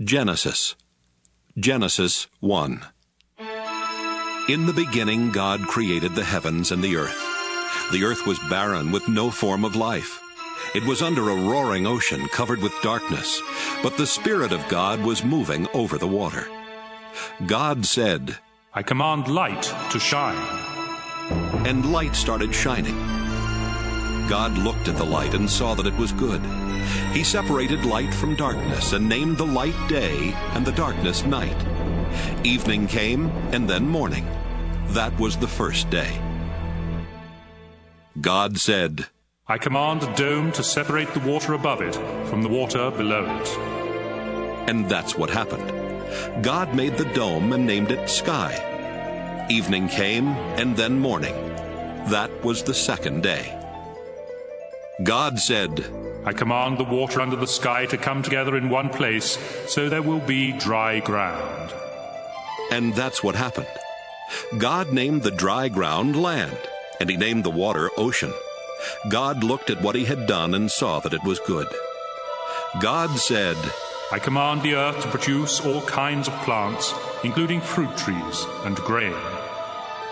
Genesis 1. In the beginning God created the heavens and the earth. The earth was barren with no form of life. It was under a roaring ocean covered with darkness, but the Spirit of God was moving over the water. God said, "I command light to shine." And light started shining. God looked at the light and saw that it was good. He separated light from darkness and named the light day and the darkness night. Evening came and then morning. That was the first day. God said, "I command a dome to separate the water above it from the water below it." And that's what happened. God made the dome and named it sky. Evening came and then morning. That was the second day. God said, "I command the water under the sky to come together in one place, so there will be dry ground." And that's what happened. God named the dry ground land, and he named the water ocean. God looked at what he had done and saw that it was good. God said, "I command the earth to produce all kinds of plants, including fruit trees and grain."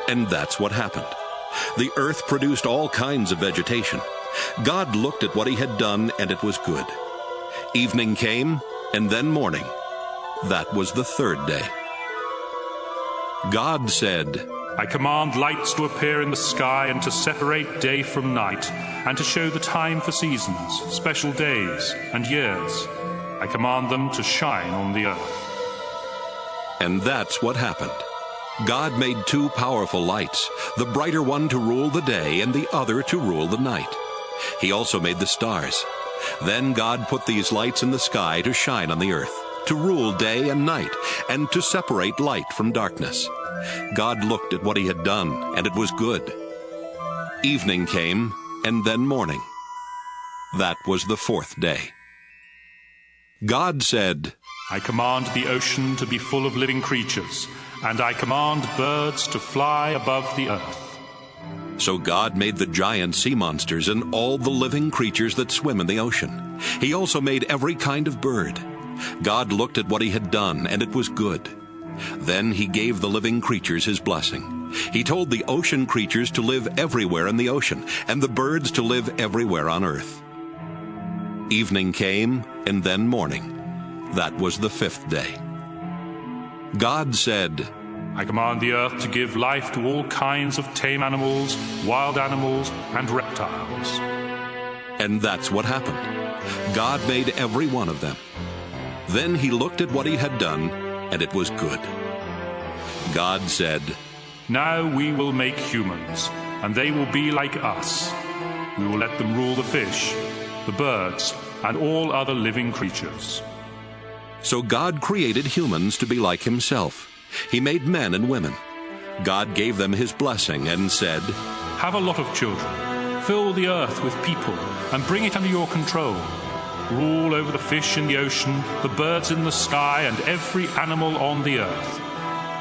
And that's what happened. The earth produced all kinds of vegetation. God looked at what he had done, and it was good. Evening came, and then morning. That was the third day. God said, "I command lights to appear in the sky and to separate day from night, and to show the time for seasons, special days, and years. I command them to shine on the earth." And that's what happened. God made two powerful lights, the brighter one to rule the day and the other to rule the night. He also made the stars. Then God put these lights in the sky to shine on the earth, to rule day and night, and to separate light from darkness. God looked at what he had done, and it was good. Evening came, and then morning. That was the fourth day. God said, "I command the ocean to be full of living creatures, and I command birds to fly above the earth." So God made the giant sea monsters and all the living creatures that swim in the ocean. He also made every kind of bird. God looked at what he had done, and it was good. Then he gave the living creatures his blessing. He told the ocean creatures to live everywhere in the ocean, and the birds to live everywhere on earth. Evening came, and then morning. That was the fifth day. God said, "I command the earth to give life to all kinds of tame animals, wild animals, and reptiles." And that's what happened. God made every one of them. Then he looked at what he had done, and it was good. God said, "Now we will make humans, and they will be like us. We will let them rule the fish, the birds, and all other living creatures." So God created humans to be like himself. He made men and women. God gave them his blessing and said, "Have a lot of children. Fill the earth with people, and bring it under your control. Rule over the fish in the ocean, the birds in the sky, and every animal on the earth.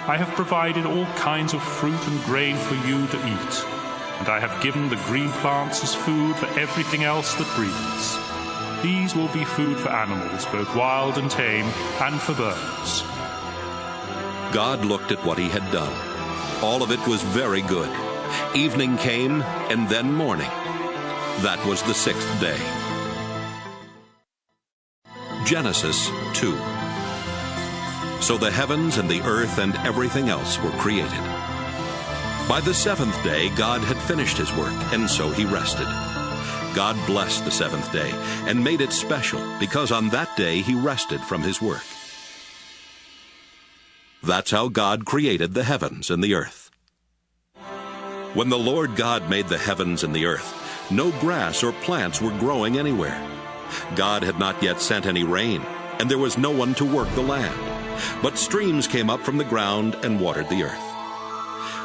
I have provided all kinds of fruit and grain for you to eat, and I have given the green plants as food for everything else that breathes. These will be food for animals, both wild and tame, and for birds." God looked at what he had done. All of it was very good. Evening came, and then morning. That was the sixth day. Genesis 2. So the heavens and the earth and everything else were created. By the seventh day God had finished his work, and so he rested. God blessed the seventh day and made it special, because on that day he rested from his work. That's how God created the heavens and the earth. When the Lord God made the heavens and the earth, no grass or plants were growing anywhere. God had not yet sent any rain, and there was no one to work the land. But streams came up from the ground and watered the earth.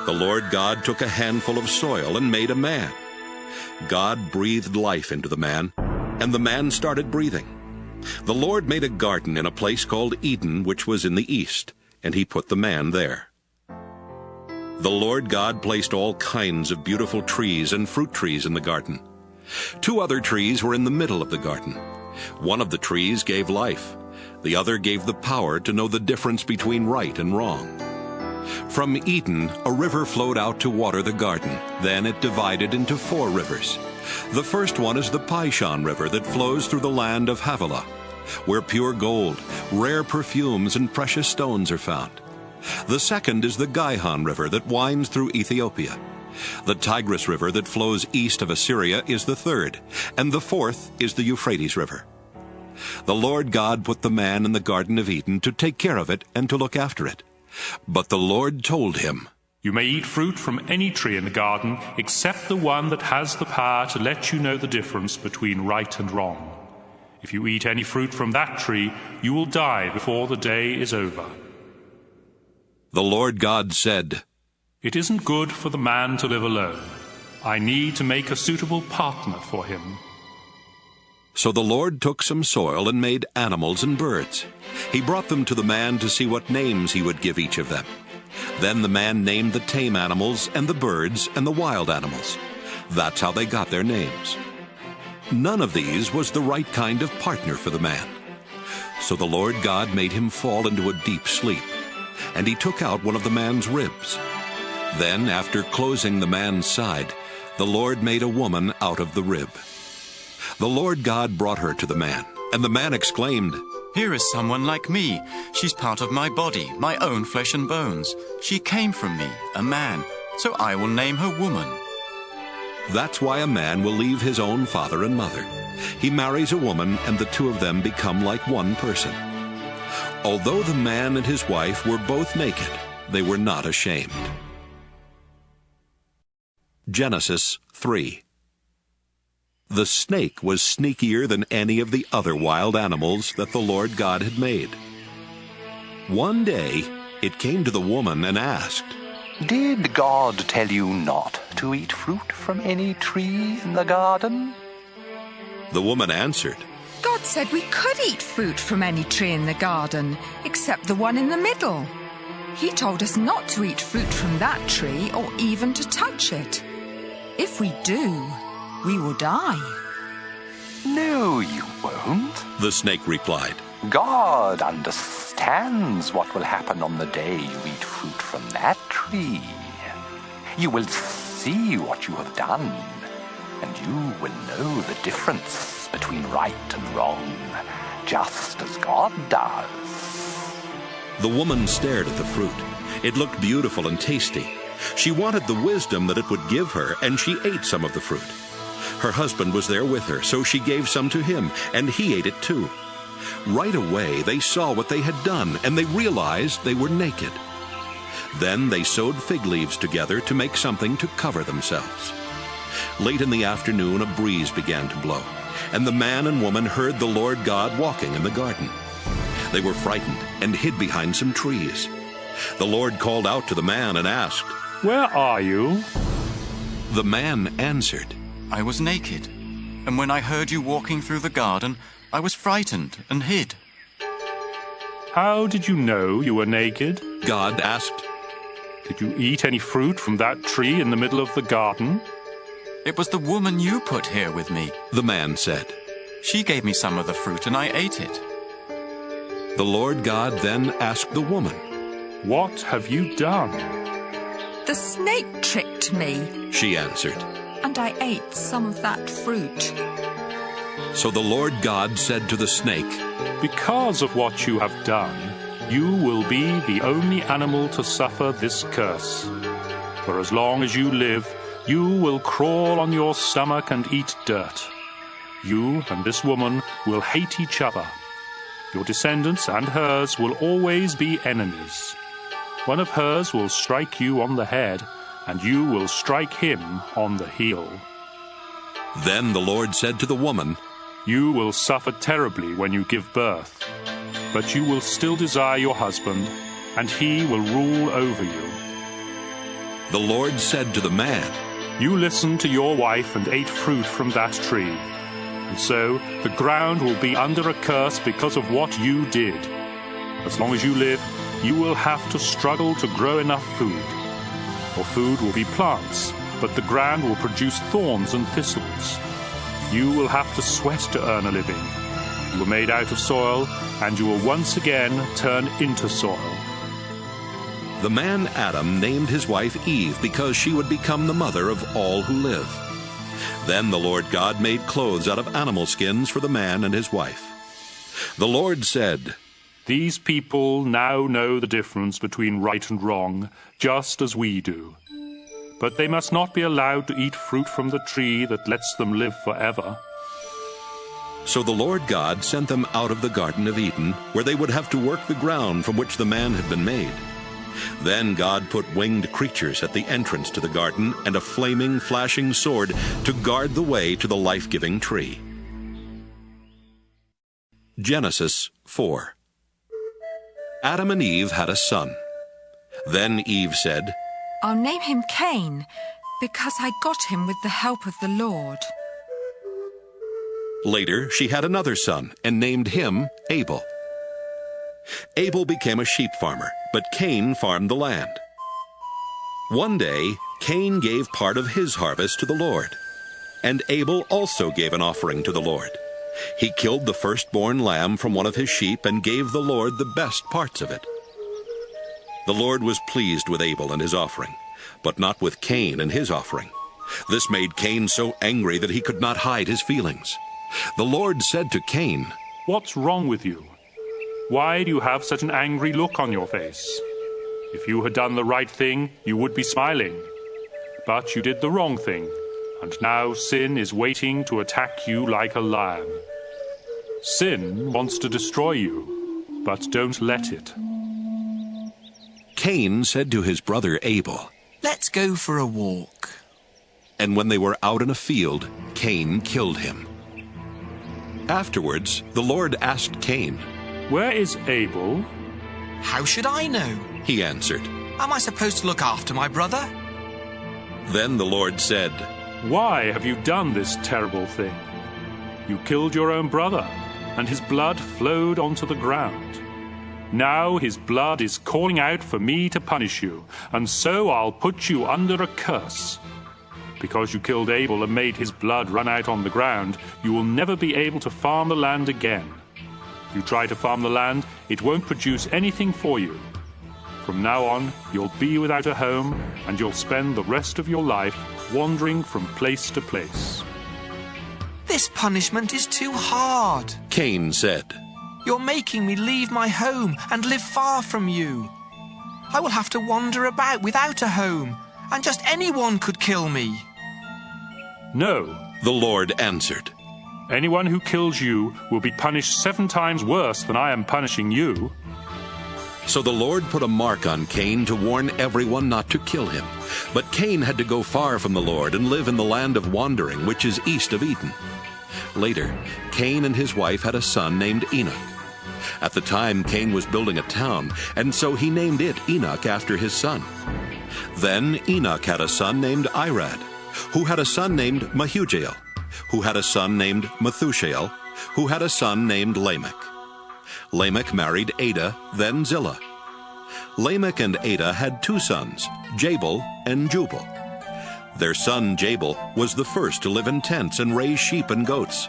The Lord God took a handful of soil and made a man. God breathed life into the man, and the man started breathing. The Lord made a garden in a place called Eden, which was in the east, and he put the man there. The Lord God placed all kinds of beautiful trees and fruit trees in the garden. 2 other trees were in the middle of the garden. One of the trees gave life. The other gave the power to know the difference between right and wrong. From Eden, a river flowed out to water the garden. Then it divided into 4 rivers. The first one is the Pishon River that flows through the land of Havilah, where pure gold, rare perfumes, and precious stones are found. The second is the Gihon River that winds through Ethiopia. The Tigris River that flows east of Assyria is the third, and the fourth is the Euphrates River. The Lord God put the man in the Garden of Eden to take care of it and to look after it. But the Lord told him, You may eat fruit from any tree in the garden, except the one that has the power to let you know the difference between right and wrong. If you eat any fruit from that tree, you will die before the day is over. The Lord God said, It isn't good for the man to live alone. I need to make a suitable partner for him. So the Lord took some soil and made animals and birds. He brought them to the man to see what names he would give each of them. Then the man named the tame animals and the birds and the wild animals. That's how they got their names. None of these was the right kind of partner for the man. So the Lord God made him fall into a deep sleep, and he took out one of the man's ribs. Then, after closing the man's side, the Lord made a woman out of the rib. The Lord God brought her to the man, and the man exclaimed, Here is someone like me. She's part of my body, my own flesh and bones. She came from me, a man, so I will name her woman. That's why a man will leave his own father and mother. He marries a woman, and the two of them become like one person. Although the man and his wife were both naked, they were not ashamed. Genesis 3. The snake was sneakier than any of the other wild animals that the Lord God had made. One day, it came to the woman and asked, Did God tell you not to eat fruit from any tree in the garden? The woman answered, God said we could eat fruit from any tree in the garden, except the one in the middle. He told us not to eat fruit from that tree or even to touch it. If we do, we will die. No, you won't. the snake replied. God understands what will happen on the day you eat fruit from that tree. You will see what you have done, and you will know the difference between right and wrong, just as God does. The woman stared at the fruit. It looked beautiful and tasty. She wanted the wisdom that it would give her, and she ate some of the fruit. Her husband was there with her, so she gave some to him, and he ate it too. Right away they saw what they had done, and they realized they were naked. Then they sewed fig leaves together to make something to cover themselves. Late in the afternoon, a breeze began to blow, and the man and woman heard the Lord God walking in the garden. They were frightened and hid behind some trees. The Lord called out to the man and asked, Where are you? The man answered, I was naked, and when I heard you walking through the garden, I was frightened and hid. How did you know you were naked? God asked. Did you eat any fruit from that tree in the middle of the garden? It was the woman you put here with me. The man said. She gave me some of the fruit, and I ate it. The Lord God then asked the woman, What have you done? The snake tricked me, she answered. and I ate some of that fruit. So the Lord God said to the snake, Because of what you have done, you will be the only animal to suffer this curse. For as long as you live, you will crawl on your stomach and eat dirt. You and this woman will hate each other. Your descendants and hers will always be enemies. One of hers will strike you on the head, and you will strike him on the heel. Then the Lord said to the woman, You will suffer terribly when you give birth, but you will still desire your husband, and he will rule over you. The Lord said to the man, You listened to your wife and ate fruit from that tree, and so the ground will be under a curse because of what you did. As long as you live, you will have to struggle to grow enough food. Your food will be plants, but the ground will produce thorns and thistles. You will have to sweat to earn a living. You were made out of soil, and you will once again turn into soil. The man Adam named his wife Eve because she would become the mother of all who live. Then the Lord God made clothes out of animal skins for the man and his wife. The Lord said, These people now know the difference between right and wrong, just as we do. But they must not be allowed to eat fruit from the tree that lets them live forever. So the Lord God sent them out of the Garden of Eden, where they would have to work the ground from which the man had been made. Then God put winged creatures at the entrance to the garden and a flaming, flashing sword to guard the way to the life-giving tree. Genesis 4. Adam and Eve had a son. Then Eve said, I'll name him Cain, because I got him with the help of the Lord. Later she had another son and named him Abel. Abel became a sheep farmer, but Cain farmed the land. One day, Cain gave part of his harvest to the Lord, and Abel also gave an offering to the Lord. He killed the firstborn lamb from one of his sheep and gave the Lord the best parts of it. The Lord was pleased with Abel and his offering, but not with Cain and his offering. This made Cain so angry that he could not hide his feelings. The Lord said to Cain, What's wrong with you? Why do you have such an angry look on your face? If you had done the right thing, you would be smiling. But you did the wrong thing, and now sin is waiting to attack you like a lion. Sin wants to destroy you, but don't let it. Cain said to his brother Abel, Let's go for a walk. And when they were out in a field, Cain killed him. Afterwards, the Lord asked Cain, Where is Abel? How should I know? He answered. Am I supposed to look after my brother? Then the Lord said, Why have you done this terrible thing? You killed your own brother, and his blood flowed onto the ground. Now his blood is calling out for me to punish you, and so I'll put you under a curse. Because you killed Abel and made his blood run out on the ground, you will never be able to farm the land again. If you try to farm the land, it won't produce anything for you. From now on, you'll be without a home, and you'll spend the rest of your life wandering from place to place. This punishment is too hard. Cain said, You're making me leave my home and live far from you. I will have to wander about without a home, and just anyone could kill me. No, the Lord answered. Anyone who kills you will be punished 7 times worse than I am punishing you. So the Lord put a mark on Cain to warn everyone not to kill him. But Cain had to go far from the Lord and live in the land of wandering, which is east of Eden. Later, Cain and his wife had a son named Enoch. At the time, Cain was building a town, and so he named it Enoch after his son. Then Enoch had a son named Irad, who had a son named Mehujael, who had a son named Methushael, who had a son named Lamech. Lamech married Ada, then Zillah. Lamech and Ada had 2 sons, Jabal and Jubal. Their son Jabal was the first to live in tents and raise sheep and goats.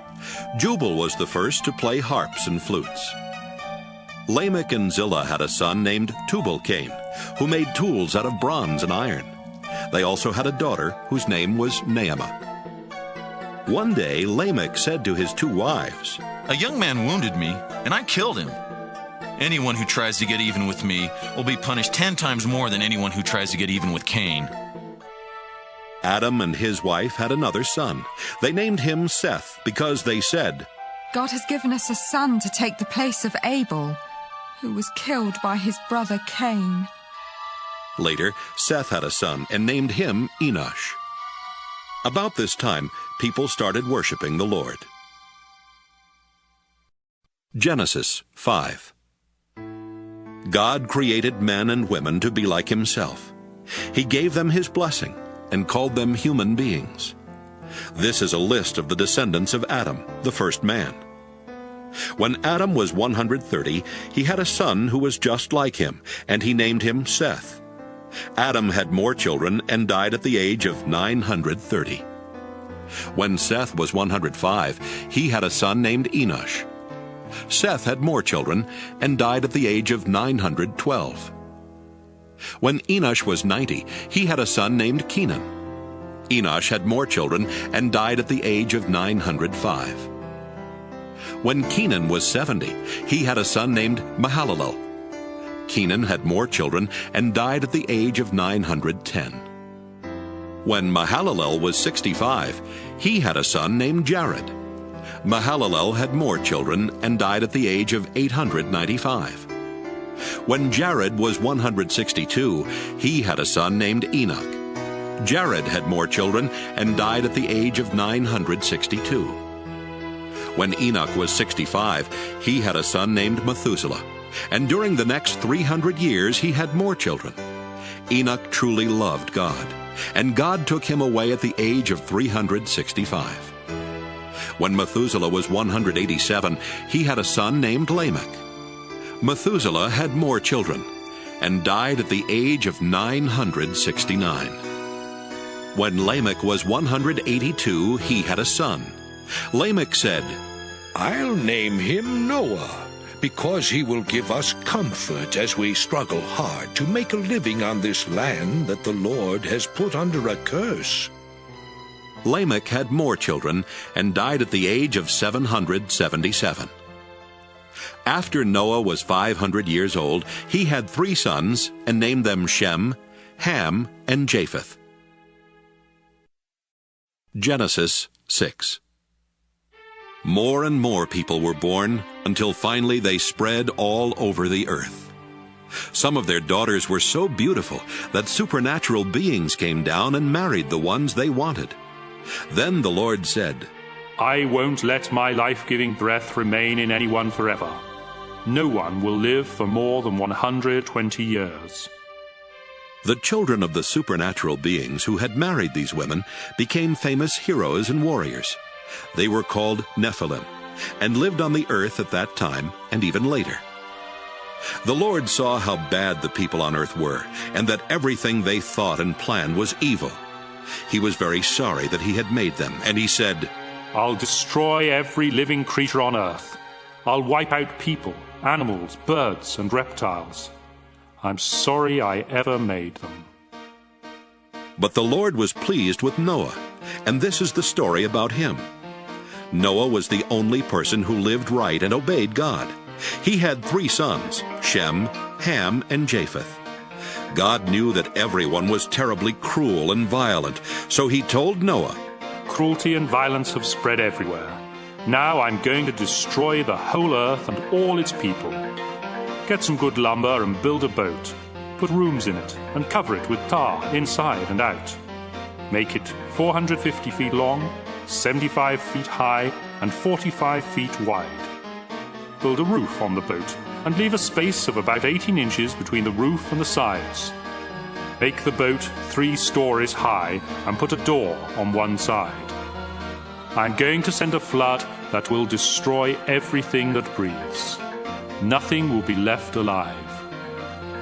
Jubal was the first to play harps and flutes. Lamech and Zillah had a son named Tubal-Cain, who made tools out of bronze and iron. They also had a daughter whose name was Naamah. One day Lamech said to his 2 wives, A young man wounded me, and I killed him. Anyone who tries to get even with me will be punished 10 times more than anyone who tries to get even with Cain. Adam and his wife had another son. They named him Seth because they said, God has given us a son to take the place of Abel, who was killed by his brother Cain. Later, Seth had a son and named him Enosh. About this time, people started worshiping the Lord. Genesis 5. God created men and women to be like himself. He gave them his blessing and called them human beings. This is a list of the descendants of Adam, the first man. When Adam was 130, he had a son who was just like him, and he named him Seth. Adam had more children and died at the age of 930. When Seth was 105, he had a son named Enosh. Seth had more children and died at the age of 912. When Enosh was 90, he had a son named Kenan. Enosh had more children and died at the age of 905. When Kenan was 70, he had a son named Mahalalel. Kenan had more children and died at the age of 910. When Mahalalel was 65, he had a son named Jared. Mahalalel had more children and died at the age of 895. When Jared was 162, he had a son named Enoch. Jared had more children and died at the age of 962. When Enoch was 65, he had a son named Methuselah, and during the next 300 years he had more children. Enoch truly loved God, and God took him away at the age of 365. When Methuselah was 187, he had a son named Lamech. Methuselah had more children, and died at the age of 969. When Lamech was 182, he had a son. Lamech said, "I'll name him Noah, because he will give us comfort as we struggle hard to make a living on this land that the Lord has put under a curse." Lamech had more children and died at the age of 777. After Noah was 500 years old, he had 3 sons and named them Shem, Ham, and Japheth. Genesis 6. More and more people were born until finally they spread all over the earth. Some of their daughters were so beautiful that supernatural beings came down and married the ones they wanted. Then the Lord said, I won't let my life-giving breath remain in anyone forever. No one will live for more than 120 years. The children of the supernatural beings who had married these women became famous heroes and warriors. They were called Nephilim, and lived on the earth at that time and even later. The Lord saw how bad the people on earth were, and that everything they thought and planned was evil. He was very sorry that he had made them, and he said, I'll destroy every living creature on earth. I'll wipe out people, animals, birds, and reptiles. I'm sorry I ever made them. But the Lord was pleased with Noah, and this is the story about him. Noah was the only person who lived right and obeyed God. He had 3 sons, Shem, Ham, and Japheth. God knew that everyone was terribly cruel and violent, so he told Noah, Cruelty and violence have spread everywhere. Now I'm going to destroy the whole earth and all its people. Get some good lumber and build a boat. Put rooms in it and cover it with tar inside and out. Make it 450 feet long, 75 feet high, and 45 feet wide. Build a roof on the boat and leave a space of about 18 inches between the roof and the sides. Make the boat 3 stories high and put a door on one side. I'm going to send a flood that will destroy everything that breathes. Nothing will be left alive.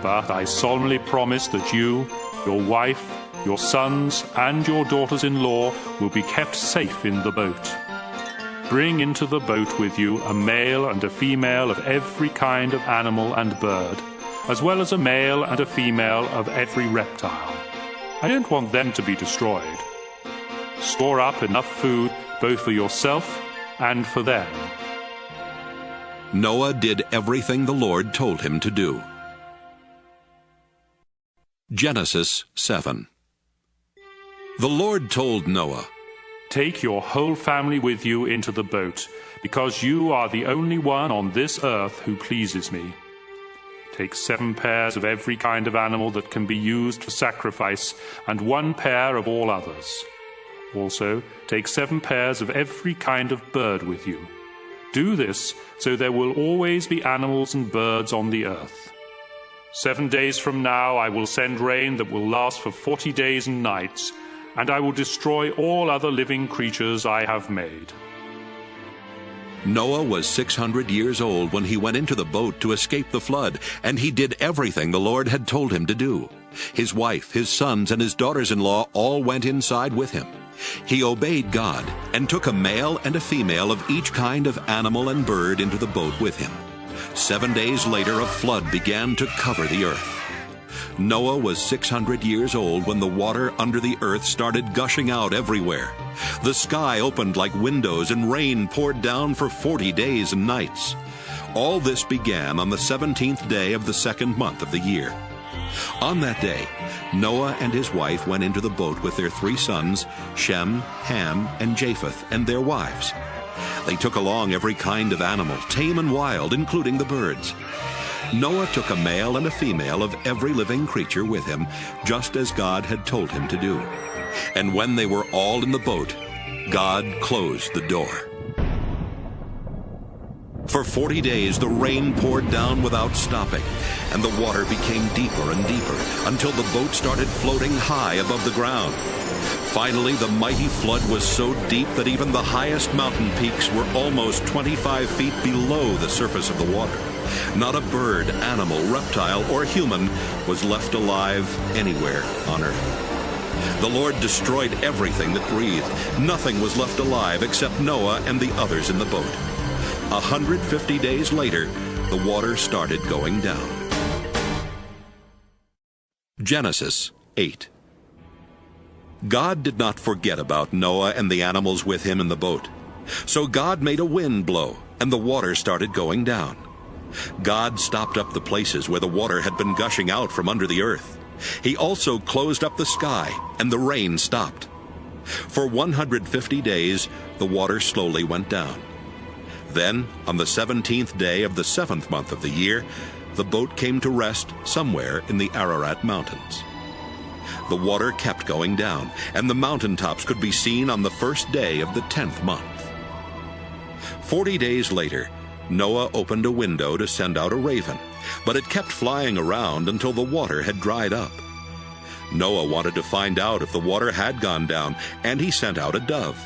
But I solemnly promise that you, your wife, your sons, and your daughters-in-law will be kept safe in the boat. Bring into the boat with you a male and a female of every kind of animal and bird, as well as a male and a female of every reptile. I don't want them to be destroyed. Store up enough food both for yourself and for them. Noah did everything the Lord told him to do. Genesis 7. The Lord told Noah, Take your whole family with you into the boat, because you are the only one on this earth who pleases me. Take 7 pairs of every kind of animal that can be used for sacrifice, and 1 pair of all others. Also, take 7 pairs of every kind of bird with you. Do this so there will always be animals and birds on the earth. 7 days from now I will send rain that will last for 40 days and nights, and I will destroy all other living creatures I have made. Noah was 600 years old when he went into the boat to escape the flood, and he did everything the Lord had told him to do. His wife, his sons, and his daughters-in-law all went inside with him. He obeyed God and took a male and a female of each kind of animal and bird into the boat with him. 7 days later, a flood began to cover the earth. Noah was 600 years old when the water under the earth started gushing out everywhere. The sky opened like windows and rain poured down for 40 days and nights. All this began on the 17th day of the second month of the year. On that day, Noah and his wife went into the boat with their 3 sons, Shem, Ham, and Japheth, and their wives. They took along every kind of animal, tame and wild, including the birds. Noah took a male and a female of every living creature with him, just as God had told him to do. And when they were all in the boat, God closed the door. For 40 days the rain poured down without stopping, and the water became deeper and deeper, until the boat started floating high above the ground. Finally, the mighty flood was so deep that even the highest mountain peaks were almost 25 feet below the surface of the water. Not a bird, animal, reptile, or human was left alive anywhere on earth. The Lord destroyed everything that breathed. Nothing was left alive except Noah and the others in the boat. 150 days later, the water started going down. Genesis 8. God did not forget about Noah and the animals with him in the boat. So God made a wind blow, and the water started going down. God stopped up the places where the water had been gushing out from under the earth. He also closed up the sky, and the rain stopped. For 150 days, the water slowly went down. Then, on the 17th day of the 7th month of the year, the boat came to rest somewhere in the Ararat Mountains. The water kept going down, and the mountaintops could be seen on the first day of the 10th month. 40 days later, Noah opened a window to send out a raven, but it kept flying around until the water had dried up. Noah wanted to find out if the water had gone down, and he sent out a dove.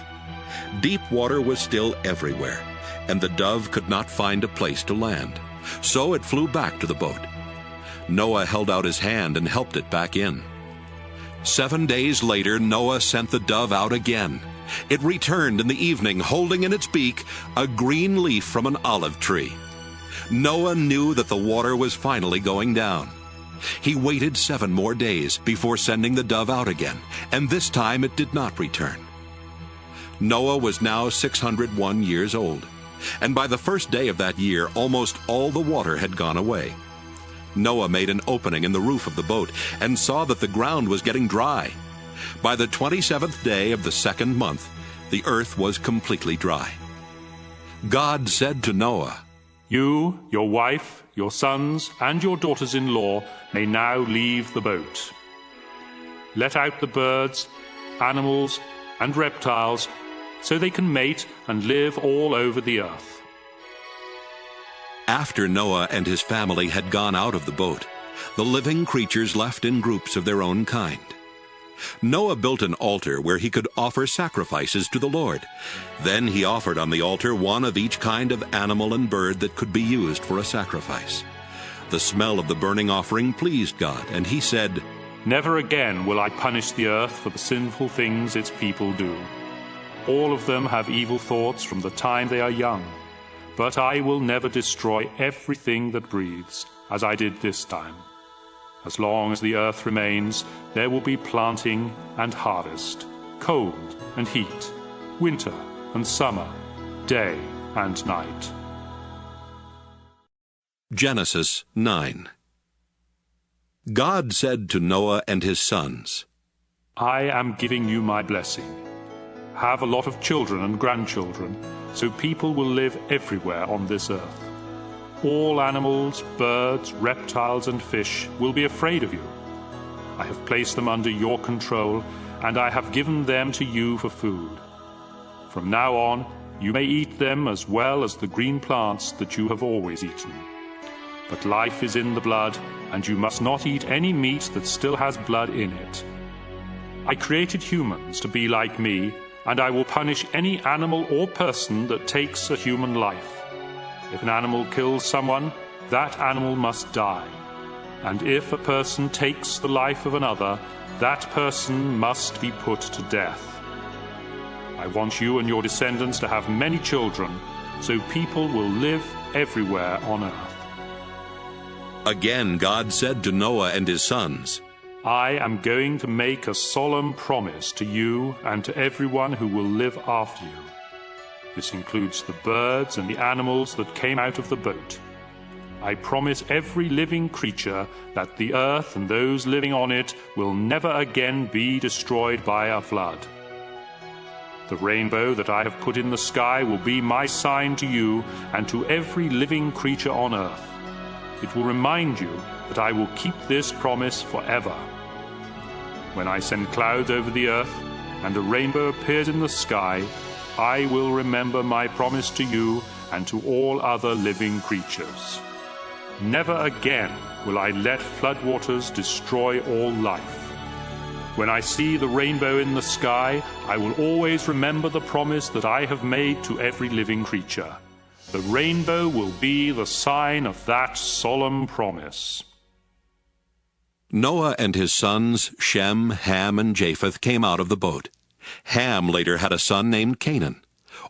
Deep water was still everywhere, and the dove could not find a place to land, so it flew back to the boat. Noah held out his hand and helped it back in. 7 days later, Noah sent the dove out again. It returned in the evening, holding in its beak a green leaf from an olive tree. Noah knew that the water was finally going down. He waited 7 more days before sending the dove out again, and this time it did not return. Noah was now 601 years old, and by the first day of that year, almost all the water had gone away. Noah made an opening in the roof of the boat and saw that the ground was getting dry. By the 27th day of the 2nd month, the earth was completely dry. God said to Noah, "You, your wife, your sons, and your daughters-in-law may now leave the boat. Let out the birds, animals, and reptiles, so they can mate and live all over the earth." After Noah and his family had gone out of the boat, the living creatures left in groups of their own kind. Noah built an altar where he could offer sacrifices to the Lord. Then he offered on the altar one of each kind of animal and bird that could be used for a sacrifice. The smell of the burning offering pleased God, and he said, "Never again will I punish the earth for the sinful things its people do. All of them have evil thoughts from the time they are young. But I will never destroy everything that breathes, as I did this time. As long as the earth remains, there will be planting and harvest, cold and heat, winter and summer, day and night." Genesis 9. God said to Noah and his sons, "I am giving you my blessing. Have a lot of children and grandchildren, so people will live everywhere on this earth. All animals, birds, reptiles, and fish will be afraid of you. I have placed them under your control, and I have given them to you for food. From now on, you may eat them as well as the green plants that you have always eaten. But life is in the blood, and you must not eat any meat that still has blood in it. I created humans to be like me, and I will punish any animal or person that takes a human life. If an animal kills someone, that animal must die. And if a person takes the life of another, that person must be put to death. I want you and your descendants to have many children, so people will live everywhere on earth. Again God said to Noah and his sons, I am going to make a solemn promise to you and to everyone who will live after you. This includes the birds and the animals that came out of the boat. I promise every living creature that the earth and those living on it will never again be destroyed by a flood. The rainbow that I have put in the sky will be my sign to you and to every living creature on earth. It will remind you that I will keep this promise forever. When I send clouds over the earth and a rainbow appears in the sky, I will remember my promise to you and to all other living creatures. Never again will I let floodwaters destroy all life. When I see the rainbow in the sky, I will always remember the promise that I have made to every living creature. The rainbow will be the sign of that solemn promise. Noah and his sons, Shem, Ham, and Japheth, came out of the boat. Ham later had a son named Canaan.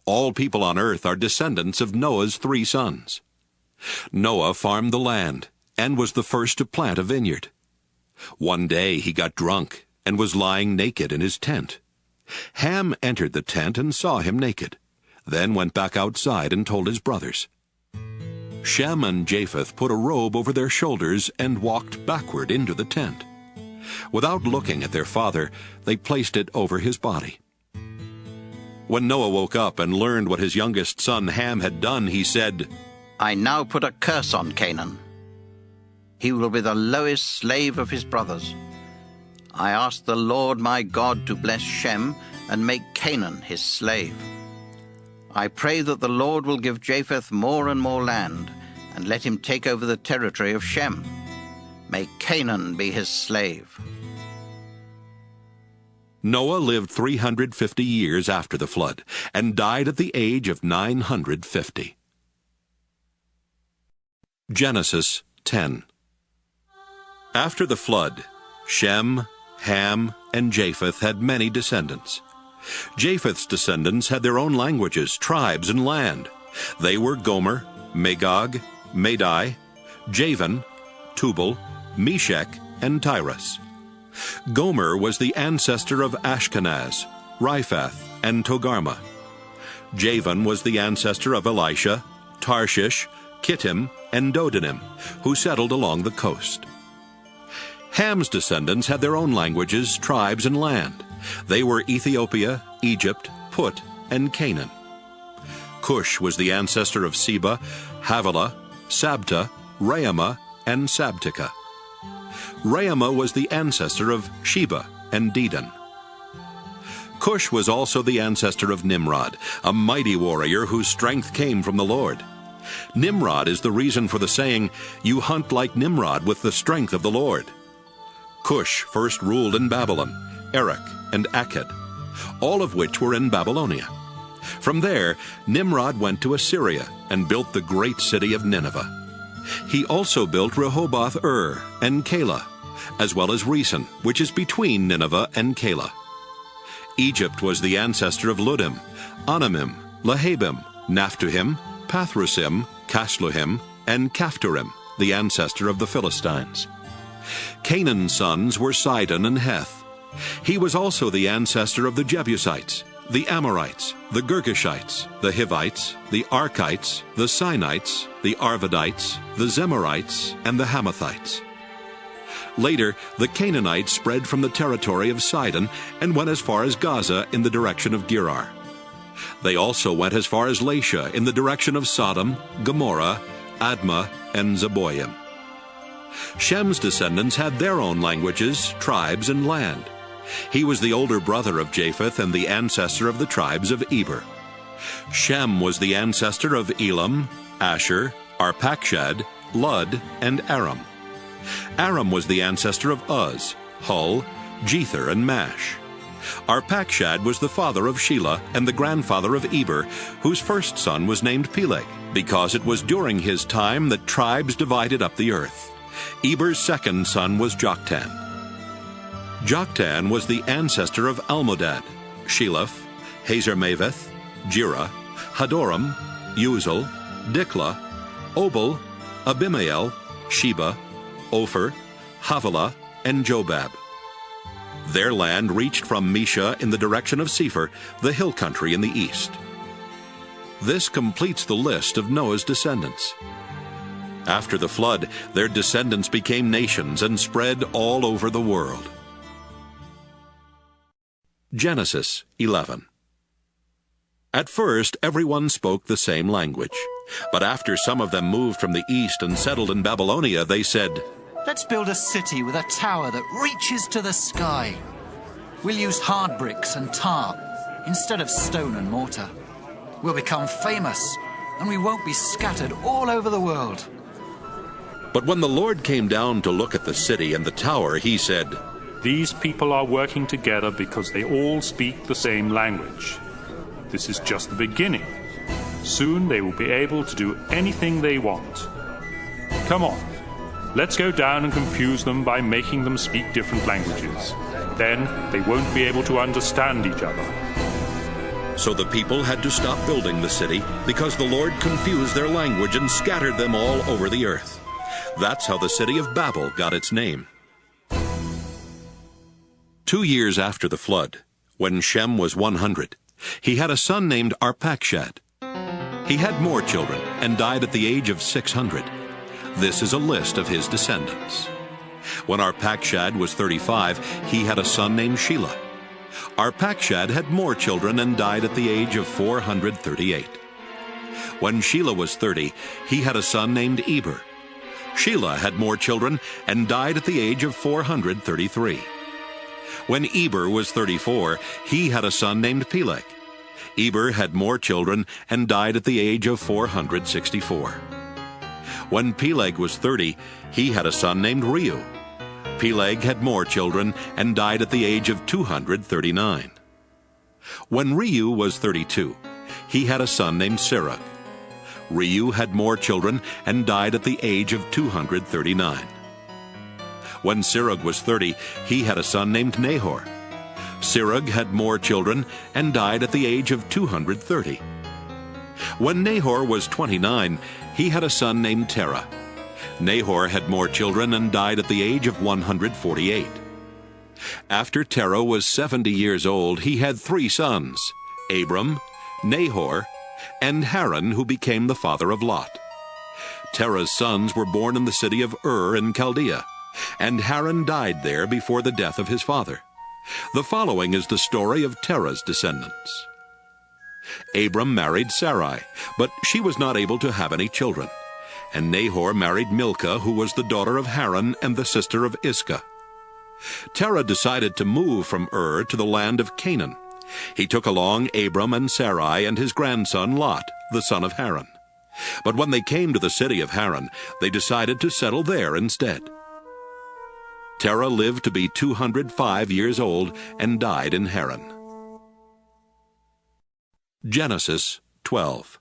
All people on earth are descendants of Noah's 3 sons. Noah farmed the land and was the first to plant a vineyard. One day he got drunk and was lying naked in his tent. Ham entered the tent and saw him naked, then went back outside and told his brothers. Shem and Japheth put a robe over their shoulders and walked backward into the tent. Without looking at their father, they placed it over his body. When Noah woke up and learned what his youngest son Ham had done, he said, I now put a curse on Canaan. He will be the lowest slave of his brothers. I ask the Lord my God to bless Shem and make Canaan his slave. I pray that the Lord will give Japheth more and more land, and let him take over the territory of Shem. May Canaan be his slave. Noah lived 350 years after the flood, and died at the age of 950. Genesis 10. After the flood, Shem, Ham, and Japheth had many descendants. Japheth's descendants had their own languages, tribes, and land. They were Gomer, Magog, Madai, Javan, Tubal, Meshech, and Tyrus. Gomer was the ancestor of Ashkenaz, Riphath, and Togarmah. Javan was the ancestor of Elisha, Tarshish, Kittim, and Dodanim, who settled along the coast. Ham's descendants had their own languages, tribes, and land. They were Ethiopia, Egypt, Put, and Canaan. Cush was the ancestor of Seba, Havilah, Sabta, Raamah, and Sabteka. Raamah was the ancestor of Sheba and Dedan. Cush was also the ancestor of Nimrod, a mighty warrior whose strength came from the Lord. Nimrod is the reason for the saying, "You hunt like Nimrod with the strength of the Lord." Cush first ruled in Babylon, Erech, and Akkad, all of which were in Babylonia. From there, Nimrod went to Assyria and built the great city of Nineveh. He also built Rehoboth-ur and Calah, as well as Resen, which is between Nineveh and Calah. Egypt was the ancestor of Ludim, Anamim, Lahabim, Naphtuhim, Pathrusim, Casluhim, and Caphtorim, the ancestor of the Philistines. Canaan's sons were Sidon and Heth. He was also the ancestor of the Jebusites, the Amorites, the Girgashites, the Hivites, the Arkites, the Sinites, the Arvadites, the Zemarites, and the Hamathites. Later, the Canaanites spread from the territory of Sidon and went as far as Gaza in the direction of Gerar. They also went as far as Lasha in the direction of Sodom, Gomorrah, Admah, and Zeboim. Shem's descendants had their own languages, tribes, and land. He was the older brother of Japheth and the ancestor of the tribes of Eber. Shem was the ancestor of Elam, Asher, Arpachshad, Lud, and Aram. Aram was the ancestor of Uz, Hul, Jether, and Mash. Arpachshad was the father of Shelah and the grandfather of Eber, whose first son was named Peleg, because it was during his time that tribes divided up the earth. Eber's second son was Joktan. Joktan was the ancestor of Almodad, Sheleph, Hazarmaveth, Jireh, Hadoram, Uzal, Diklah, Obal, Abimael, Sheba, Ophir, Havilah, and Jobab. Their land reached from Mesha in the direction of Sephir, the hill country in the east. This completes the list of Noah's descendants. After the flood, their descendants became nations and spread all over the world. Genesis 11. At first, everyone spoke the same language. But after some of them moved from the east and settled in Babylonia, they said, "Let's build a city with a tower that reaches to the sky. We'll use hard bricks and tar instead of stone and mortar. We'll become famous, and we won't be scattered all over the world." But when the Lord came down to look at the city and the tower, he said, These people are working together because they all speak the same language. This is just the beginning. Soon they will be able to do anything they want. Come on, let's go down and confuse them by making them speak different languages. Then they won't be able to understand each other. So the people had to stop building the city because the Lord confused their language and scattered them all over the earth. That's how the city of Babel got its name. 2 years after the flood, when Shem was 100, he had a son named Arpachshad. He had more children and died at the age of 600. This is a list of his descendants. When Arpachshad was 35, he had a son named Shelah. Arpachshad had more children and died at the age of 438. When Shelah was 30, he had a son named Eber. Shelah had more children and died at the age of 433. When Eber was 34, he had a son named Peleg. Eber had more children and died at the age of 464. When Peleg was 30, he had a son named Reu. Peleg had more children and died at the age of 239. When Reu was 32, he had a son named Serug. Reu had more children and died at the age of 239. When Serug was 30, he had a son named Nahor. Serug had more children and died at the age of 230. When Nahor was 29, he had a son named Terah. Nahor had more children and died at the age of 148. After Terah was 70 years old, he had 3 sons, Abram, Nahor, and Haran, who became the father of Lot. Terah's sons were born in the city of Ur in Chaldea, and Haran died there before the death of his father. The following is the story of Terah's descendants. Abram married Sarai, but she was not able to have any children. And Nahor married Milcah, who was the daughter of Haran and the sister of Iscah. Terah decided to move from Ur to the land of Canaan. He took along Abram and Sarai and his grandson Lot, the son of Haran. But when they came to the city of Haran, they decided to settle there instead. Terah lived to be 205 years old and died in Haran. Genesis 12.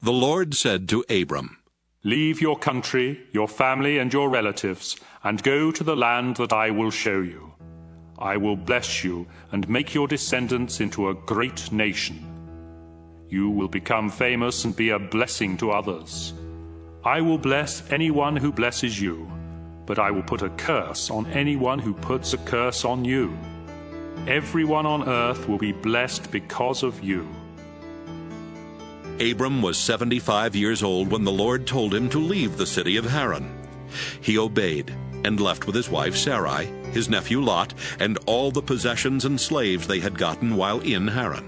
The Lord said to Abram, Leave your country, your family, and your relatives, and go to the land that I will show you. I will bless you and make your descendants into a great nation. You will become famous and be a blessing to others. I will bless anyone who blesses you, but I will put a curse on anyone who puts a curse on you. Everyone on earth will be blessed because of you. Abram was 75 years old when the Lord told him to leave the city of Haran. He obeyed and left with his wife Sarai, his nephew Lot, and all the possessions and slaves they had gotten while in Haran.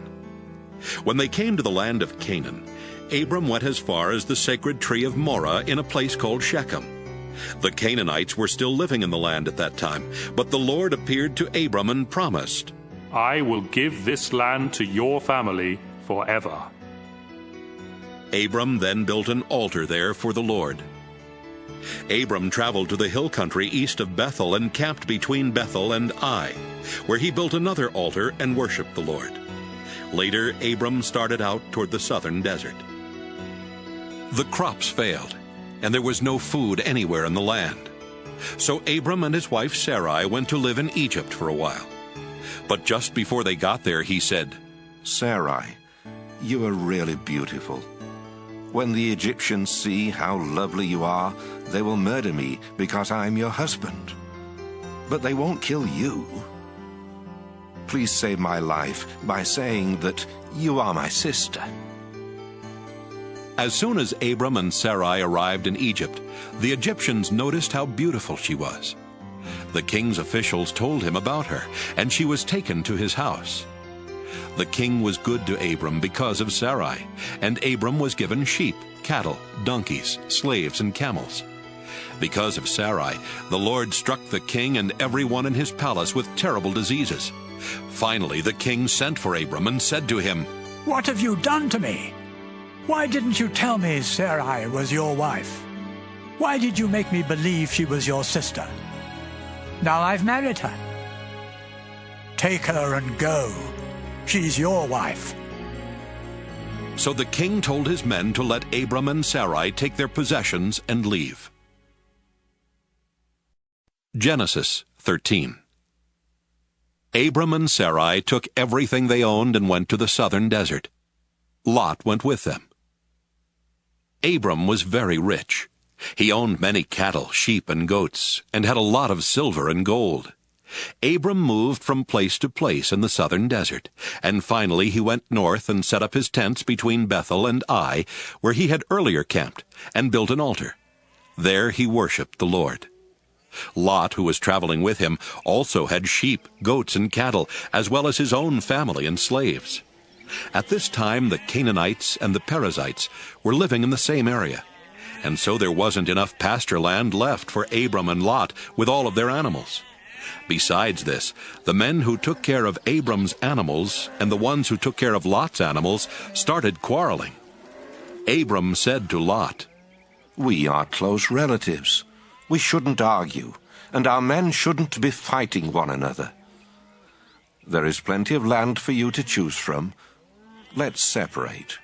When they came to the land of Canaan, Abram went as far as the sacred tree of Moreh in a place called Shechem. The Canaanites were still living in the land at that time, but the Lord appeared to Abram and promised, I will give this land to your family forever. Abram then built an altar there for the Lord. Abram traveled to the hill country east of Bethel and camped between Bethel and Ai, where he built another altar and worshipped the Lord. Later, Abram started out toward the southern desert. The crops failed, and there was no food anywhere in the land. So Abram and his wife Sarai went to live in Egypt for a while. But just before they got there, he said, Sarai, you are really beautiful. When the Egyptians see how lovely you are, they will murder me because I am your husband. But they won't kill you. Please save my life by saying that you are my sister." As soon as Abram and Sarai arrived in Egypt, the Egyptians noticed how beautiful she was. The king's officials told him about her, and she was taken to his house. The king was good to Abram because of Sarai, and Abram was given sheep, cattle, donkeys, slaves, and camels. Because of Sarai, the Lord struck the king and everyone in his palace with terrible diseases. Finally, the king sent for Abram and said to him, "What have you done to me? Why didn't you tell me Sarai was your wife? Why did you make me believe she was your sister? Now I've married her. Take her and go. She's your wife." So the king told his men to let Abram and Sarai take their possessions and leave. Genesis 13. Abram and Sarai took everything they owned and went to the southern desert. Lot went with them. Abram was very rich. He owned many cattle, sheep, and goats, and had a lot of silver and gold. Abram moved from place to place in the southern desert, and finally he went north and set up his tents between Bethel and Ai, where he had earlier camped, and built an altar. There he worshipped the Lord. Lot, who was traveling with him, also had sheep, goats, and cattle, as well as his own family and slaves. At this time the Canaanites and the Perizzites were living in the same area, and so there wasn't enough pasture land left for Abram and Lot with all of their animals. Besides this, the men who took care of Abram's animals and the ones who took care of Lot's animals started quarreling. Abram said to Lot, "We are close relatives. We shouldn't argue, and our men shouldn't be fighting one another. There is plenty of land for you to choose from. Let's separate.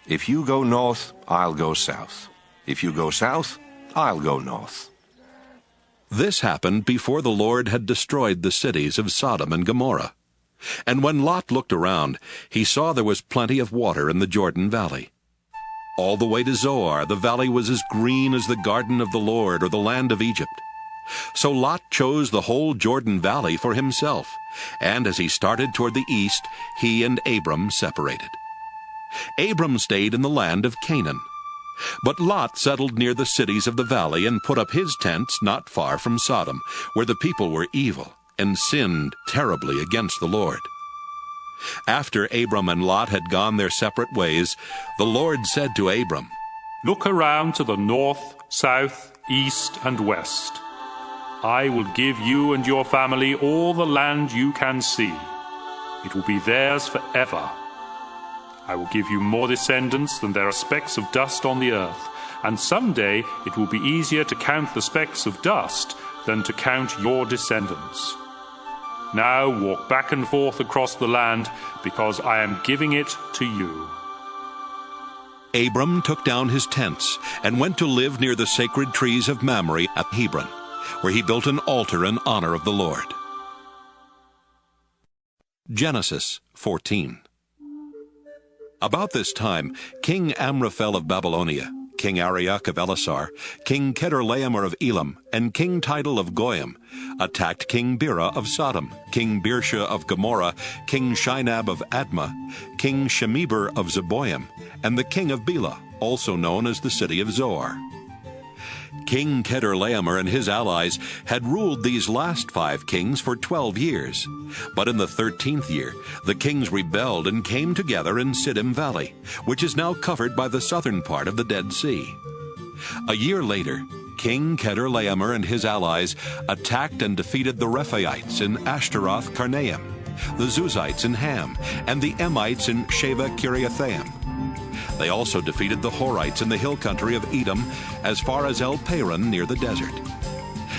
If you go north, I'll go south. If you go south, I'll go north." This happened before the Lord had destroyed the cities of Sodom and Gomorrah. And when Lot looked around, he saw there was plenty of water in the Jordan Valley. All the way to Zoar, the valley was as green as the garden of the Lord or the land of Egypt. So Lot chose the whole Jordan Valley for himself, and as he started toward the east, he and Abram separated. Abram stayed in the land of Canaan. But Lot settled near the cities of the valley and put up his tents not far from Sodom, where the people were evil and sinned terribly against the Lord. After Abram and Lot had gone their separate ways, the Lord said to Abram, "Look around to the north, south, east, and west. I will give you and your family all the land you can see. It will be theirs forever. I will give you more descendants than there are specks of dust on the earth, and someday it will be easier to count the specks of dust than to count your descendants. Now walk back and forth across the land, because I am giving it to you." Abram took down his tents and went to live near the sacred trees of Mamre at Hebron, where he built an altar in honor of the Lord. Genesis 14. About this time, King Amraphel of Babylonia, King Arioch of Elasar, King Chedorlaomer of Elam, and King Tidal of Goyim attacked King Bera of Sodom, King Birsha of Gomorrah, King Shinab of Admah, King Shemeber of Zeboim, and the king of Bela, also known as the city of Zoar. King Chedorlaomer and his allies had ruled these last 5 kings for 12 years. But in the 13th year, the kings rebelled and came together in Siddim Valley, which is now covered by the southern part of the Dead Sea. A year later, King Chedorlaomer and his allies attacked and defeated the Rephaites in Ashtaroth Karnaim, the Zuzites in Ham, and the Emites in Sheva Kiriathaim. They also defeated the Horites in the hill country of Edom as far as El Paran near the desert.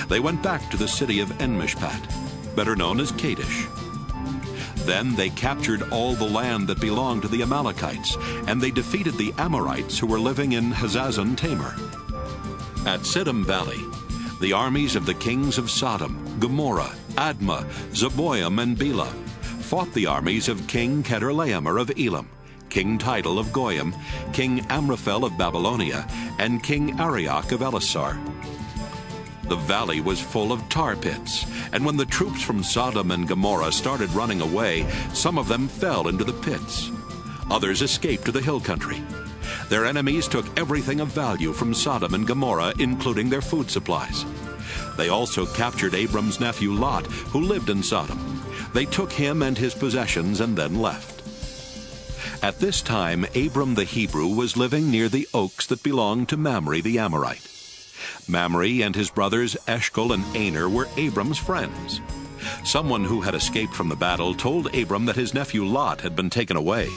They went back to the city of En-Mishpat, better known as Kadesh. Then they captured all the land that belonged to the Amalekites, and they defeated the Amorites who were living in Hazazon Tamar. At Siddim Valley, the armies of the kings of Sodom, Gomorrah, Admah, Zeboim, and Bela fought the armies of King Chedorlaomer of Elam, King Tidal of Goyim, King Amraphel of Babylonia, and King Arioch of Elasar. The valley was full of tar pits, and when the troops from Sodom and Gomorrah started running away, some of them fell into the pits. Others escaped to the hill country. Their enemies took everything of value from Sodom and Gomorrah, including their food supplies. They also captured Abram's nephew Lot, who lived in Sodom. They took him and his possessions and then left. At this time, Abram the Hebrew was living near the oaks that belonged to Mamre the Amorite. Mamre and his brothers Eshcol and Aner were Abram's friends. Someone who had escaped from the battle told Abram that his nephew Lot had been taken away.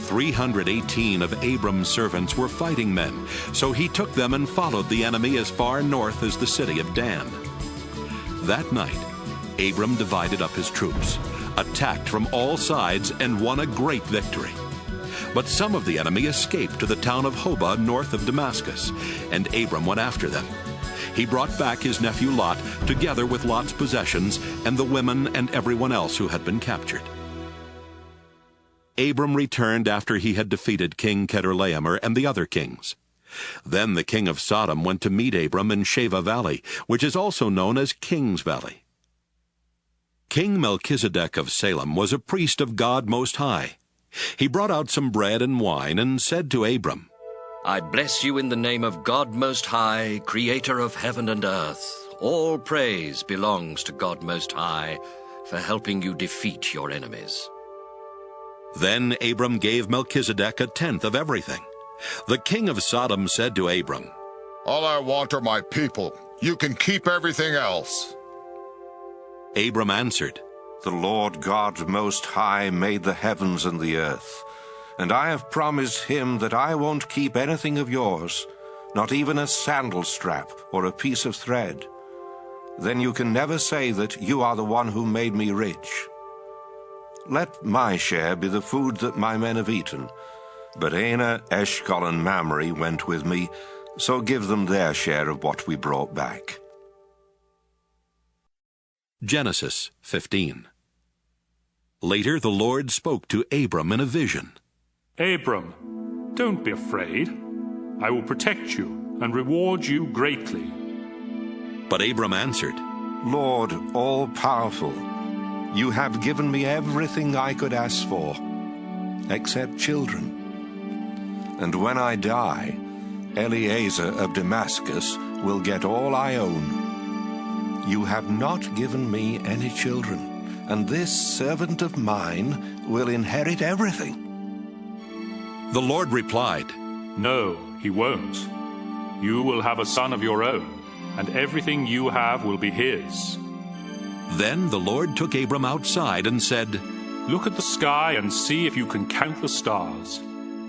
318 of Abram's servants were fighting men, so he took them and followed the enemy as far north as the city of Dan. That night, Abram divided up his troops, attacked from all sides, and won a great victory. But some of the enemy escaped to the town of Hobah north of Damascus, and Abram went after them. He brought back his nephew Lot, together with Lot's possessions and the women and everyone else who had been captured. Abram returned after he had defeated King Chedorlaomer and the other kings. Then the king of Sodom went to meet Abram in Sheva Valley, which is also known as King's Valley. King Melchizedek of Salem was a priest of God Most High. He brought out some bread and wine and said to Abram, I bless you in the name of God Most High, creator of heaven and earth. All praise belongs to God Most High for helping you defeat your enemies. Then Abram gave Melchizedek a tenth of everything. The king of Sodom said to Abram, All I want are my people. You can keep everything else. Abram answered, The Lord God Most High made the heavens and the earth, and I have promised him that I won't keep anything of yours, not even a sandal strap or a piece of thread. Then you can never say that you are the one who made me rich. Let my share be the food that my men have eaten. But Aner, Eshcol, and Mamre went with me, so give them their share of what we brought back. Genesis 15. Later the Lord spoke to Abram in a vision. Abram, don't be afraid. I will protect you and reward you greatly. But Abram answered, Lord, all-powerful, you have given me everything I could ask for, except children. And when I die, Eliezer of Damascus will get all I own. You have not given me any children, and this servant of mine will inherit everything. The Lord replied, No, he won't. You will have a son of your own, and everything you have will be his. Then the Lord took Abram outside and said, Look at the sky and see if you can count the stars.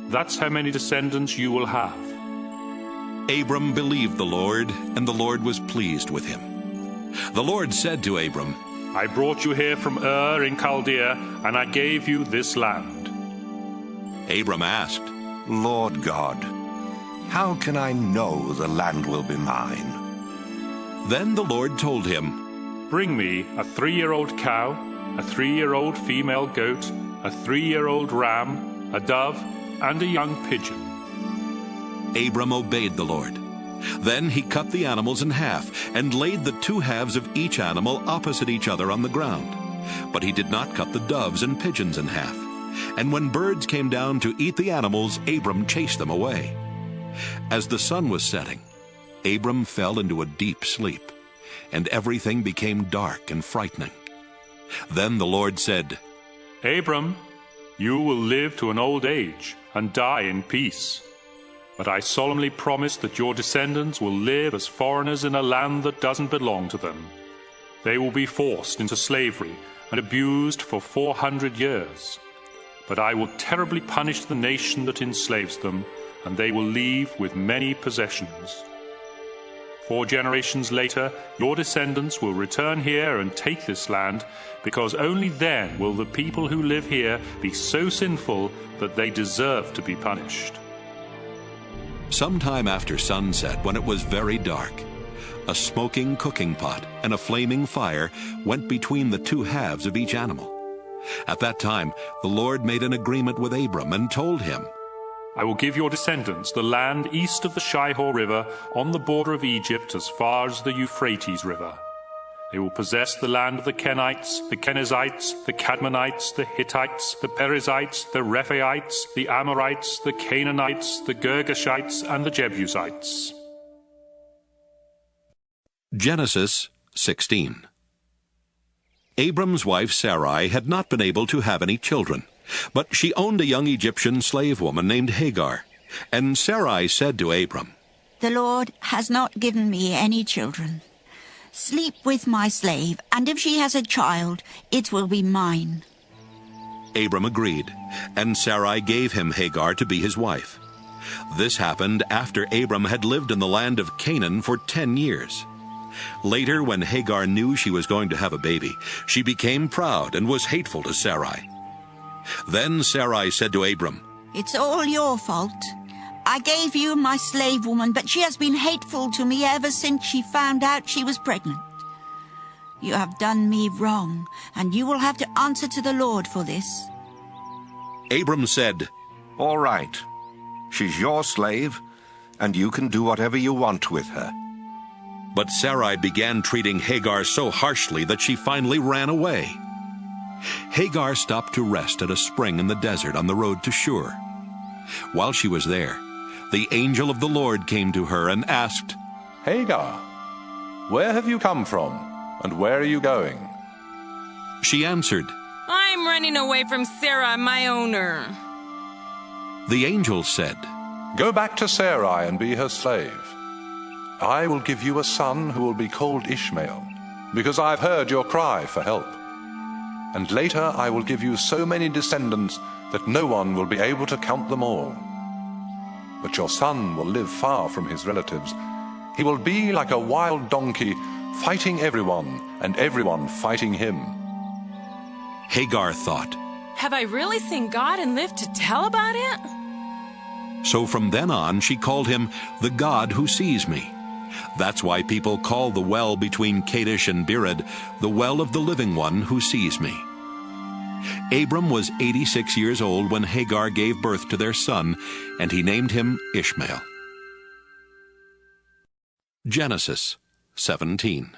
That's how many descendants you will have. Abram believed the Lord, and the Lord was pleased with him. The Lord said to Abram, I brought you here from Ur in Chaldea, and I gave you this land. Abram asked, Lord God, how can I know the land will be mine? Then the Lord told him, Bring me a 3-year-old cow, a 3-year-old female goat, a 3-year-old ram, a dove, and a young pigeon. Abram obeyed the Lord. Then he cut the animals in half and laid the 2 halves of each animal opposite each other on the ground. But he did not cut the doves and pigeons in half. And when birds came down to eat the animals, Abram chased them away. As the sun was setting, Abram fell into a deep sleep, and everything became dark and frightening. Then the Lord said, Abram, you will live to an old age and die in peace. But I solemnly promise that your descendants will live as foreigners in a land that doesn't belong to them. They will be forced into slavery and abused for 400 years. But I will terribly punish the nation that enslaves them, and they will leave with many possessions. 4 generations later, your descendants will return here and take this land, because only then will the people who live here be so sinful that they deserve to be punished. Sometime after sunset, when it was very dark, a smoking cooking pot and a flaming fire went between the 2 halves of each animal. At that time, the Lord made an agreement with Abram and told him, I will give your descendants the land east of the Shihor River on the border of Egypt as far as the Euphrates River. They will possess the land of the Kenites, the Kenizzites, the Cadmonites, the Hittites, the Perizzites, the Rephaites, the Amorites, the Canaanites, the Girgashites, and the Jebusites. Genesis 16. Abram's wife Sarai had not been able to have any children, but she owned a young Egyptian slave woman named Hagar. And Sarai said to Abram, The Lord has not given me any children. Sleep with my slave, and if she has a child, it will be mine. Abram agreed, and Sarai gave him Hagar to be his wife. This happened after Abram had lived in the land of Canaan for 10 years. Later, when Hagar knew she was going to have a baby, she became proud and was hateful to Sarai. Then Sarai said to Abram, It's all your fault. I gave you my slave woman, but she has been hateful to me ever since she found out she was pregnant. You have done me wrong, and you will have to answer to the Lord for this. Abram said, All right. She's your slave, and you can do whatever you want with her. But Sarai began treating Hagar so harshly that she finally ran away. Hagar stopped to rest at a spring in the desert on the road to Shur. While she was there, the angel of the Lord came to her and asked, Hagar, where have you come from, and where are you going? She answered, I'm running away from Sarah, my owner. The angel said, Go back to Sarai and be her slave. I will give you a son who will be called Ishmael, because I have heard your cry for help. And later I will give you so many descendants that no one will be able to count them all. But your son will live far from his relatives. He will be like a wild donkey, fighting everyone, and everyone fighting him. Hagar thought, Have I really seen God and lived to tell about it? So from then on she called him the God who sees me. That's why people call the well between Kadesh and Bered the well of the living one who sees me. Abram was 86 years old when Hagar gave birth to their son, and he named him Ishmael. Genesis 17.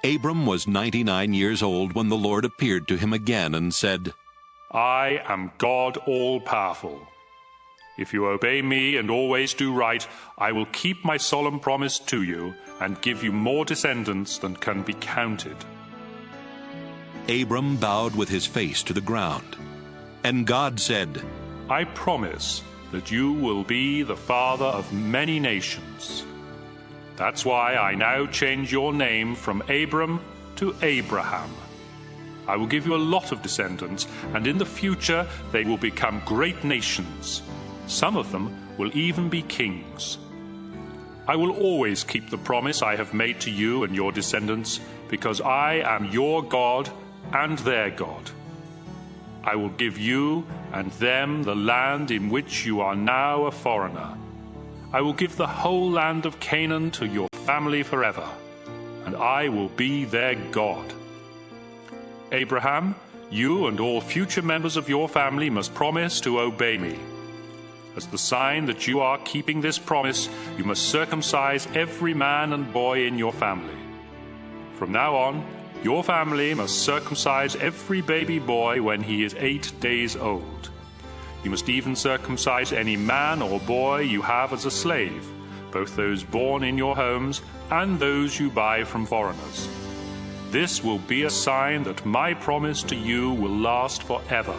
Abram was 99 years old when the Lord appeared to him again and said, I am God all-powerful. If you obey me and always do right, I will keep my solemn promise to you and give you more descendants than can be counted. Abram bowed with his face to the ground. And God said, I promise that you will be the father of many nations. That's why I now change your name from Abram to Abraham. I will give you a lot of descendants, and in the future they will become great nations. Some of them will even be kings. I will always keep the promise I have made to you and your descendants, because I am your God and their God. I will give you and them the land in which you are now a foreigner. I will give the whole land of Canaan to your family forever, and I will be their God. Abraham, you and all future members of your family must promise to obey me. As the sign that you are keeping this promise, you must circumcise every man and boy in your family. From now on, your family must circumcise every baby boy when he is 8 days old. You must even circumcise any man or boy you have as a slave, both those born in your homes and those you buy from foreigners. This will be a sign that my promise to you will last forever.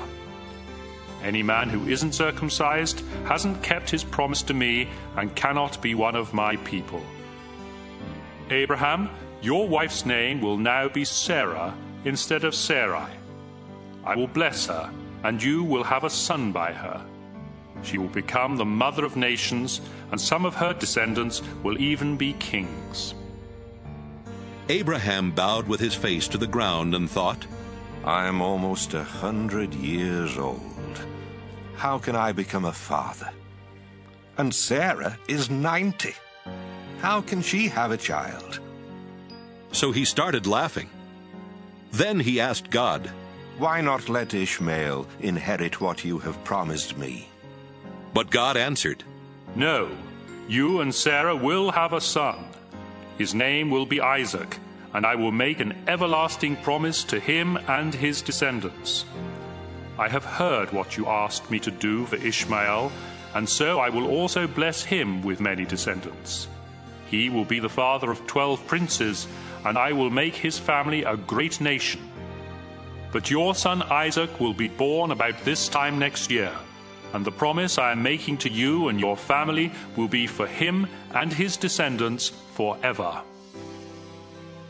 Any man who isn't circumcised hasn't kept his promise to me and cannot be one of my people. Abraham, your wife's name will now be Sarah instead of Sarai. I will bless her, and you will have a son by her. She will become the mother of nations, and some of her descendants will even be kings. Abraham bowed with his face to the ground and thought, I am almost 100 years old. How can I become a father? And Sarah is 90. How can she have a child? So he started laughing. Then he asked God, Why not let Ishmael inherit what you have promised me?" But God answered, "No, you and Sarah will have a son. His name will be Isaac, and I will make an everlasting promise to him and his descendants. I have heard what you asked me to do for Ishmael, and so I will also bless him with many descendants. He will be the father of 12 princes, and I will make his family a great nation. But your son Isaac will be born about this time next year, and the promise I am making to you and your family will be for him and his descendants forever."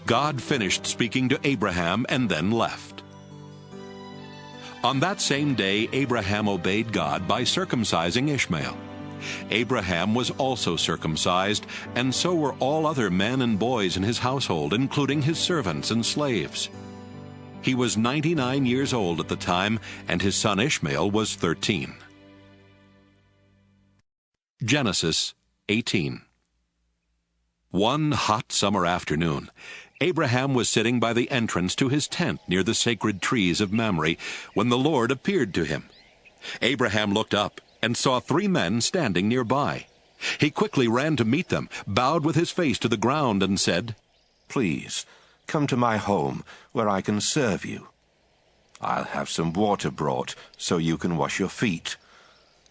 God finished speaking to Abraham and then left. On that same day, Abraham obeyed God by circumcising Ishmael. Abraham was also circumcised, and so were all other men and boys in his household, including his servants and slaves. He was 99 years old at the time, and his son Ishmael was 13. Genesis 18. One hot summer afternoon, Abraham was sitting by the entrance to his tent near the sacred trees of Mamre when the Lord appeared to him. Abraham looked up and saw 3 men standing nearby. He quickly ran to meet them, bowed with his face to the ground, and said, "Please, come to my home where I can serve you. I'll have some water brought so you can wash your feet.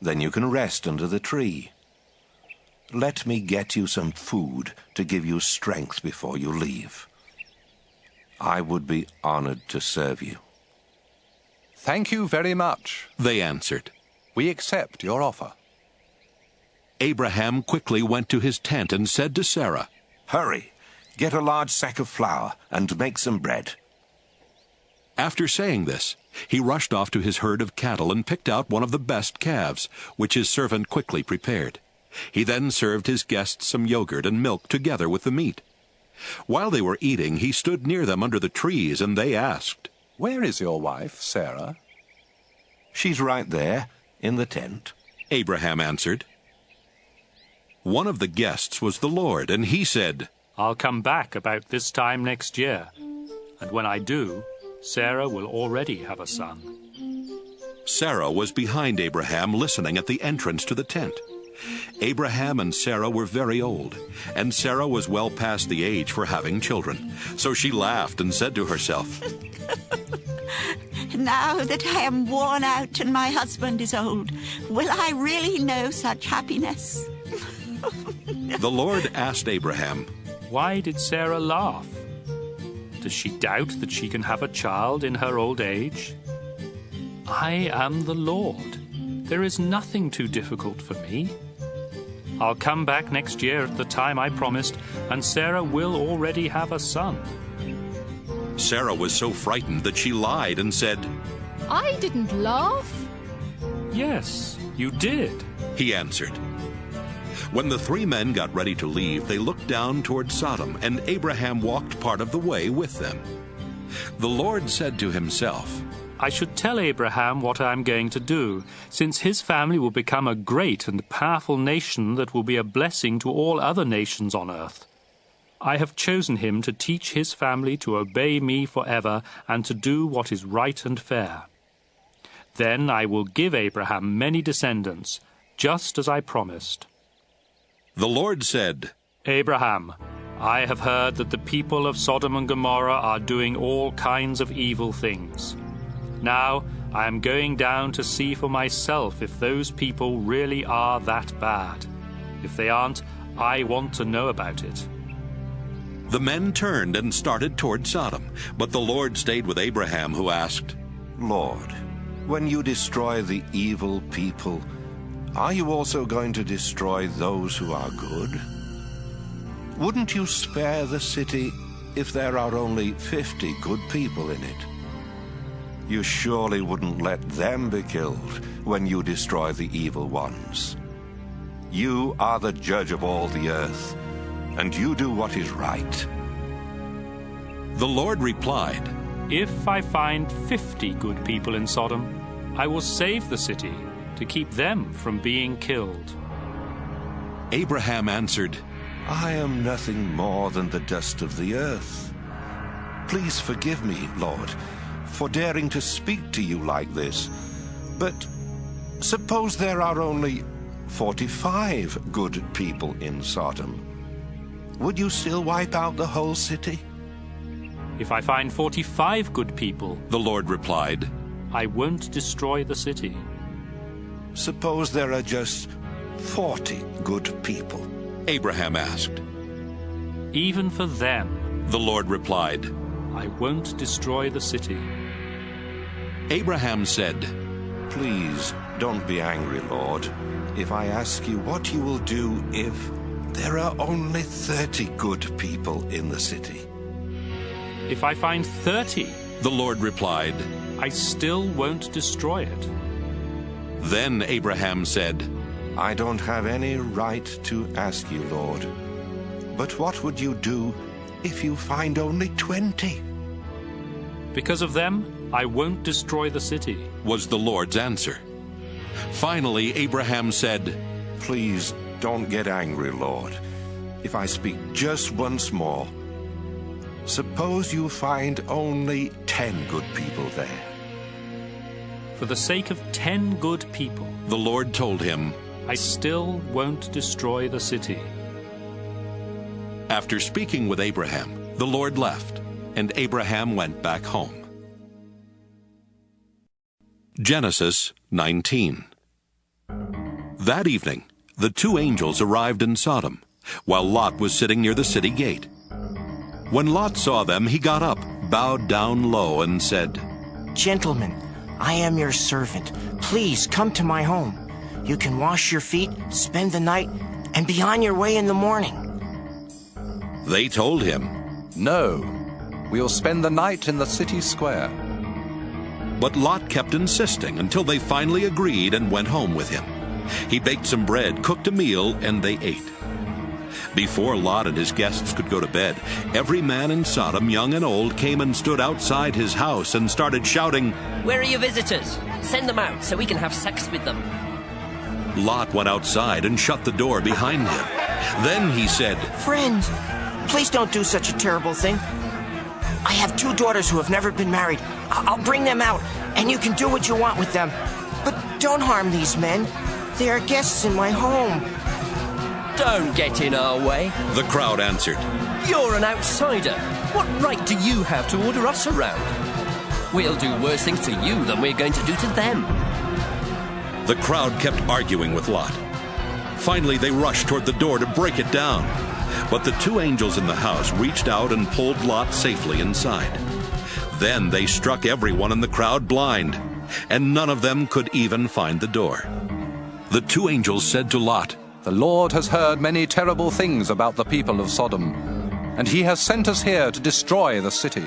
Then you can rest under the tree. Let me get you some food to give you strength before you leave. I would be honored to serve you." "Thank you very much," they answered. "We accept your offer." Abraham quickly went to his tent and said to Sarah, "Hurry, get a large sack of flour and make some bread." After saying this, he rushed off to his herd of cattle and picked out one of the best calves, which his servant quickly prepared. He then served his guests some yogurt and milk together with the meat. While they were eating, he stood near them under the trees, and they asked, "Where is your wife, Sarah?" "She's right there, in the tent," Abraham answered. One of the guests was the Lord, and he said, "I'll come back about this time next year, and when I do, Sarah will already have a son." Sarah was behind Abraham, listening at the entrance to the tent. Abraham and Sarah were very old, and Sarah was well past the age for having children. So she laughed and said to herself, "Now that I am worn out and my husband is old, will I really know such happiness?" The Lord asked Abraham, "Why did Sarah laugh? Does she doubt that she can have a child in her old age? I am the Lord. There is nothing too difficult for me. I'll come back next year at the time I promised, and Sarah will already have a son." Sarah was so frightened that she lied and said, "I didn't laugh." "Yes, you did," he answered. When the 3 men got ready to leave, they looked down toward Sodom, and Abraham walked part of the way with them. The Lord said to himself, "I should tell Abraham what I am going to do, since his family will become a great and powerful nation that will be a blessing to all other nations on earth. I have chosen him to teach his family to obey me forever and to do what is right and fair. Then I will give Abraham many descendants, just as I promised." The Lord said, "Abraham, I have heard that the people of Sodom and Gomorrah are doing all kinds of evil things. Now I am going down to see for myself if those people really are that bad. If they aren't, I want to know about it." The men turned and started toward Sodom, but the Lord stayed with Abraham, who asked, "Lord, when you destroy the evil people, are you also going to destroy those who are good? Wouldn't you spare the city if there are only 50 good people in it? You surely wouldn't let them be killed when you destroy the evil ones. You are the judge of all the earth, and you do what is right." The Lord replied, "If I find 50 good people in Sodom, I will save the city to keep them from being killed." Abraham answered, "I am nothing more than the dust of the earth. Please forgive me, Lord, for daring to speak to you like this. But suppose there are only 45 good people in Sodom. Would you still wipe out the whole city? If I find 45 good people, the Lord replied, I won't destroy the city. Suppose there are just 40 good people, Abraham asked. Even for them, the Lord replied, I won't destroy the city. Abraham said, Please don't be angry, Lord, if I ask you what you will do if there are only 30 good people in the city. If I find 30, the Lord replied, I still won't destroy it. Then Abraham said, I don't have any right to ask you, Lord, but what would you do if you find only 20? Because of them, I won't destroy the city, was the Lord's answer. Finally, Abraham said, Please don't get angry, Lord, if I speak just once more. Suppose you find only 10 good people there. For the sake of 10 good people, the Lord told him, I still won't destroy the city. After speaking with Abraham, the Lord left, and Abraham went back home. Genesis 19. That evening, the two angels arrived in Sodom, while Lot was sitting near the city gate. When Lot saw them, he got up, bowed down low, and said, Gentlemen, I am your servant. Please come to my home. You can wash your feet, spend the night, and be on your way in the morning. They told him, No, we'll spend the night in the city square. But Lot kept insisting until they finally agreed and went home with him. He baked some bread, cooked a meal, and they ate. Before Lot and his guests could go to bed, every man in Sodom, young and old, came and stood outside his house and started shouting, Where are your visitors? Send them out so we can have sex with them. Lot went outside and shut the door behind him. Then he said, Friends, please don't do such a terrible thing. I have 2 daughters who have never been married. I'll bring them out, and you can do what you want with them. But don't harm these men. They are guests in my home. Don't get in our way, the crowd answered. You're an outsider. What right do you have to order us around? We'll do worse things to you than we're going to do to them. The crowd kept arguing with Lot. Finally, they rushed toward the door to break it down. But the two angels in the house reached out and pulled Lot safely inside. Then they struck everyone in the crowd blind, and none of them could even find the door. The two angels said to Lot, The Lord has heard many terrible things about the people of Sodom, and he has sent us here to destroy the city.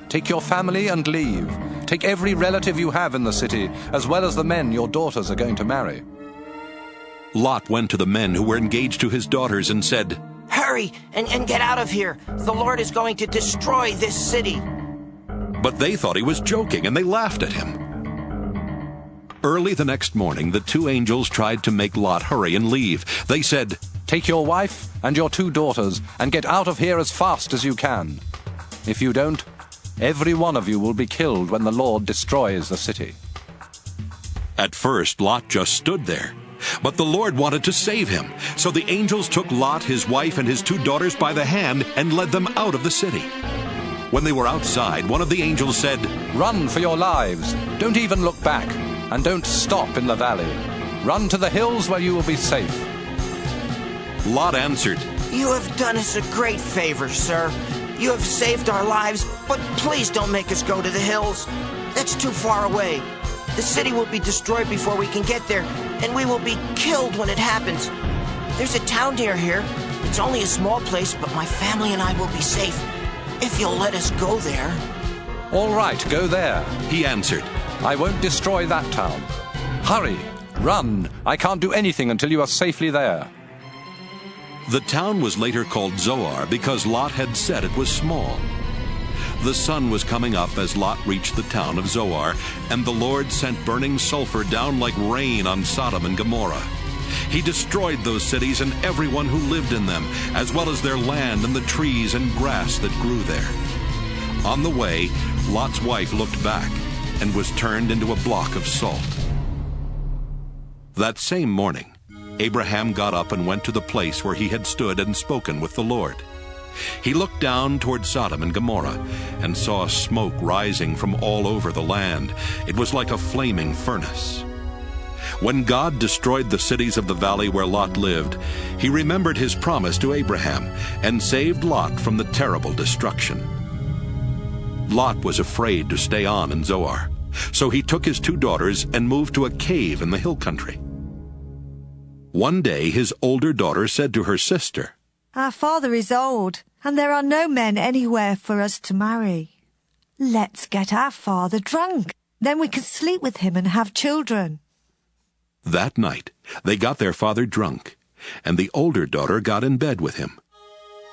Take your family and leave. Take every relative you have in the city, as well as the men your daughters are going to marry. Lot went to the men who were engaged to his daughters and said, Hurry and get out of here. The Lord is going to destroy this city. But they thought he was joking, and they laughed at him. Early the next morning, the two angels tried to make Lot hurry and leave. They said, Take your wife and your 2 daughters and get out of here as fast as you can. If you don't, every one of you will be killed when the Lord destroys the city. At first, Lot just stood there. But the Lord wanted to save him. So the angels took Lot, his wife, and his 2 daughters by the hand and led them out of the city. When they were outside, one of the angels said, Run for your lives. Don't even look back. And don't stop in the valley. Run to the hills where you will be safe. Lot answered, You have done us a great favor, sir. You have saved our lives, but please don't make us go to the hills. That's too far away. The city will be destroyed before we can get there, and we will be killed when it happens. There's a town near here. It's only a small place, but my family and I will be safe, if you'll let us go there. All right, go there, he answered. I won't destroy that town. Hurry, run. I can't do anything until you are safely there. The town was later called Zoar because Lot had said it was small. The sun was coming up as Lot reached the town of Zoar, and the Lord sent burning sulfur down like rain on Sodom and Gomorrah. He destroyed those cities and everyone who lived in them, as well as their land and the trees and grass that grew there. On the way, Lot's wife looked back and was turned into a block of salt. That same morning, Abraham got up and went to the place where he had stood and spoken with the Lord. He looked down toward Sodom and Gomorrah and saw smoke rising from all over the land. It was like a flaming furnace. When God destroyed the cities of the valley where Lot lived, he remembered his promise to Abraham and saved Lot from the terrible destruction. Lot was afraid to stay on in Zoar, so he took his 2 daughters and moved to a cave in the hill country. One day his older daughter said to her sister, "Our father is old, and there are no men anywhere for us to marry. Let's get our father drunk. Then we can sleep with him and have children." That night they got their father drunk, and the older daughter got in bed with him.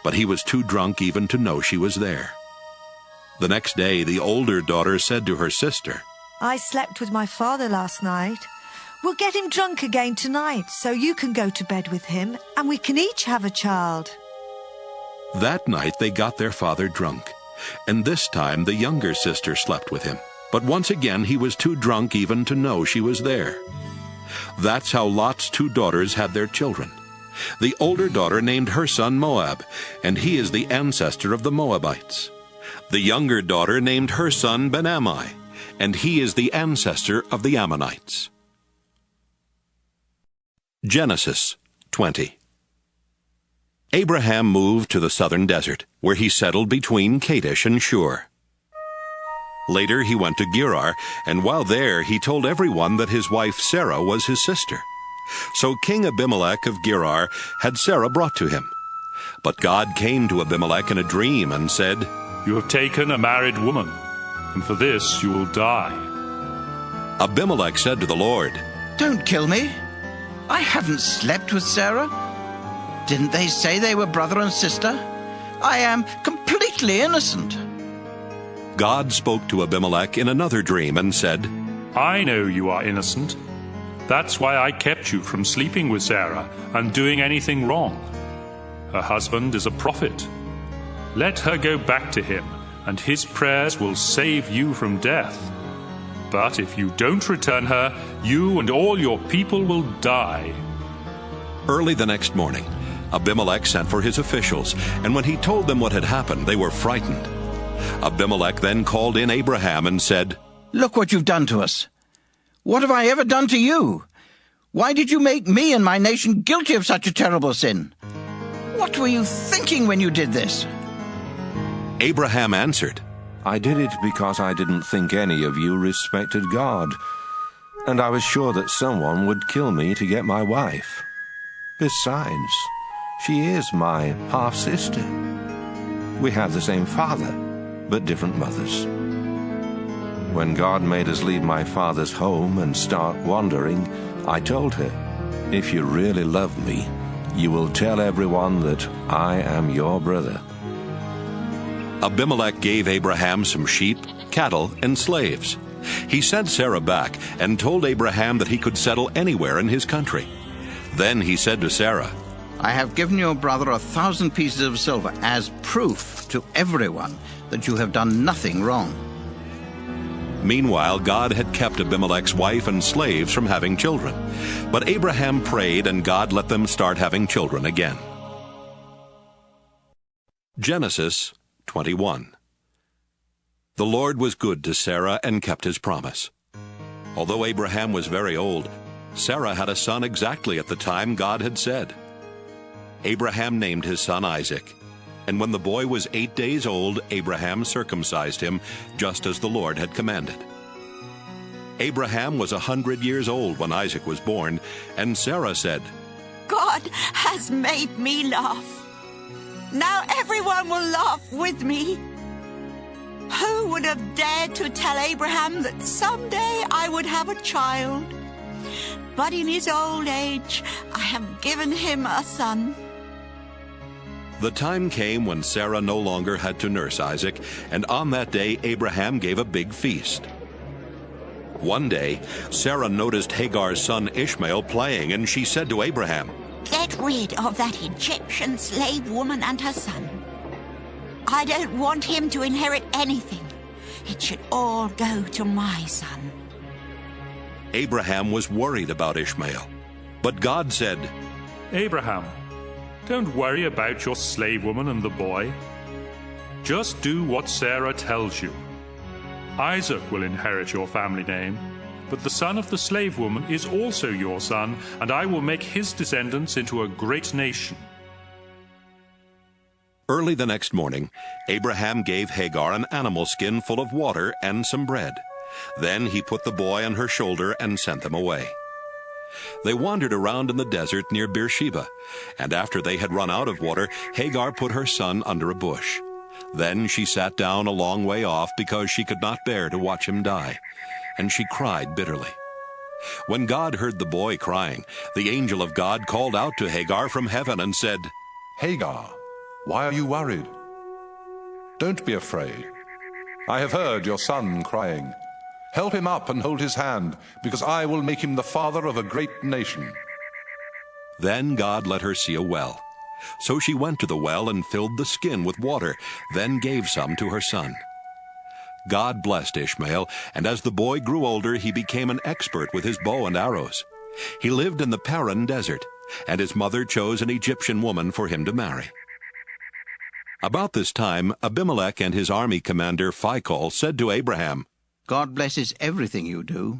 But he was too drunk even to know she was there. The next day the older daughter said to her sister, "I slept with my father last night. We'll get him drunk again tonight, so you can go to bed with him, and we can each have a child." That night they got their father drunk, and this time the younger sister slept with him. But once again he was too drunk even to know she was there. That's how Lot's 2 daughters had their children. The older daughter named her son Moab, and he is the ancestor of the Moabites. The younger daughter named her son Ben-Ammi, and he is the ancestor of the Ammonites. Genesis 20. Abraham moved to the southern desert, where he settled between Kadesh and Shur. Later he went to Gerar, and while there he told everyone that his wife Sarah was his sister. So King Abimelech of Gerar had Sarah brought to him. But God came to Abimelech in a dream and said, "You have taken a married woman, and for this you will die." Abimelech said to the Lord, "Don't kill me. I haven't slept with Sarah. Didn't they say they were brother and sister? I am completely innocent." God spoke to Abimelech in another dream and said, "I know you are innocent. That's why I kept you from sleeping with Sarah and doing anything wrong. Her husband is a prophet. Let her go back to him, and his prayers will save you from death. But if you don't return her, you and all your people will die." Early the next morning, Abimelech sent for his officials, and when he told them what had happened, they were frightened. Abimelech then called in Abraham and said, "Look what you've done to us. What have I ever done to you? Why did you make me and my nation guilty of such a terrible sin? What were you thinking when you did this?" Abraham answered, "I did it because I didn't think any of you respected God, and I was sure that someone would kill me to get my wife. Besides, she is my half-sister. We have the same father, but different mothers. When God made us leave my father's home and start wandering, I told her, 'If you really love me, you will tell everyone that I am your brother.'" Abimelech gave Abraham some sheep, cattle, and slaves. He sent Sarah back and told Abraham that he could settle anywhere in his country. Then he said to Sarah, "I have given your brother 1,000 pieces of silver as proof to everyone that you have done nothing wrong." Meanwhile, God had kept Abimelech's wife and slaves from having children. But Abraham prayed, and God let them start having children again. Genesis 21. The Lord was good to Sarah and kept his promise. Although Abraham was very old, Sarah had a son exactly at the time God had said. Abraham named his son Isaac, and when the boy was 8 days old, Abraham circumcised him, just as the Lord had commanded. Abraham was 100 years old when Isaac was born, and Sarah said, "God has made me laugh. Now everyone will laugh with me. Who would have dared to tell Abraham that someday I would have a child? But in his old age, I have given him a son." The time came when Sarah no longer had to nurse Isaac, and on that day Abraham gave a big feast. One day, Sarah noticed Hagar's son Ishmael playing, and she said to Abraham, "Get rid of that Egyptian slave woman and her son. I don't want him to inherit anything. it should all go to my son. Abraham was worried about Ishmael, but God said, Abraham, don't worry about your slave woman and the boy. Just do what Sarah tells you. Isaac will inherit your family name, but the son of the slave woman is also your son, and I will make his descendants into a great nation. Early the next morning, Abraham gave Hagar an animal skin full of water and some bread. Then he put the boy on her shoulder and sent them away. They wandered around in the desert near Beersheba, and after they had run out of water, Hagar put her son under a bush. Then she sat down a long way off because she could not bear to watch him die, and she cried bitterly. When God heard the boy crying, the angel of God called out to Hagar from heaven and said, Hagar, why are you worried? Don't be afraid. I have heard your son crying. Help him up and hold his hand, because I will make him the father of a great nation. Then God let her see a well. So she went to the well and filled the skin with water, then gave some to her son. God blessed Ishmael, and as the boy grew older, he became an expert with his bow and arrows. He lived in the Paran desert, and his mother chose an Egyptian woman for him to marry. About this time, Abimelech and his army commander Phicol said to Abraham, God blesses everything you do.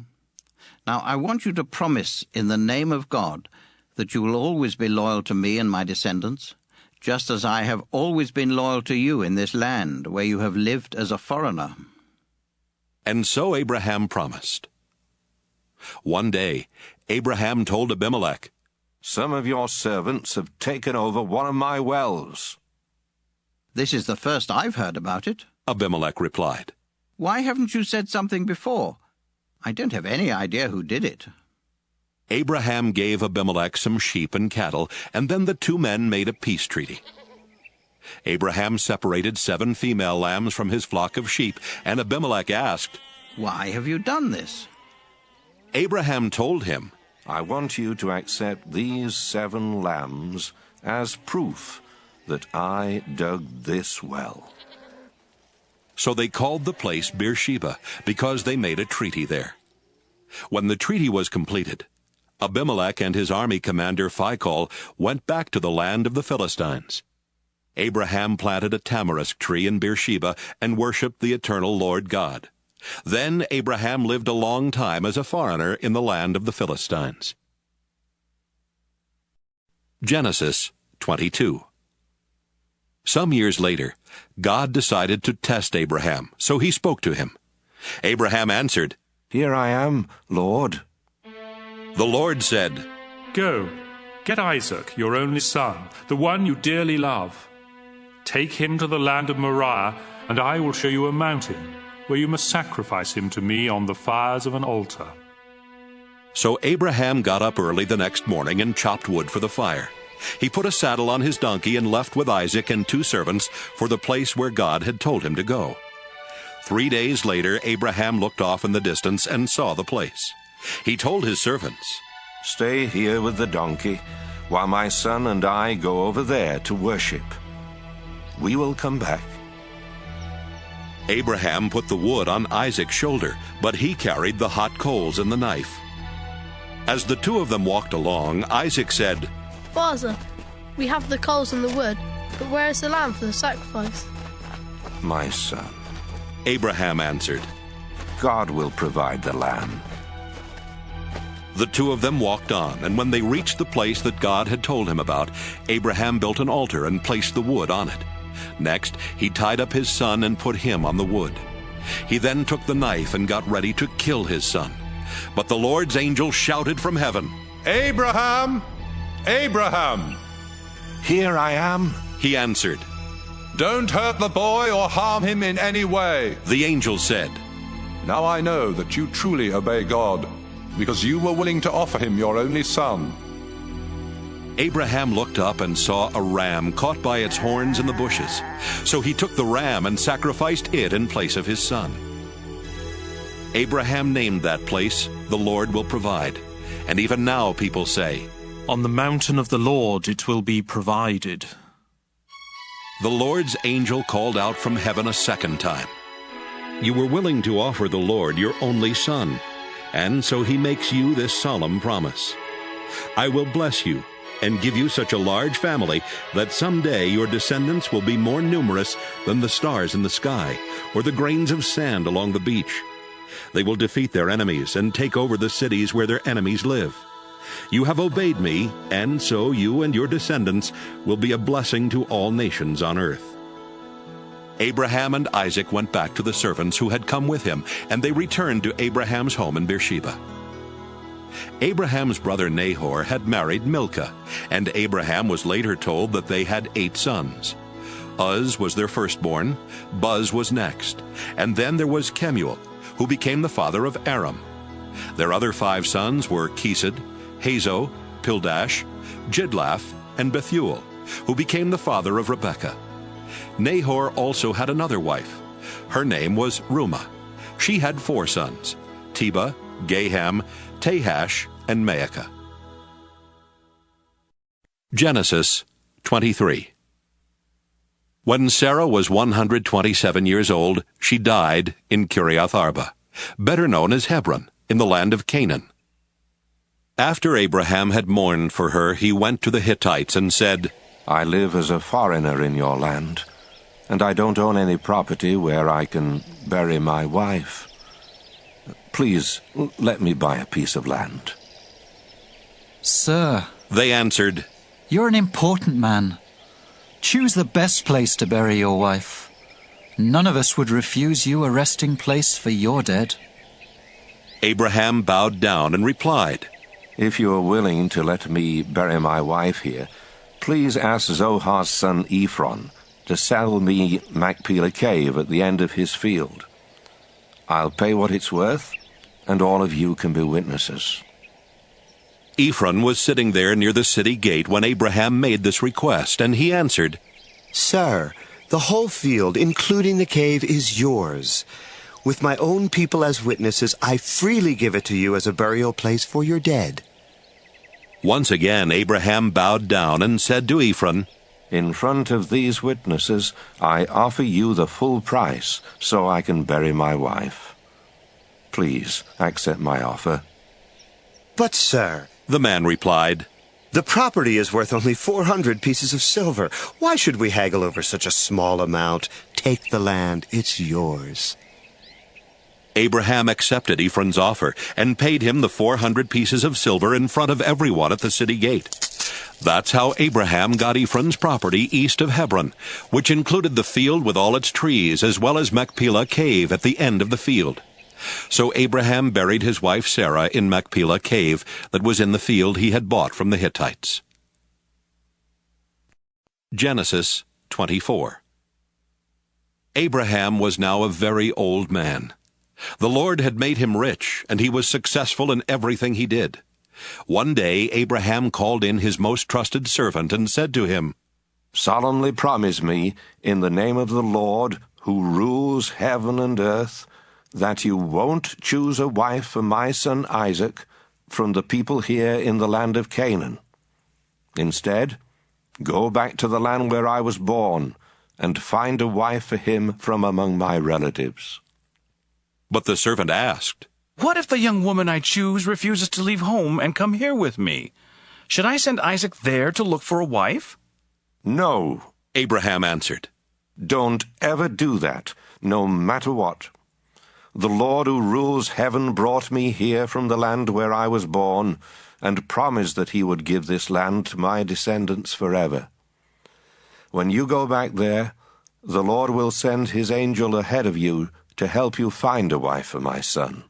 Now I want you to promise in the name of God that you will always be loyal to me and my descendants, just as I have always been loyal to you in this land where you have lived as a foreigner. And so Abraham promised. One day, Abraham told Abimelech, Some of your servants have taken over one of my wells. This is the first I've heard about it, Abimelech replied. Why haven't you said something before? I don't have any idea who did it. Abraham gave Abimelech some sheep and cattle, and then the two men made a peace treaty. Abraham separated 7 female lambs from his flock of sheep, and Abimelech asked, Why have you done this? Abraham told him, I want you to accept these 7 lambs as proof that I dug this well. So they called the place Beersheba, because they made a treaty there. When the treaty was completed, Abimelech and his army commander Phicol went back to the land of the Philistines. Abraham planted a tamarisk tree in Beersheba and worshipped the eternal Lord God. Then Abraham lived a long time as a foreigner in the land of the Philistines. Genesis 22. Some years later, God decided to test Abraham, so he spoke to him. Abraham answered, Here I am, Lord. The Lord said, Go, get Isaac, your only son, the one you dearly love. Take him to the land of Moriah, and I will show you a mountain, where you must sacrifice him to me on the fires of an altar. So Abraham got up early the next morning and chopped wood for the fire. He put a saddle on his donkey and left with Isaac and 2 servants for the place where God had told him to go. 3 days later, Abraham looked off in the distance and saw the place. He told his servants, Stay here with the donkey, while my son and I go over there to worship. We will come back. Abraham put the wood on Isaac's shoulder, but he carried the hot coals and the knife. As the 2 of them walked along, Isaac said, Father, we have the coals and the wood, but where is the lamb for the sacrifice? My son, Abraham answered, God will provide the lamb. The 2 of them walked on, and when they reached the place that God had told him about, Abraham built an altar and placed the wood on it. Next, he tied up his son and put him on the wood. He then took the knife and got ready to kill his son. But the Lord's angel shouted from heaven, Abraham! Abraham! Here I am, he answered. Don't hurt the boy or harm him in any way. The angel said, Now I know that you truly obey God, because you were willing to offer him your only son. Abraham looked up and saw a ram caught by its horns in the bushes. So he took the ram and sacrificed it in place of his son. Abraham named that place, The Lord Will Provide. And even now people say, On the mountain of the Lord it will be provided. The Lord's angel called out from heaven a second time. You were willing to offer the Lord your only son, and so he makes you this solemn promise. I will bless you and give you such a large family that someday your descendants will be more numerous than the stars in the sky or the grains of sand along the beach. They will defeat their enemies and take over the cities where their enemies live. You have obeyed me, and so you and your descendants will be a blessing to all nations on earth." Abraham and Isaac went back to the servants who had come with him, and they returned to Abraham's home in Beersheba. Abraham's brother Nahor had married Milcah, and Abraham was later told that they had 8 sons. Uz was their firstborn, Buz was next, and then there was Kemuel, who became the father of Aram. Their other 5 sons were Kesed, Hazo, Pildash, Jidlaph, and Bethuel, who became the father of Rebekah. Nahor also had another wife. Her name was Reumah. She had 4 sons, Tebah, Gaham, Tahash, and Maacah. Genesis 23. When Sarah was 127 years old, she died in Kiriath Arba, better known as Hebron, in the land of Canaan. After Abraham had mourned for her, he went to the Hittites and said, "I live as a foreigner in your land, and I don't own any property where I can bury my wife. Please, let me buy a piece of land." "Sir," they answered, "you're an important man. Choose the best place to bury your wife. None of us would refuse you a resting place for your dead." Abraham bowed down and replied, "If you are willing to let me bury my wife here, please ask Zohar's son Ephron to sell me Machpelah Cave at the end of his field. I'll pay what it's worth, and all of you can be witnesses." Ephron was sitting there near the city gate when Abraham made this request, and he answered, "Sir, the whole field, including the cave, is yours. With my own people as witnesses, I freely give it to you as a burial place for your dead." Once again Abraham bowed down and said to Ephron, "In front of these witnesses, I offer you the full price so I can bury my wife. Please accept my offer." "But, sir," the man replied, "the property is worth only 400 pieces of silver. Why should we haggle over such a small amount? Take the land, it's yours." Abraham accepted Ephron's offer and paid him the 400 pieces of silver in front of everyone at the city gate. That's how Abraham got Ephron's property east of Hebron, which included the field with all its trees, as well as Machpelah Cave at the end of the field. So Abraham buried his wife Sarah in Machpelah Cave that was in the field he had bought from the Hittites. Genesis 24. Abraham was now a very old man. The Lord had made him rich, and he was successful in everything he did. One day Abraham called in his most trusted servant and said to him, "Solemnly promise me, in the name of the Lord, who rules heaven and earth, that you won't choose a wife for my son Isaac from the people here in the land of Canaan. Instead, go back to the land where I was born and find a wife for him from among my relatives." But the servant asked, "What if the young woman I choose refuses to leave home and come here with me? Should I send Isaac there to look for a wife?" "No," Abraham answered. "Don't ever do that, no matter what. The Lord who rules heaven brought me here from the land where I was born, and promised that he would give this land to my descendants forever. When you go back there, the Lord will send his angel ahead of you to help you find a wife for my son.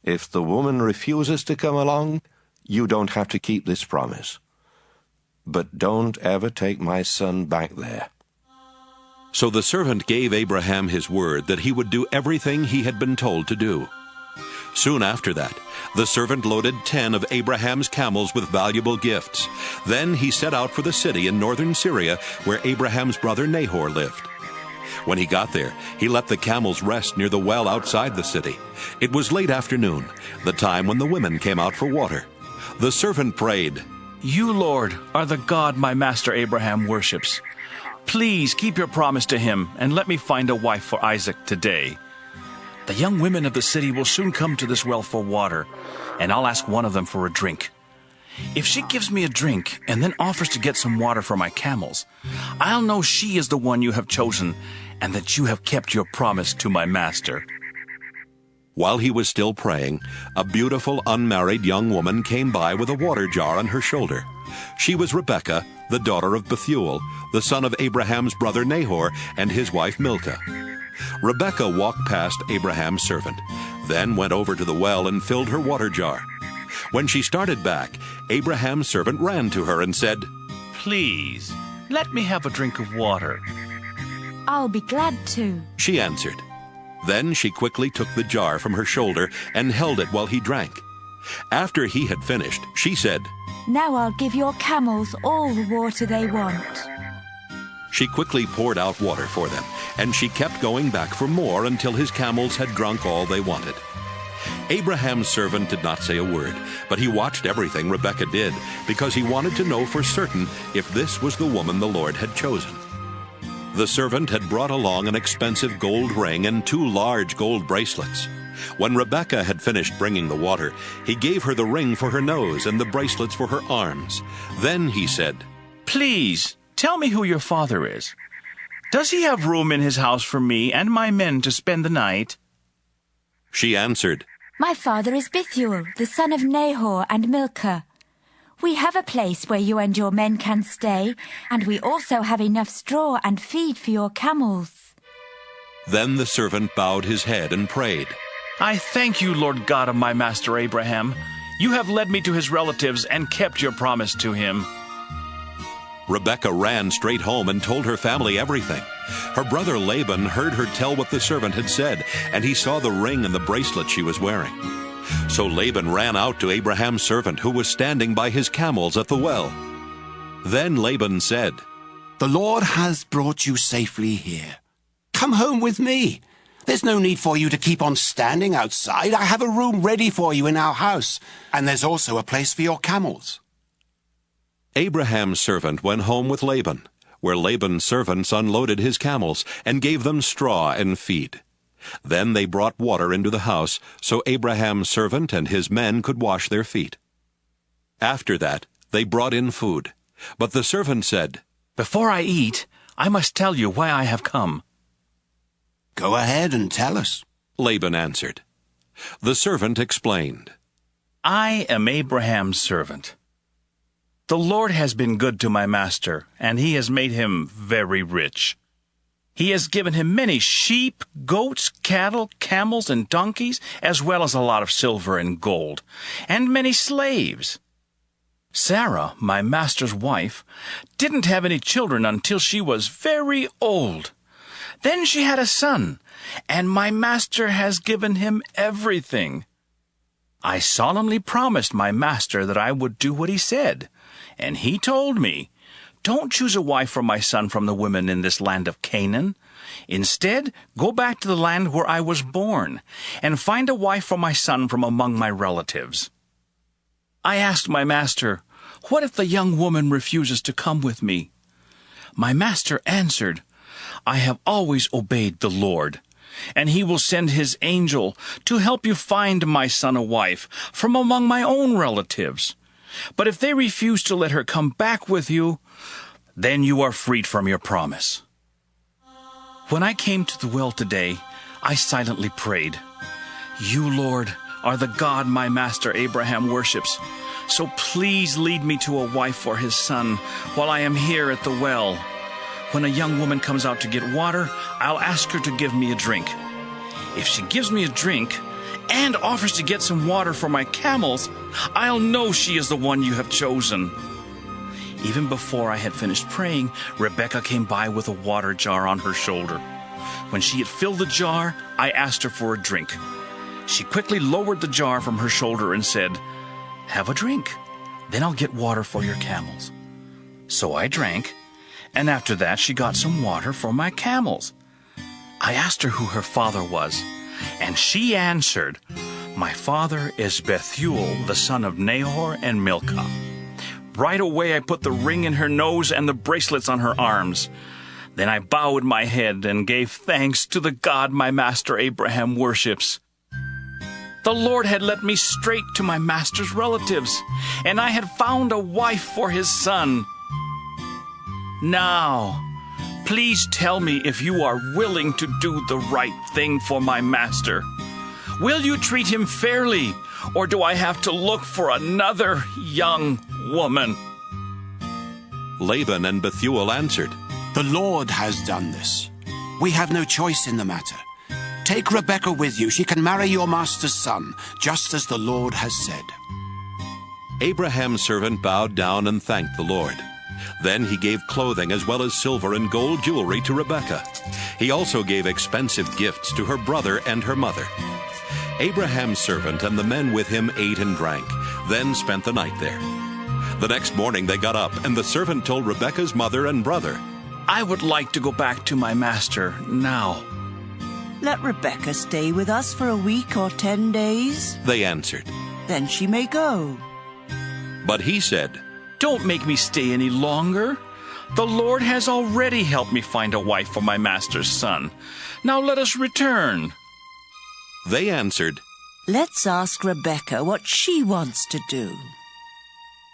If the woman refuses to come along, you don't have to keep this promise. But don't ever take my son back there." So the servant gave Abraham his word that he would do everything he had been told to do. Soon after that, the servant loaded 10 of Abraham's camels with valuable gifts. Then he set out for the city in northern Syria where Abraham's brother Nahor lived. When he got there, he let the camels rest near the well outside the city. It was late afternoon, the time when the women came out for water. The servant prayed, "You, Lord, are the God my master Abraham worships. Please keep your promise to him and let me find a wife for Isaac today. The young women of the city will soon come to this well for water, and I'll ask one of them for a drink. If she gives me a drink and then offers to get some water for my camels, I'll know she is the one you have chosen and that you have kept your promise to my master." While he was still praying, a beautiful unmarried young woman came by with a water jar on her shoulder. She was Rebekah, the daughter of Bethuel, the son of Abraham's brother Nahor, and his wife Milcah. Rebekah walked past Abraham's servant, then went over to the well and filled her water jar. When she started back, Abraham's servant ran to her and said, "Please, let me have a drink of water." "I'll be glad to," she answered. Then she quickly took the jar from her shoulder and held it while he drank. After he had finished, she said, "Now I'll give your camels all the water they want." She quickly poured out water for them, and she kept going back for more until his camels had drunk all they wanted. Abraham's servant did not say a word, but he watched everything Rebekah did, because he wanted to know for certain if this was the woman the Lord had chosen. The servant had brought along an expensive gold ring and 2 large gold bracelets. When Rebekah had finished bringing the water, he gave her the ring for her nose and the bracelets for her arms. Then he said, "Please, tell me who your father is. Does he have room in his house for me and my men to spend the night?" She answered, "My father is Bethuel, the son of Nahor and Milcah. We have a place where you and your men can stay, and we also have enough straw and feed for your camels." Then the servant bowed his head and prayed, "I thank you, Lord God of my master Abraham. You have led me to his relatives and kept your promise to him." Rebekah ran straight home and told her family everything. Her brother Laban heard her tell what the servant had said, and he saw the ring and the bracelet she was wearing. So Laban ran out to Abraham's servant, who was standing by his camels at the well. Then Laban said, "The Lord has brought you safely here. Come home with me. There's no need for you to keep on standing outside. I have a room ready for you in our house, and there's also a place for your camels." Abraham's servant went home with Laban, where Laban's servants unloaded his camels and gave them straw and feed. Then they brought water into the house, so Abraham's servant and his men could wash their feet. After that, they brought in food. But the servant said, "Before I eat, I must tell you why I have come." "Go ahead and tell us," Laban answered. The servant explained, "I am Abraham's servant. The Lord has been good to my master, and he has made him very rich. He has given him many sheep, goats, cattle, camels, and donkeys, as well as a lot of silver and gold, and many slaves. Sarah, my master's wife, didn't have any children until she was very old. Then she had a son, and my master has given him everything. I solemnly promised my master that I would do what he said, and he told me, 'Don't choose a wife for my son from the women in this land of Canaan. Instead, go back to the land where I was born, and find a wife for my son from among my relatives.' I asked my master, 'What if the young woman refuses to come with me?' My master answered, 'I have always obeyed the Lord, and he will send his angel to help you find my son a wife from among my own relatives. But if they refuse to let her come back with you, then you are freed from your promise.' When I came to the well today, I silently prayed, 'You, Lord, are the God my master Abraham worships, so please lead me to a wife for his son while I am here at the well. When a young woman comes out to get water, I'll ask her to give me a drink. If she gives me a drink and offers to get some water for my camels, I'll know she is the one you have chosen.' Even before I had finished praying, Rebekah came by with a water jar on her shoulder. When she had filled the jar, I asked her for a drink. She quickly lowered the jar from her shoulder and said, 'Have a drink, then I'll get water for your camels.' So I drank, and after that she got some water for my camels. I asked her who her father was, and she answered, 'My father is Bethuel, the son of Nahor and Milcah.' Right away I put the ring in her nose and the bracelets on her arms. Then I bowed my head and gave thanks to the God my master Abraham worships. The Lord had led me straight to my master's relatives, and I had found a wife for his son. Now, please tell me if you are willing to do the right thing for my master. Will you treat him fairly, or do I have to look for another young woman?" Laban and Bethuel answered, "The Lord has done this. We have no choice in the matter. Take Rebekah with you. She can marry your master's son, just as the Lord has said." Abraham's servant bowed down and thanked the Lord. Then he gave clothing as well as silver and gold jewelry to Rebekah. He also gave expensive gifts to her brother and her mother. Abraham's servant and the men with him ate and drank, then spent the night there. The next morning they got up, and the servant told Rebekah's mother and brother, "I would like to go back to my master now." "Let Rebekah stay with us for a week or 10 days. They answered. Then she may go." But he said, "Don't make me stay any longer. The Lord has already helped me find a wife for my master's son. Now let us return." They answered, "Let's ask Rebekah what she wants to do."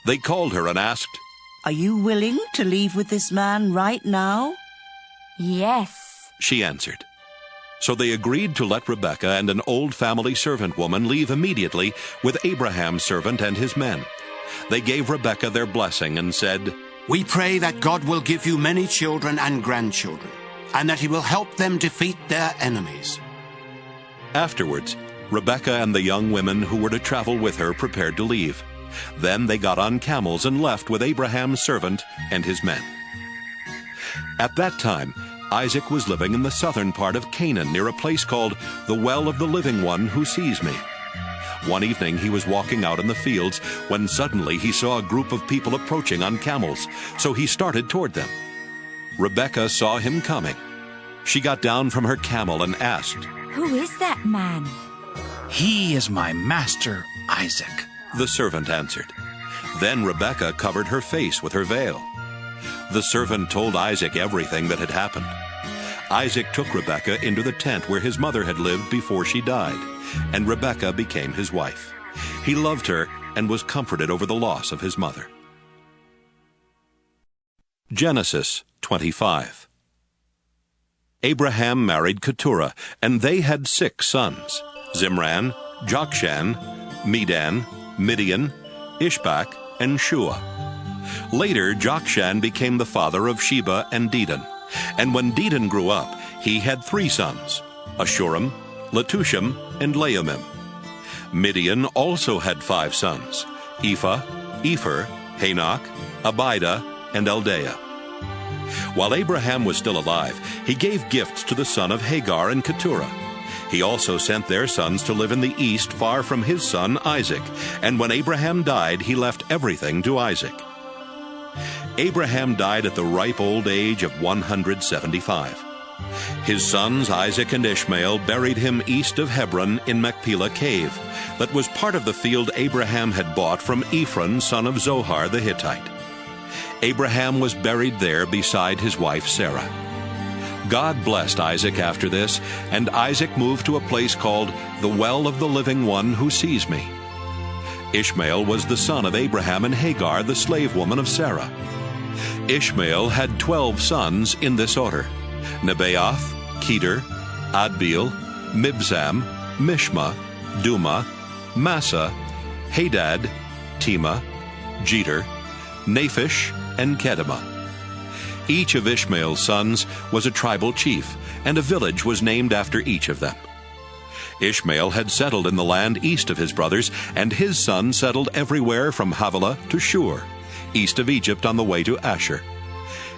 They called her and asked, "Are you willing to leave with this man right now?" "Yes," she answered. So they agreed to let Rebekah and an old family servant woman leave immediately with Abraham's servant and his men. They gave Rebekah their blessing and said, "We pray that God will give you many children and grandchildren, and that he will help them defeat their enemies." Afterwards, Rebekah and the young women who were to travel with her prepared to leave. Then they got on camels and left with Abraham's servant and his men. At that time, Isaac was living in the southern part of Canaan near a place called the Well of the Living One Who Sees Me. One evening he was walking out in the fields when suddenly he saw a group of people approaching on camels, so he started toward them. Rebekah saw him coming. She got down from her camel and asked, "Who is that man?" "He is my master, Isaac," the servant answered. Then Rebekah covered her face with her veil. The servant told Isaac everything that had happened. Isaac took Rebekah into the tent where his mother had lived before she died, and Rebekah became his wife. He loved her and was comforted over the loss of his mother. Genesis 25. Abraham married Keturah, and they had 6 sons: Zimran, Jokshan, Medan, Midian, Ishbak, and Shua. Later, Jokshan became the father of Sheba and Dedan. And when Dedan grew up, he had 3 sons, Ashurim, Letushim, and Laumim. Midian also had 5 sons, Ephah, Epher, Hanok, Abida, and Eldaah. While Abraham was still alive, he gave gifts to the son of Hagar and Keturah. He also sent their sons to live in the east far from his son Isaac, and when Abraham died, he left everything to Isaac. Abraham died at the ripe old age of 175. His sons Isaac and Ishmael buried him east of Hebron in Machpelah Cave, that was part of the field Abraham had bought from Ephron, son of Zohar the Hittite. Abraham was buried there beside his wife Sarah. God blessed Isaac after this, and Isaac moved to a place called the Well of the Living One Who Sees Me. Ishmael was the son of Abraham and Hagar, the slave woman of Sarah. Ishmael had 12 sons in this order: Nebaioth, Kedar, Adbeel, Mibsam, Mishma, Duma, Massa, Hadad, Tema, Jeter, Naphish, and Kedemah. Each of Ishmael's sons was a tribal chief, and a village was named after each of them. Ishmael had settled in the land east of his brothers, and his sons settled everywhere from Havilah to Shur, east of Egypt on the way to Asher.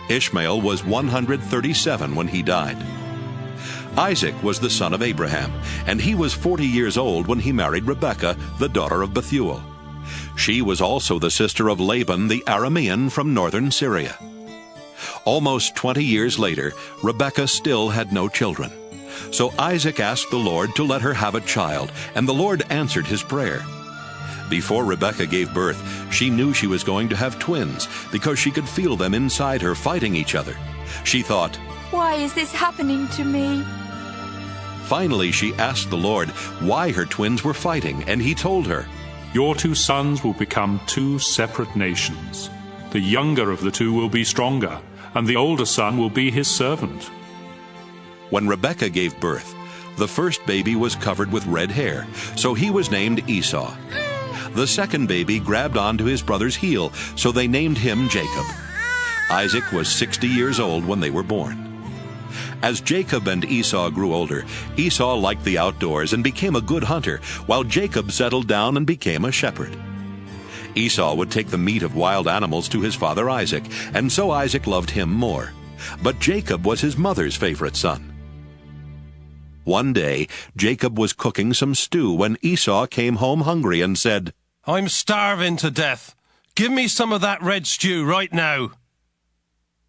Ishmael was 137 when he died. Isaac was the son of Abraham, and he was 40 years old when he married Rebekah, the daughter of Bethuel. She was also the sister of Laban the Aramean from northern Syria. Almost 20 years later, Rebekah still had no children. So Isaac asked the Lord to let her have a child, and the Lord answered his prayer. Before Rebekah gave birth, she knew she was going to have twins because she could feel them inside her fighting each other. She thought, Why is this happening to me? Finally, she asked the Lord why her twins were fighting, and he told her, Your 2 sons will become 2 separate nations. The younger of the 2 will be stronger, and the older son will be his servant. When Rebekah gave birth, the first baby was covered with red hair, so he was named Esau. The second baby grabbed onto his brother's heel, so they named him Jacob. Isaac was 60 years old when they were born. As Jacob and Esau grew older, Esau liked the outdoors and became a good hunter, while Jacob settled down and became a shepherd. Esau would take the meat of wild animals to his father Isaac, and so Isaac loved him more. But Jacob was his mother's favorite son. One day, Jacob was cooking some stew when Esau came home hungry and said, I'm starving to death. Give me some of that red stew right now.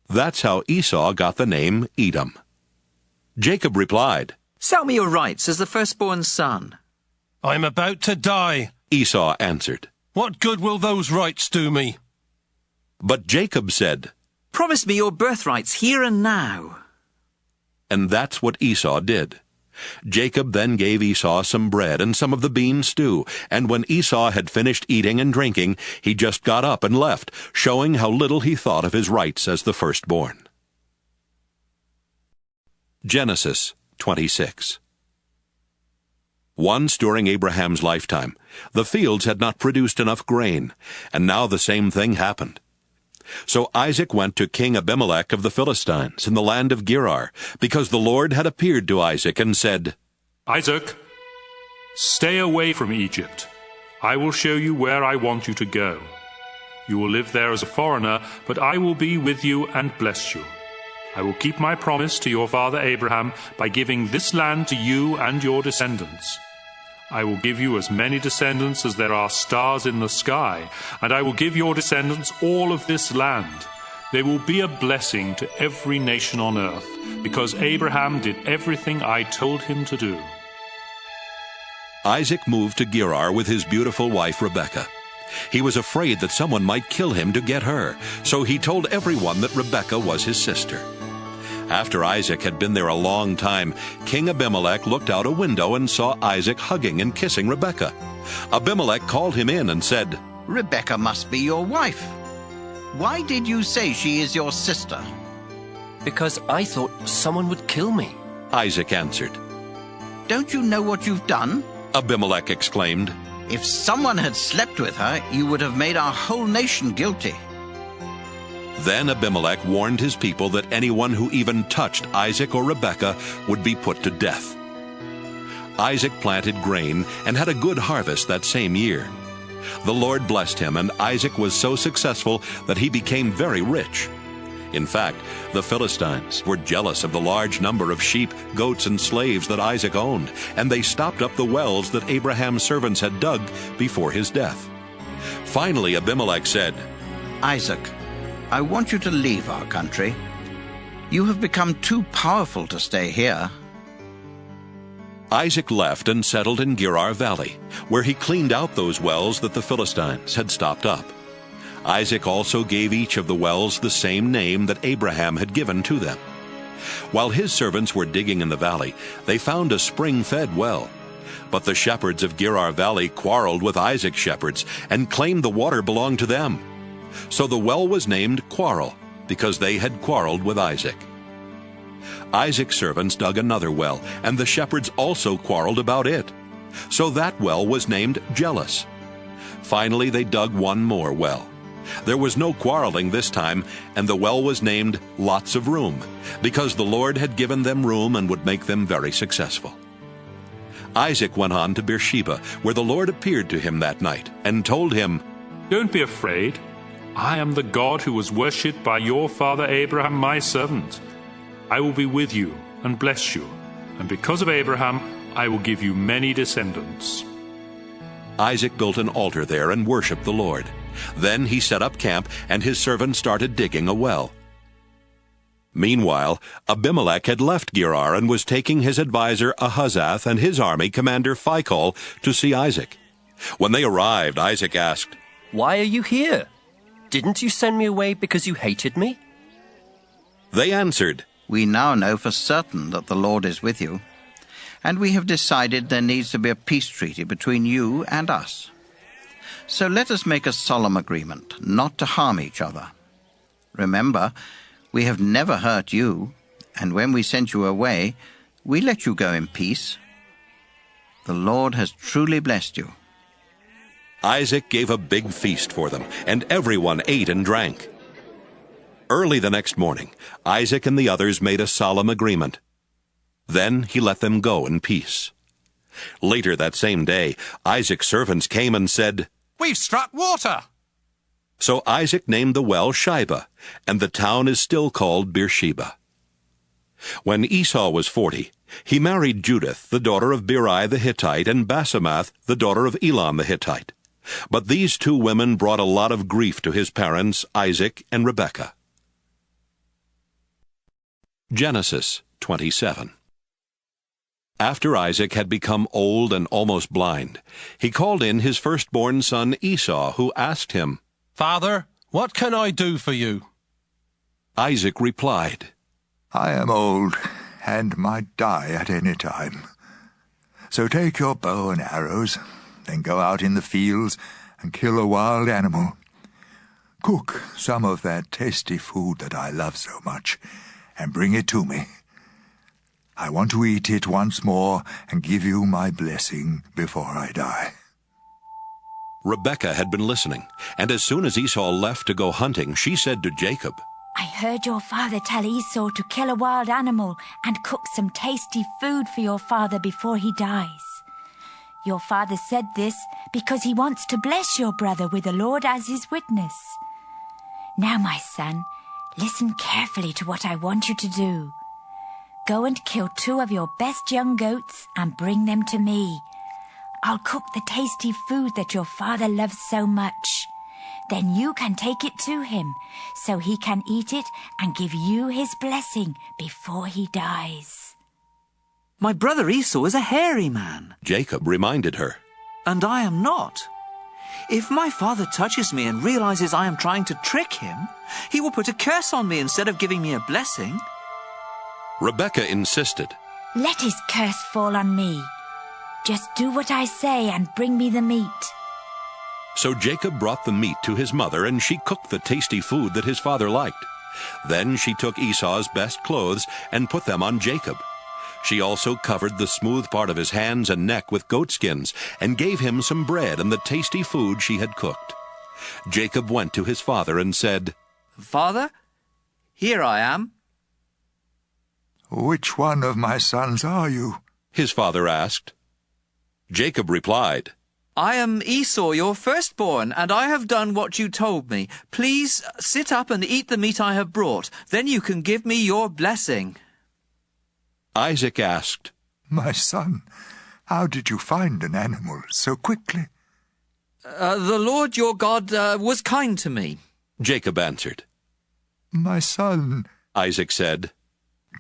That's how Esau got the name Edom. Jacob replied, Sell me your rights as the firstborn son. I'm about to die, Esau answered. What good will those rights do me? But Jacob said, Promise me your birthrights here and now. And that's what Esau did. Jacob then gave Esau some bread and some of the bean stew, and when Esau had finished eating and drinking, he just got up and left, showing how little he thought of his rights as the firstborn. Genesis 26. Once during Abraham's lifetime, the fields had not produced enough grain, and now the same thing happened. So Isaac went to King Abimelech of the Philistines in the land of Gerar, because the Lord had appeared to Isaac and said, Isaac, stay away from Egypt. I will show you where I want you to go. You will live there as a foreigner, but I will be with you and bless you. I will keep my promise to your father Abraham by giving this land to you and your descendants. I will give you as many descendants as there are stars in the sky, and I will give your descendants all of this land. They will be a blessing to every nation on earth, because Abraham did everything I told him to do. Isaac moved to Gerar with his beautiful wife Rebekah. He was afraid that someone might kill him to get her, so he told everyone that Rebekah was his sister. After Isaac had been there a long time, King Abimelech looked out a window and saw Isaac hugging and kissing Rebekah. Abimelech called him in and said, Rebekah must be your wife. Why did you say she is your sister? Because I thought someone would kill me, Isaac answered. Don't you know what you've done? Abimelech exclaimed. If someone had slept with her, you would have made our whole nation guilty. Then Abimelech warned his people that anyone who even touched Isaac or Rebekah would be put to death. Isaac planted grain and had a good harvest that same year. The Lord blessed him, and Isaac was so successful that he became very rich. In fact, the Philistines were jealous of the large number of sheep, goats, and slaves that Isaac owned, and they stopped up the wells that Abraham's servants had dug before his death. Finally, Abimelech said, Isaac, I want you to leave our country. You have become too powerful to stay here. Isaac left and settled in Gerar Valley, where he cleaned out those wells that the Philistines had stopped up. Isaac also gave each of the wells the same name that Abraham had given to them. While his servants were digging in the valley, they found a spring-fed well. But the shepherds of Gerar Valley quarreled with Isaac's shepherds and claimed the water belonged to them. So the well was named Quarrel, because they had quarreled with Isaac. Isaac's servants dug another well, and the shepherds also quarreled about it. So that well was named Jealous. Finally, they dug one more well. There was no quarreling this time, and the well was named Lots of Room, because the Lord had given them room and would make them very successful. Isaac went on to Beersheba, where the Lord appeared to him that night, and told him, Don't be afraid. I am the God who was worshipped by your father Abraham, my servant. I will be with you and bless you, and because of Abraham, I will give you many descendants. Isaac built an altar there and worshipped the Lord. Then he set up camp, and his servants started digging a well. Meanwhile, Abimelech had left Gerar and was taking his adviser Ahuzzath and his army commander Phicol to see Isaac. When they arrived, Isaac asked, Why are you here? Didn't you send me away because you hated me? They answered, We now know for certain that the Lord is with you, and we have decided there needs to be a peace treaty between you and us. So let us make a solemn agreement not to harm each other. Remember, we have never hurt you, and when we sent you away, we let you go in peace. The Lord has truly blessed you." Isaac gave a big feast for them, and everyone ate and drank. Early the next morning, Isaac and the others made a solemn agreement. Then he let them go in peace. Later that same day, Isaac's servants came and said, "We've struck water." So Isaac named the well Shibah, and the town is still called Beersheba. When Esau was 40, he married Judith, the daughter of Beeri the Hittite, and Basemath, the daughter of Elon the Hittite. But these two women brought a lot of grief to his parents, Isaac and Rebekah. Genesis 27. After Isaac had become old and almost blind, he called in his firstborn son Esau, who asked him, "Father, what can I do for you?" Isaac replied, "I am old and might die at any time. So take your bow and arrows, then go out in the fields and kill a wild animal. Cook some of that tasty food that I love so much, and bring it to me. I want to eat it once more and give you my blessing before I die." Rebekah had been listening, and as soon as Esau left to go hunting, she said to Jacob, "I heard your father tell Esau to kill a wild animal and cook some tasty food for your father before he dies. Your father said this because he wants to bless your brother with the Lord as his witness. Now, my son, listen carefully to what I want you to do. Go and kill 2 of your best young goats and bring them to me. I'll cook the tasty food that your father loves so much. Then you can take it to him, so he can eat it and give you his blessing before he dies." My brother Esau is a hairy man. Jacob reminded her, "And I am not. If my father touches me and realizes I am trying to trick him, he will put a curse on me instead of giving me a blessing." Rebekah insisted, "Let his curse fall on me. Just do what I say and bring me the meat." So Jacob brought the meat to his mother, and she cooked the tasty food that his father liked. Then she took Esau's best clothes and put them on Jacob. She also covered the smooth part of his hands and neck with goatskins, and gave him some bread and the tasty food she had cooked. Jacob went to his father and said, "Father, here I am." "Which one of my sons are you?" his father asked. Jacob replied, "I am Esau, your firstborn, and I have done what you told me. Please sit up and eat the meat I have brought. Then you can give me your blessing." Isaac asked, "My son, how did you find an animal so quickly?" The Lord your God was kind to me," Jacob answered. "My son," Isaac said,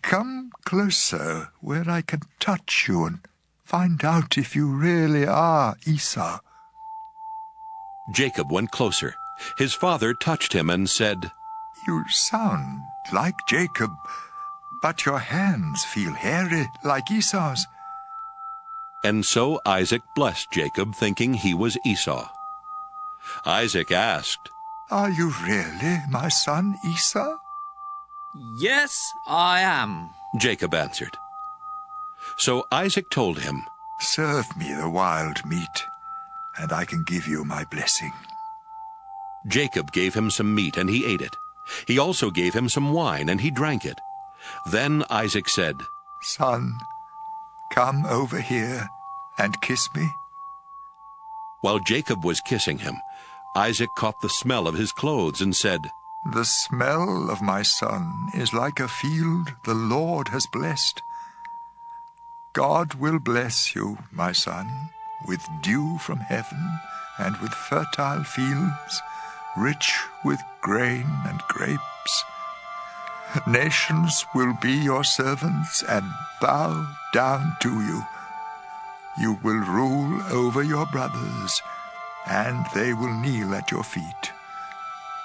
"come closer where I can touch you and find out if you really are Esau." Jacob went closer. His father touched him and said, "You sound like Jacob, but your hands feel hairy like Esau's." And so Isaac blessed Jacob, thinking he was Esau. Isaac asked, "Are you really my son Esau?" "Yes, I am," Jacob answered. So Isaac told him, "Serve me the wild meat, and I can give you my blessing." Jacob gave him some meat, and he ate it. He also gave him some wine, and he drank it. Then Isaac said, "Son, come over here and kiss me." While Jacob was kissing him, Isaac caught the smell of his clothes and said, "The smell of my son is like a field the Lord has blessed. God will bless you, my son, with dew from heaven and with fertile fields, rich with grain and grapes. Nations will be your servants and bow down to you. You will rule over your brothers, and they will kneel at your feet.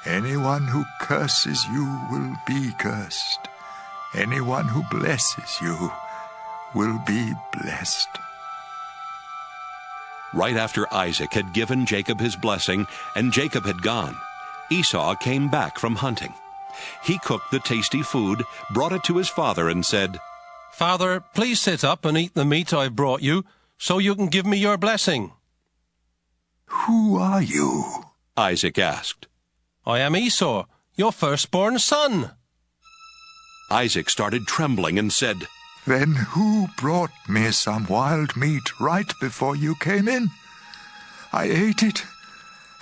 Anyone who curses you will be cursed. Anyone who blesses you will be blessed. Right after Isaac had given Jacob his blessing and Jacob had gone, Esau came back from hunting. He cooked the tasty food, brought it to his father, and said, "Father, please sit up and eat the meat I've brought you, so you can give me your blessing." "Who are you?" Isaac asked. "I am Esau, your firstborn son." Isaac started trembling and said, "Then who brought me some wild meat right before you came in? I ate it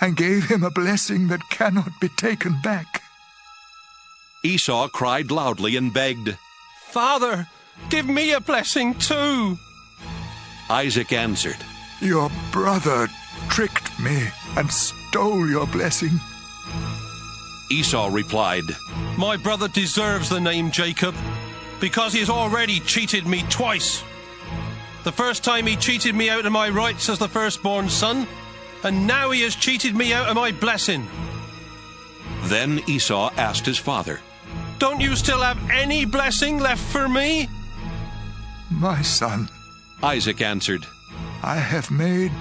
and gave him a blessing that cannot be taken back." Esau cried loudly and begged, "Father, give me a blessing too." Isaac answered, "Your brother tricked me and stole your blessing." Esau replied, "My brother deserves the name Jacob, because he has already cheated me twice. The first time he cheated me out of my rights as the firstborn son, and now he has cheated me out of my blessing." Then Esau asked his father, "Don't you still have any blessing left for me?" "My son," Isaac answered, "I have made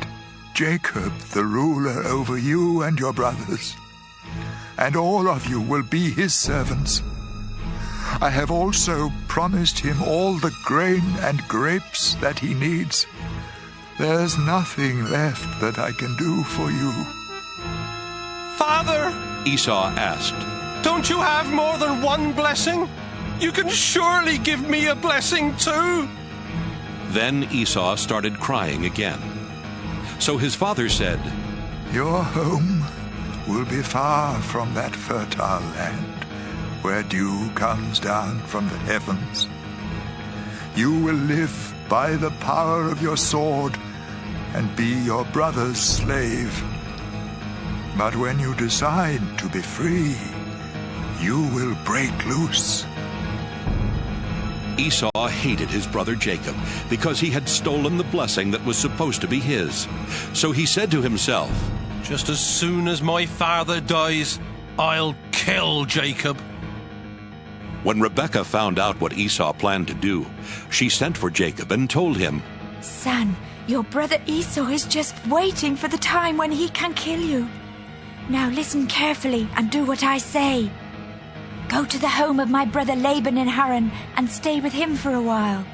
Jacob the ruler over you and your brothers, and all of you will be his servants. I have also promised him all the grain and grapes that he needs. There's nothing left that I can do for you." "Father," Esau asked, "don't you have more than one blessing? You can surely give me a blessing too." Then Esau started crying again. So his father said, "Your home will be far from that fertile land where dew comes down from the heavens. You will live by the power of your sword and be your brother's slave. But when you decide to be free, you will break loose." Esau hated his brother Jacob because he had stolen the blessing that was supposed to be his. So he said to himself, "Just as soon as my father dies, I'll kill Jacob." When Rebekah found out what Esau planned to do, she sent for Jacob and told him, "Son, your brother Esau is just waiting for the time when he can kill you. Now listen carefully and do what I say. Go to the home of my brother Laban in Haran and stay with him for a while.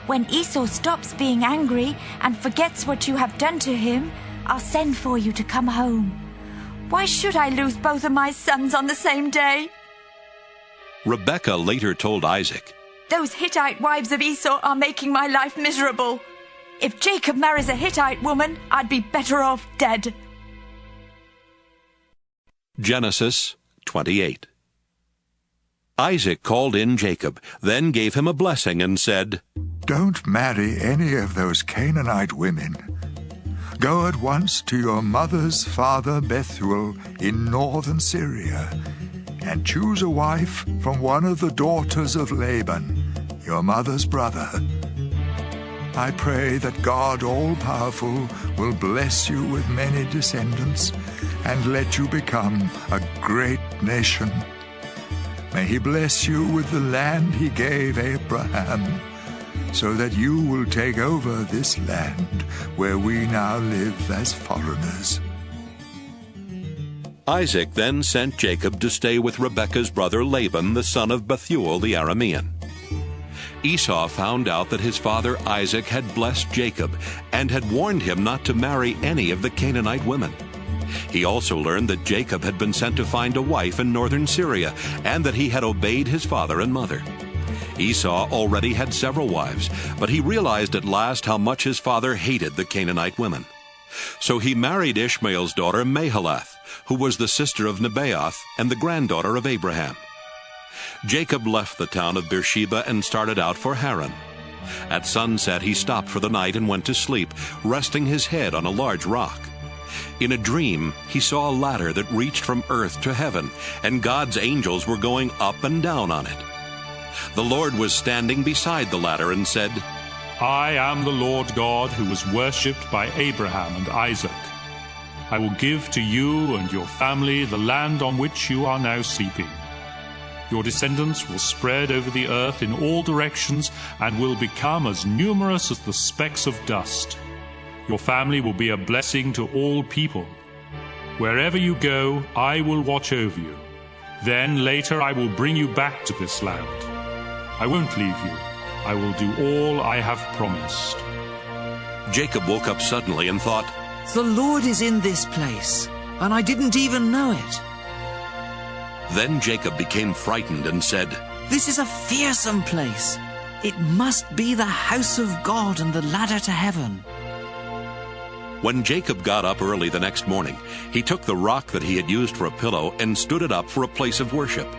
When Esau stops being angry and forgets what you have done to him, I'll send for you to come home. Why should I lose both of my sons on the same day?" Rebekah later told Isaac, "Those Hittite wives of Esau are making my life miserable. If Jacob marries a Hittite woman, I'd be better off dead." Genesis 28. Isaac called in Jacob, then gave him a blessing and said, "Don't marry any of those Canaanite women. Go at once to your mother's father Bethuel in northern Syria, and choose a wife from one of the daughters of Laban, your mother's brother. I pray that God all-powerful will bless you with many descendants and let you become a great nation. May he bless you with the land he gave Abraham, so that you will take over this land where we now live as foreigners." Isaac then sent Jacob to stay with Rebekah's brother Laban, the son of Bethuel the Aramean. Esau found out that his father Isaac had blessed Jacob and had warned him not to marry any of the Canaanite women. He also learned that Jacob had been sent to find a wife in northern Syria and that he had obeyed his father and mother. Esau already had several wives, but he realized at last how much his father hated the Canaanite women. So he married Ishmael's daughter Mahalath, who was the sister of Nebaioth and the granddaughter of Abraham. Jacob left the town of Beersheba and started out for Haran. At sunset he stopped for the night and went to sleep, resting his head on a large rock. In a dream, he saw a ladder that reached from earth to heaven, and God's angels were going up and down on it. The Lord was standing beside the ladder and said, "I am the Lord God who was worshipped by Abraham and Isaac. I will give to you and your family the land on which you are now sleeping. Your descendants will spread over the earth in all directions and will become as numerous as the specks of dust. Your family will be a blessing to all people. Wherever you go, I will watch over you. Then later I will bring you back to this land. I won't leave you. I will do all I have promised." Jacob woke up suddenly and thought, "The Lord is in this place, and I didn't even know it." Then Jacob became frightened and said, "This is a fearsome place. It must be the house of God and the ladder to heaven." When Jacob got up early the next morning, he took the rock that he had used for a pillow and stood it up for a place of worship.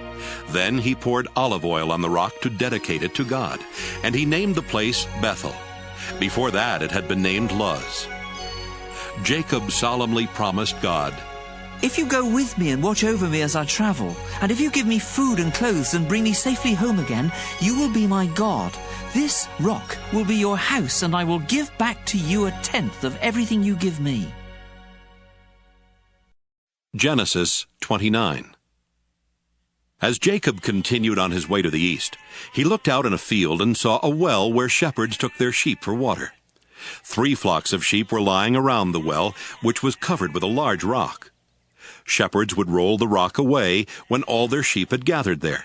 Then he poured olive oil on the rock to dedicate it to God, and he named the place Bethel. Before that it had been named Luz. Jacob solemnly promised God, "If you go with me and watch over me as I travel, and if you give me food and clothes and bring me safely home again, you will be my God. This rock will be your house, and I will give back to you 1/10 of everything you give me." Genesis 29. As Jacob continued on his way to the east, he looked out in a field and saw a well where shepherds took their sheep for water. 3 flocks of sheep were lying around the well, which was covered with a large rock. Shepherds would roll the rock away when all their sheep had gathered there.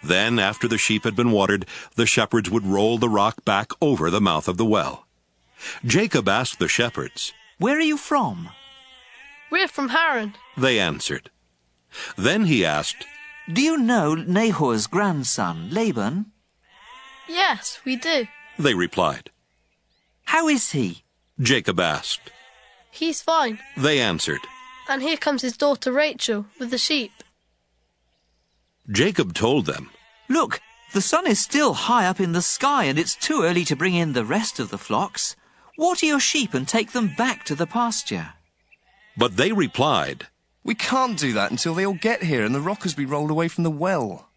Then, after the sheep had been watered, the shepherds would roll the rock back over the mouth of the well. Jacob asked the shepherds, "Where are you from?" "We're from Haran," they answered. Then he asked, "Do you know Nahor's grandson, Laban?" "Yes, we do." They replied. "How is he?" Jacob asked. "He's fine." They answered. "And here comes his daughter Rachel with the sheep." Jacob told them, "Look, the sun is still high up in the sky, and it's too early to bring in the rest of the flocks. Water your sheep and take them back to the pasture." But they replied, "We can't do that until they all get here and the rock has been rolled away from the well."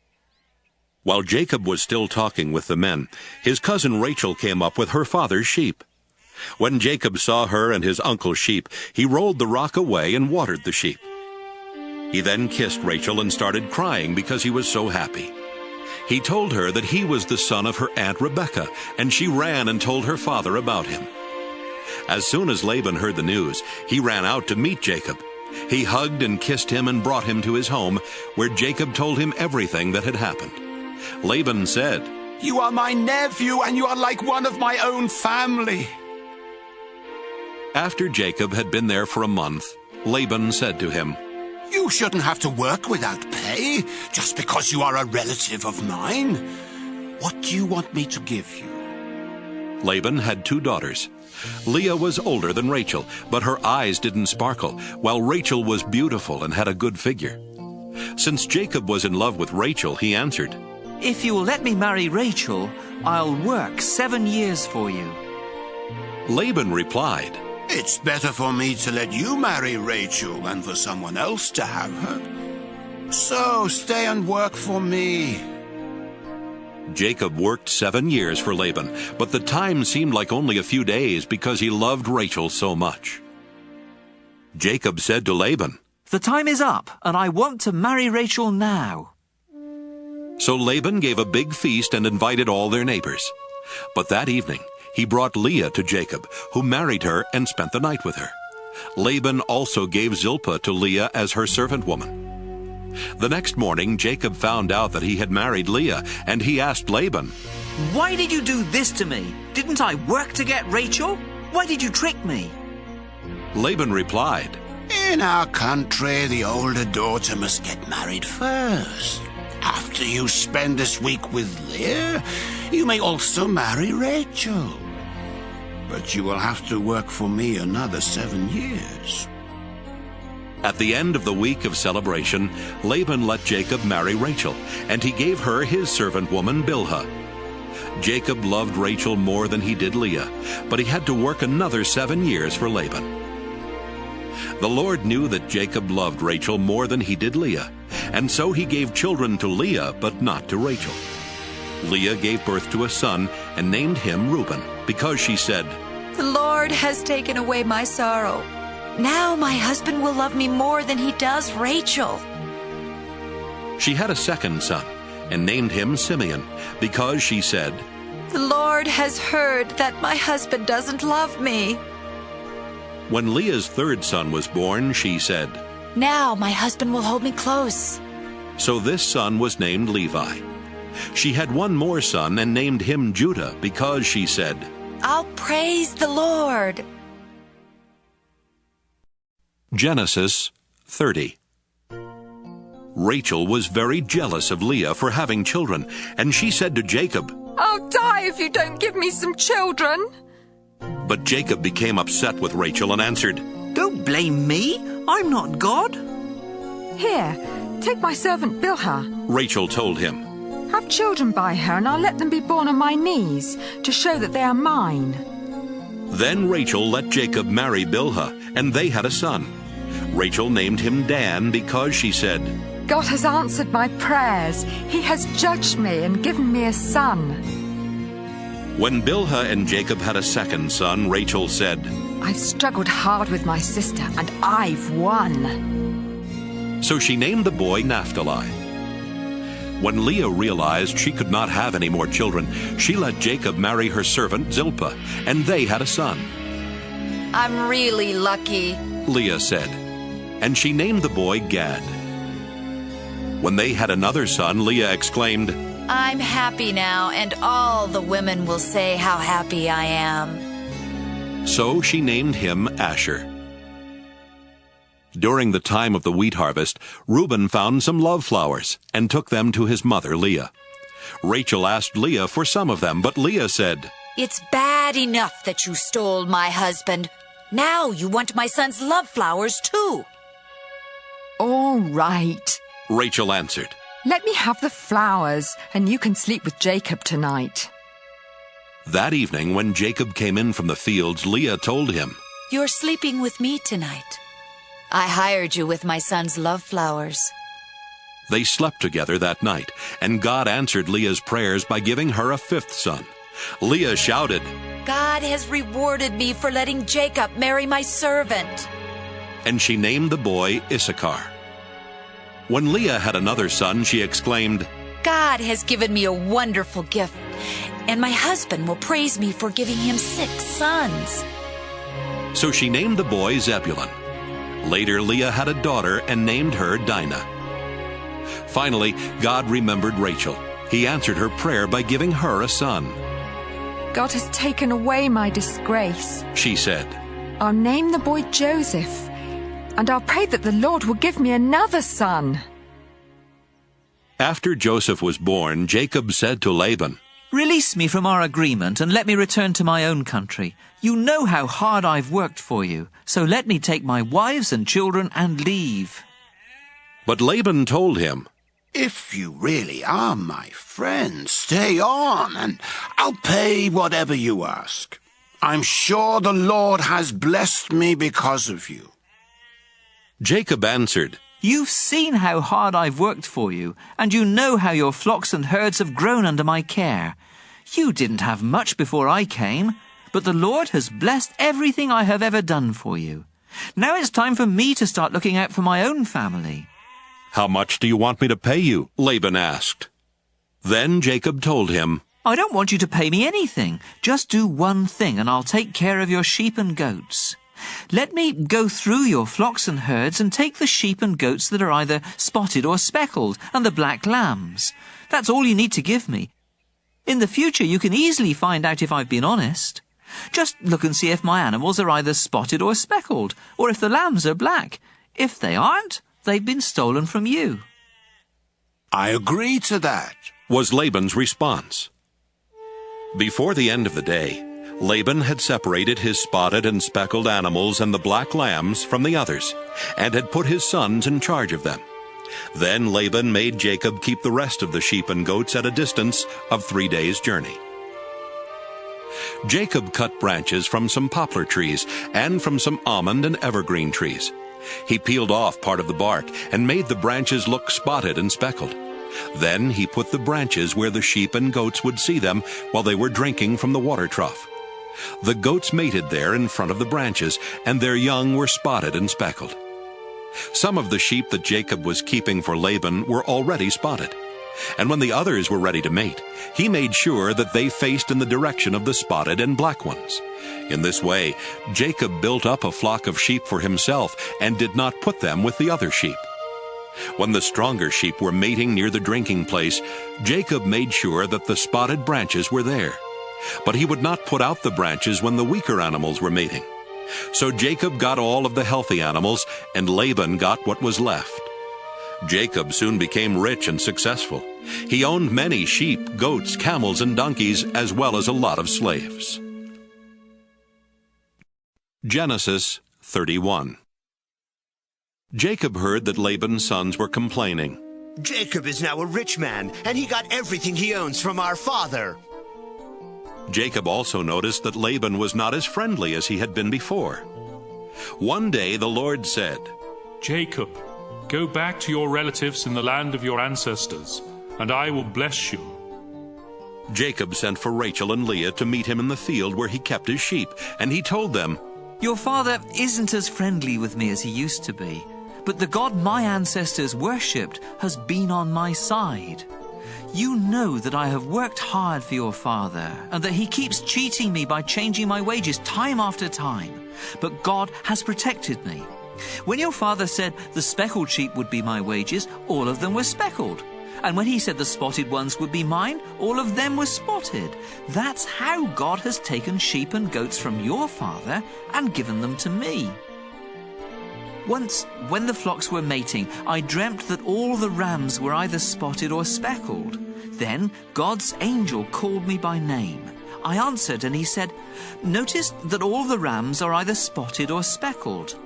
While Jacob was still talking with the men, his cousin Rachel came up with her father's sheep. When Jacob saw her and his uncle's sheep, he rolled the rock away and watered the sheep. He then kissed Rachel and started crying because he was so happy. He told her that he was the son of her aunt Rebekah, and she ran and told her father about him. As soon as Laban heard the news, he ran out to meet Jacob. He hugged and kissed him and brought him to his home, where Jacob told him everything that had happened. Laban said, "You are my nephew, and you are like one of my own family." After Jacob had been there for a month, Laban said to him, "You shouldn't have to work without pay, just because you are a relative of mine. What do you want me to give you?" Laban had 2 daughters. Leah was older than Rachel, but her eyes didn't sparkle, while Rachel was beautiful and had a good figure. Since Jacob was in love with Rachel, he answered, "If you will let me marry Rachel, I'll work 7 years for you." Laban replied, "It's better for me to let you marry Rachel than for someone else to have her. So stay and work for me." Jacob worked 7 years for Laban, but the time seemed like only a few days because he loved Rachel so much. Jacob said to Laban, "The time is up, and I want to marry Rachel now." So Laban gave a big feast and invited all their neighbors. But that evening he brought Leah to Jacob, who married her and spent the night with her. Laban also gave Zilpah to Leah as her servant woman. The next morning Jacob found out that he had married Leah, and he asked Laban, "Why did you do this to me? Didn't I work to get Rachel? Why did you trick me?" Laban replied, "In our country, the older daughter must get married first. After you spend this week with Leah, you may also marry Rachel. But you will have to work for me another 7 years." At the end of the week of celebration, Laban let Jacob marry Rachel, and he gave her his servant woman Bilhah. Jacob loved Rachel more than he did Leah, but he had to work another 7 years for Laban. The Lord knew that Jacob loved Rachel more than he did Leah, and so he gave children to Leah, but not to Rachel. Leah gave birth to a son and named him Reuben, because she said, "The Lord has taken away my sorrow. Now my husband will love me more than he does Rachel." She had a second son, and named him Simeon, because she said, The Lord has heard that my husband doesn't love me. When Leah's third son was born, she said, Now my husband will hold me close. So this son was named Levi. She had one more son and named him Judah, because she said, I'll praise the Lord. Genesis 30. Rachel was very jealous of Leah for having children, and she said to Jacob, I'll die if you don't give me some children. But Jacob became upset with Rachel and answered, Don't blame me. I'm not God. Here, take my servant Bilhah. Rachel told him. Have children by her, and I'll let them be born on my knees, to show that they are mine. Then Rachel let Jacob marry Bilhah, and they had a son. Rachel named him Dan because she said, God has answered my prayers. He has judged me and given me a son. When Bilhah and Jacob had a second son, Rachel said, I've struggled hard with my sister, and I've won. So she named the boy Naphtali. When Leah realized she could not have any more children, she let Jacob marry her servant Zilpah, and they had a son. I'm really lucky, Leah said, and she named the boy Gad. When they had another son, Leah exclaimed, I'm happy now, and all the women will say how happy I am. So she named him Asher. During the time of the wheat harvest, Reuben found some love flowers and took them to his mother Leah. Rachel asked Leah for some of them, but Leah said, It's bad enough that you stole my husband. Now you want my son's love flowers too. All right, Rachel answered. Let me have the flowers, and you can sleep with Jacob tonight. That evening, when Jacob came in from the fields, Leah told him, You're sleeping with me tonight. I hired you with my son's love flowers. They slept together that night, and God answered Leah's prayers by giving her a fifth son. Leah shouted, God has rewarded me for letting Jacob marry my servant. And she named the boy Issachar. When Leah had another son, she exclaimed, God has given me a wonderful gift, and my husband will praise me for giving him 6 sons. So she named the boy Zebulun. Later, Leah had a daughter and named her Dinah. Finally, God remembered Rachel. He answered her prayer by giving her a son. God has taken away my disgrace. She said, I'll name the boy Joseph, and I'll pray that the Lord will give me another son. After Joseph was born, Jacob said to Laban, Release me from our agreement and let me return to my own country. You know how hard I've worked for you, so let me take my wives and children and leave. But Laban told him, If you really are my friend, stay on, and I'll pay whatever you ask. I'm sure the Lord has blessed me because of you. Jacob answered, You've seen how hard I've worked for you, and you know how your flocks and herds have grown under my care. You didn't have much before I came, but the Lord has blessed everything I have ever done for you. Now it's time for me to start looking out for my own family. How much do you want me to pay you? Laban asked. Then Jacob told him, I don't want you to pay me anything. Just do one thing, and I'll take care of your sheep and goats. Let me go through your flocks and herds and take the sheep and goats that are either spotted or speckled, and the black lambs. That's all you need to give me. In the future, you can easily find out if I've been honest. Just look and see if my animals are either spotted or speckled, or if the lambs are black. If they aren't, they've been stolen from you. I agree to that, was Laban's response. Before the end of the day, Laban had separated his spotted and speckled animals and the black lambs from the others, and had put his sons in charge of them. Then Laban made Jacob keep the rest of the sheep and goats at a distance of 3 days' journey. Jacob cut branches from some poplar trees and from some almond and evergreen trees. He peeled off part of the bark and made the branches look spotted and speckled. Then he put the branches where the sheep and goats would see them while they were drinking from the water trough. The goats mated there in front of the branches, and their young were spotted and speckled. Some of the sheep that Jacob was keeping for Laban were already spotted. And when the others were ready to mate, he made sure that they faced in the direction of the spotted and black ones. In this way, Jacob built up a flock of sheep for himself and did not put them with the other sheep. When the stronger sheep were mating near the drinking place, Jacob made sure that the spotted branches were there. But he would not put out the branches when the weaker animals were mating. So Jacob got all of the healthy animals, and Laban got what was left. Jacob soon became rich and successful. He owned many sheep, goats, camels, and donkeys, as well as a lot of slaves. Genesis 31. Jacob heard that Laban's sons were complaining. Jacob is now a rich man, and he got everything he owns from our father. Jacob also noticed that Laban was not as friendly as he had been before. One day the Lord said, Jacob, go back to your relatives in the land of your ancestors, and I will bless you. Jacob sent for Rachel and Leah to meet him in the field where he kept his sheep, and he told them, Your father isn't as friendly with me as he used to be, but the God my ancestors worshipped has been on my side. You know that I have worked hard for your father, and that he keeps cheating me by changing my wages time after time. But God has protected me. When your father said the speckled sheep would be my wages, all of them were speckled. And when he said the spotted ones would be mine, all of them were spotted. That's how God has taken sheep and goats from your father and given them to me. Once, when the flocks were mating, I dreamt that all the rams were either spotted or speckled. Then God's angel called me by name. I answered, and he said, Notice that all the rams are either spotted or speckled.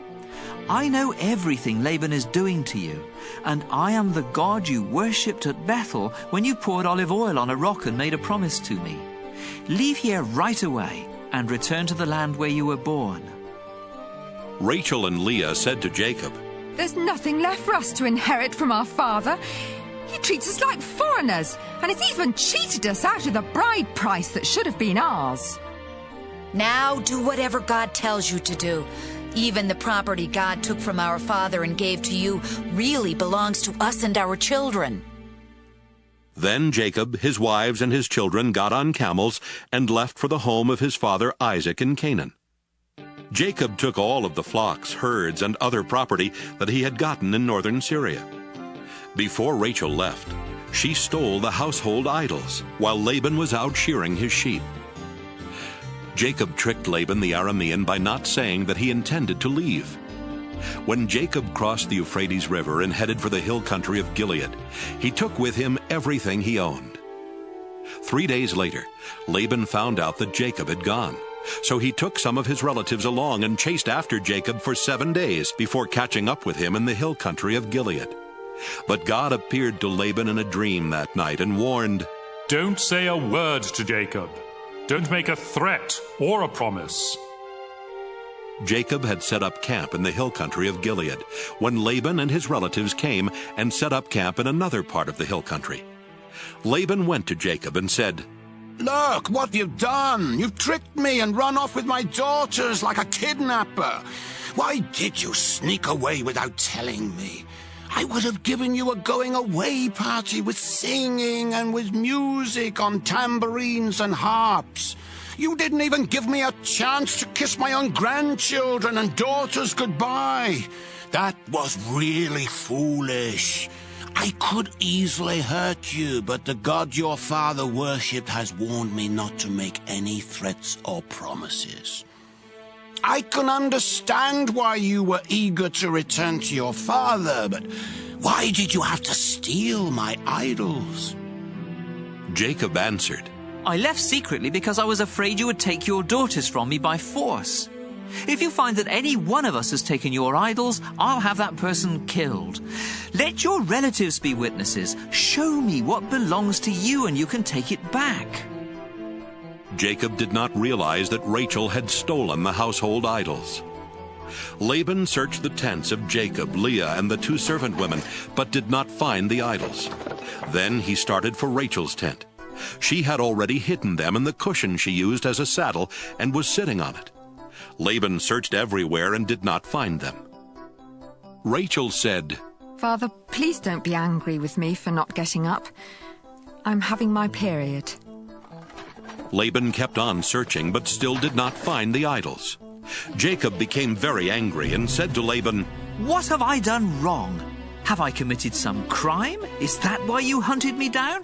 I know everything Laban is doing to you, and I am the God you worshipped at Bethel when you poured olive oil on a rock and made a promise to me. Leave here right away and return to the land where you were born. Rachel and Leah said to Jacob, There's nothing left for us to inherit from our father. He treats us like foreigners, and has even cheated us out of the bride price that should have been ours. Now do whatever God tells you to do. Even the property God took from our father and gave to you really belongs to us and our children. Then Jacob, his wives, and his children got on camels and left for the home of his father Isaac in Canaan. Jacob took all of the flocks, herds, and other property that he had gotten in northern Syria. Before Rachel left, she stole the household idols while Laban was out shearing his sheep. Jacob tricked Laban the Aramean by not saying that he intended to leave. When Jacob crossed the Euphrates River and headed for the hill country of Gilead, he took with him everything he owned. 3 days later, Laban found out that Jacob had gone. So he took some of his relatives along and chased after Jacob for 7 days before catching up with him in the hill country of Gilead. But God appeared to Laban in a dream that night and warned, Don't say a word to Jacob. Don't make a threat or a promise. Jacob had set up camp in the hill country of Gilead when Laban and his relatives came and set up camp in another part of the hill country. Laban went to Jacob and said, Look, what you've done. You've tricked me and run off with my daughters like a kidnapper. Why did you sneak away without telling me? I would have given you a going-away party with singing and with music on tambourines and harps. You didn't even give me a chance to kiss my own grandchildren and daughters goodbye. That was really foolish. I could easily hurt you, but the God your father worshipped has warned me not to make any threats or promises. I can understand why you were eager to return to your father, but why did you have to steal my idols? Jacob answered, I left secretly because I was afraid you would take your daughters from me by force. If you find that any one of us has taken your idols, I'll have that person killed. Let your relatives be witnesses. Show me what belongs to you and you can take it back. Jacob did not realize that Rachel had stolen the household idols. Laban searched the tents of Jacob, Leah, and the 2 servant women, but did not find the idols. Then he started for Rachel's tent. She had already hidden them in the cushion she used as a saddle and was sitting on it. Laban searched everywhere and did not find them. Rachel said, Father, please don't be angry with me for not getting up. I'm having my period. Laban kept on searching, but still did not find the idols. Jacob became very angry and said to Laban, "What have I done wrong? Have I committed some crime? Is that why you hunted me down?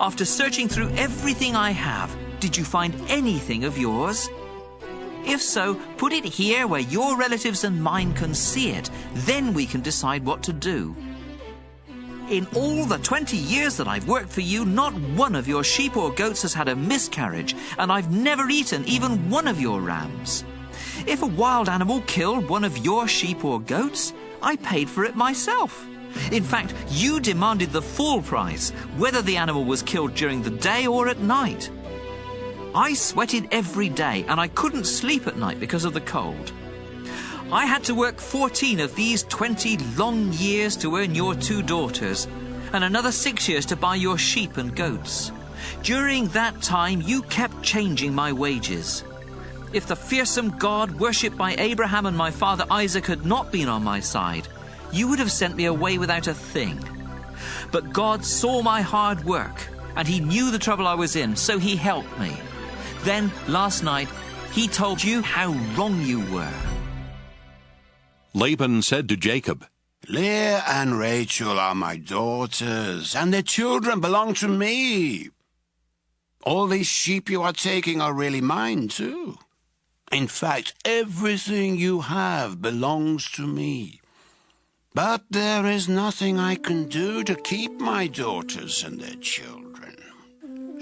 After searching through everything I have, did you find anything of yours? If so, put it here where your relatives and mine can see it. Then we can decide what to do. In all the 20 years that I've worked for you, not one of your sheep or goats has had a miscarriage, and I've never eaten even one of your rams. If a wild animal killed one of your sheep or goats, I paid for it myself. In fact, you demanded the full price, whether the animal was killed during the day or at night. I sweated every day, and I couldn't sleep at night because of the cold. I had to work 14 of these 20 long years to earn your 2 daughters, and another 6 years to buy your sheep and goats. During that time, you kept changing my wages. If the fearsome God worshipped by Abraham and my father Isaac had not been on my side, you would have sent me away without a thing. But God saw my hard work, and he knew the trouble I was in, so he helped me. Then, last night, he told you how wrong you were." Laban said to Jacob, "Leah and Rachel are my daughters, and their children belong to me. All these sheep you are taking are really mine, too. In fact, everything you have belongs to me. But there is nothing I can do to keep my daughters and their children.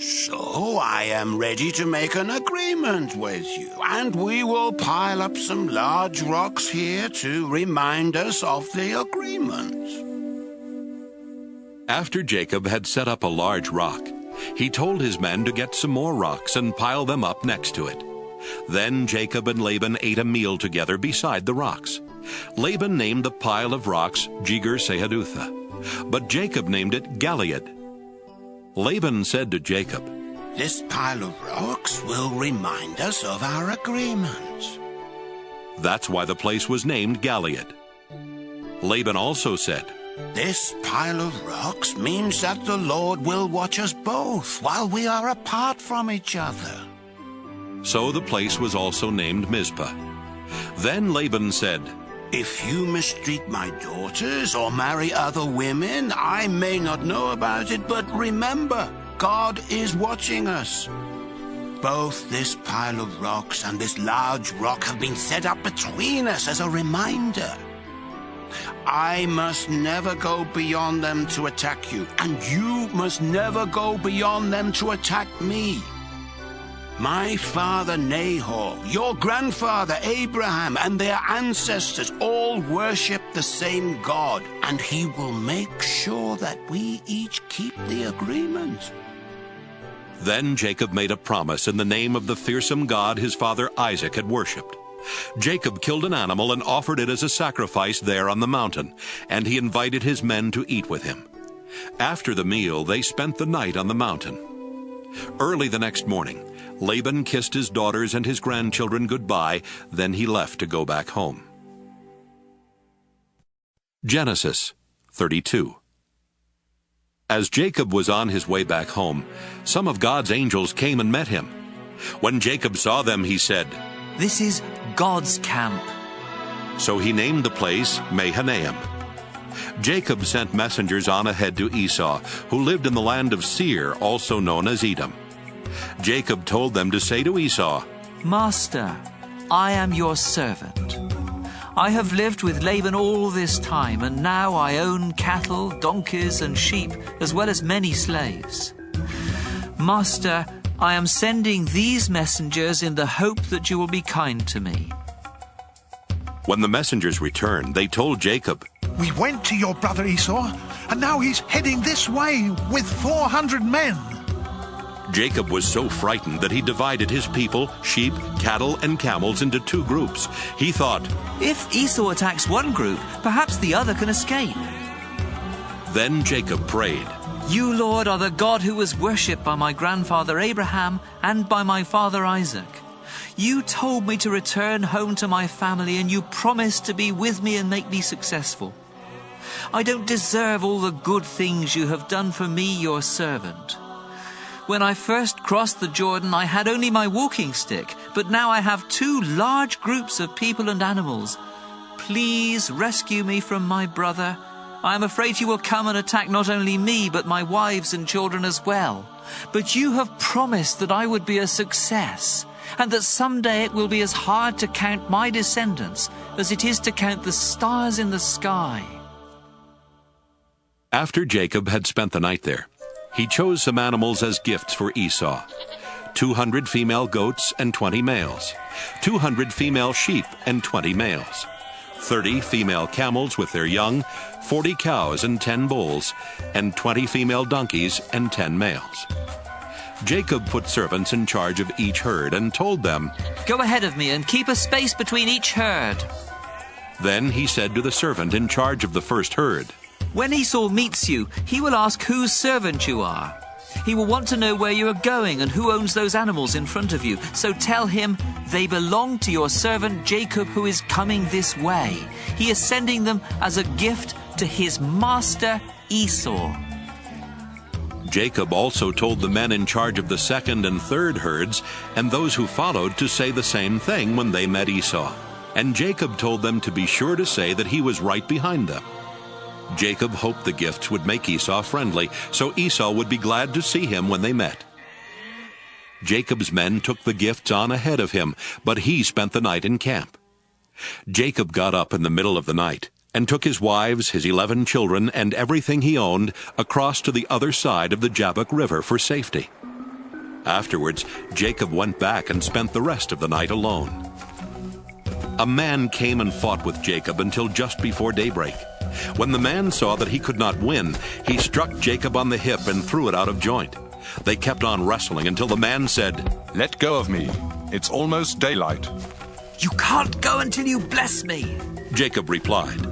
So I am ready to make an agreement with you, and we will pile up some large rocks here to remind us of the agreement." After Jacob had set up a large rock, he told his men to get some more rocks and pile them up next to it. Then Jacob and Laban ate a meal together beside the rocks. Laban named the pile of rocks Jegar-Sahadutha, but Jacob named it Galeed. Laban said to Jacob, "This pile of rocks will remind us of our agreement." That's why the place was named Galeed. Laban also said, "This pile of rocks means that the Lord will watch us both while we are apart from each other." So the place was also named Mizpah. Then Laban said, "If you mistreat my daughters or marry other women, I may not know about it, but remember, God is watching us. Both this pile of rocks and this large rock have been set up between us as a reminder. I must never go beyond them to attack you, and you must never go beyond them to attack me. My father Nahor, your grandfather Abraham, and their ancestors all worship the same God, and he will make sure that we each keep the agreement." Then Jacob made a promise in the name of the fearsome God his father Isaac had worshipped. Jacob killed an animal and offered it as a sacrifice there on the mountain, and he invited his men to eat with him. After the meal, they spent the night on the mountain. Early the next morning, Laban kissed his daughters and his grandchildren goodbye, then he left to go back home. Genesis 32. As Jacob was on his way back home, some of God's angels came and met him. When Jacob saw them, he said, "This is God's camp." So he named the place Mahanaim. Jacob sent messengers on ahead to Esau, who lived in the land of Seir, also known as Edom. Jacob told them to say to Esau, "Master, I am your servant. I have lived with Laban all this time, and now I own cattle, donkeys, and sheep, as well as many slaves. Master, I am sending these messengers in the hope that you will be kind to me." When the messengers returned, they told Jacob, "We went to your brother Esau, and now he's heading this way with 400 men. Jacob was so frightened that he divided his people, sheep, cattle, and camels into 2 groups. He thought, "If Esau attacks one group, perhaps the other can escape." Then Jacob prayed, "You, Lord, are the God who was worshipped by my grandfather Abraham and by my father Isaac. You told me to return home to my family, and you promised to be with me and make me successful. I don't deserve all the good things you have done for me, your servant. When I first crossed the Jordan, I had only my walking stick, but now I have 2 large groups of people and animals. Please rescue me from my brother. I am afraid he will come and attack not only me, but my wives and children as well. But you have promised that I would be a success, and that someday it will be as hard to count my descendants as it is to count the stars in the sky. After Jacob had spent the night there, he chose some animals as gifts for Esau: 200 female goats and 20 males, 200 female sheep and 20 males, 30 female camels with their young, 40 cows and 10 bulls, and 20 female donkeys and 10 males. Jacob put servants in charge of each herd and told them, "Go ahead of me and keep a space between each herd." Then he said to the servant in charge of the first herd, "When Esau meets you, he will ask whose servant you are. He will want to know where you are going and who owns those animals in front of you. So tell him, they belong to your servant Jacob, who is coming this way. He is sending them as a gift to his master Esau." Jacob also told the men in charge of the second and third herds and those who followed to say the same thing when they met Esau. And Jacob told them to be sure to say that he was right behind them. Jacob hoped the gifts would make Esau friendly, so Esau would be glad to see him when they met. Jacob's men took the gifts on ahead of him, but he spent the night in camp. Jacob got up in the middle of the night and took his wives, his 11 children, and everything he owned across to the other side of the Jabbok River for safety. Afterwards, Jacob went back and spent the rest of the night alone. A man came and fought with Jacob until just before daybreak. When the man saw that he could not win, he struck Jacob on the hip and threw it out of joint. They kept on wrestling until the man said, "Let go of me. It's almost daylight." "You can't go until you bless me," Jacob replied.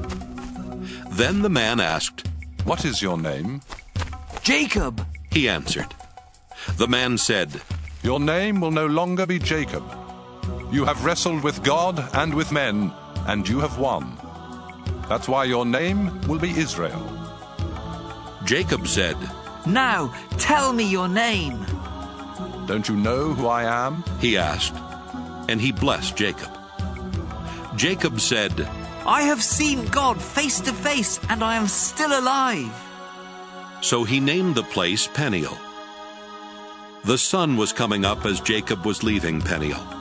Then the man asked, "What is your name?" "Jacob," he answered. The man said, "Your name will no longer be Jacob. You have wrestled with God and with men, and you have won. That's why your name will be Israel." Jacob said, "Now tell me your name." "Don't you know who I am?" he asked, and he blessed Jacob. Jacob said, "I have seen God face to face, and I am still alive." So he named the place Peniel. The sun was coming up as Jacob was leaving Peniel.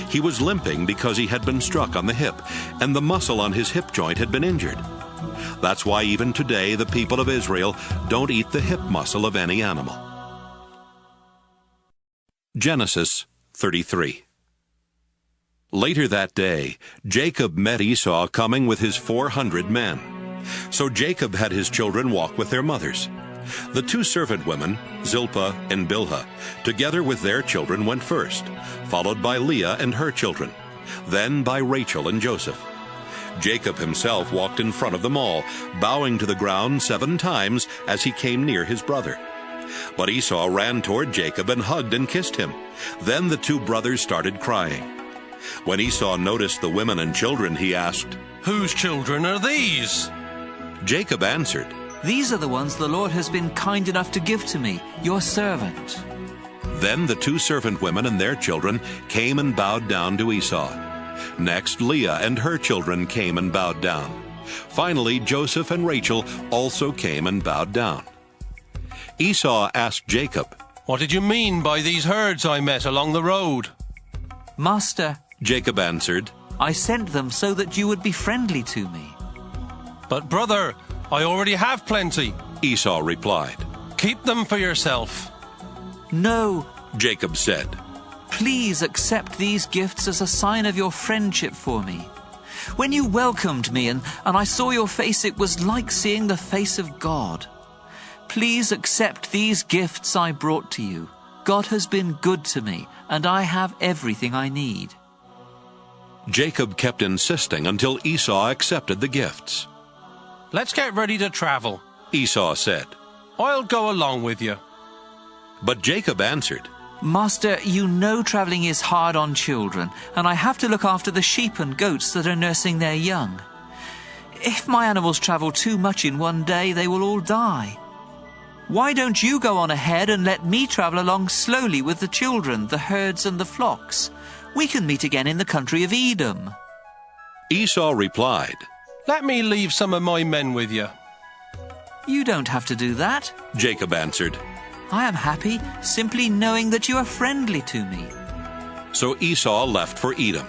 He was limping because he had been struck on the hip, and the muscle on his hip joint had been injured. That's why even today the people of Israel don't eat the hip muscle of any animal. Genesis 33. Later that day, Jacob met Esau coming with his 400 men. So Jacob had his children walk with their mothers. The 2 servant women, Zilpah and Bilhah, together with their children went first, followed by Leah and her children, then by Rachel and Joseph. Jacob himself walked in front of them all, bowing to the ground 7 times as he came near his brother. But Esau ran toward Jacob and hugged and kissed him. Then the 2 brothers started crying. When Esau noticed the women and children, he asked, "Whose children are these?" Jacob answered, "These are the ones the Lord has been kind enough to give to me, your servant." Then the 2 servant women and their children came and bowed down to Esau. Next, Leah and her children came and bowed down. Finally, Joseph and Rachel also came and bowed down. Esau asked Jacob, "What did you mean by these herds I met along the road?" "Master," Jacob answered, "I sent them so that you would be friendly to me." "But brother, I already have plenty," Esau replied. "Keep them for yourself." "No," Jacob said. "Please accept these gifts as a sign of your friendship for me. When you welcomed me and I saw your face, it was like seeing the face of God. Please accept these gifts I brought to you. God has been good to me, and I have everything I need." Jacob kept insisting until Esau accepted the gifts. "Let's get ready to travel," Esau said. "I'll go along with you." But Jacob answered, "Master, you know traveling is hard on children, and I have to look after the sheep and goats that are nursing their young. If my animals travel too much in one day, they will all die. Why don't you go on ahead and let me travel along slowly with the children, the herds and the flocks? We can meet again in the country of Edom." Esau replied, "Let me leave some of my men with you." "You don't have to do that," Jacob answered. "I am happy simply knowing that you are friendly to me." So Esau left for Edom.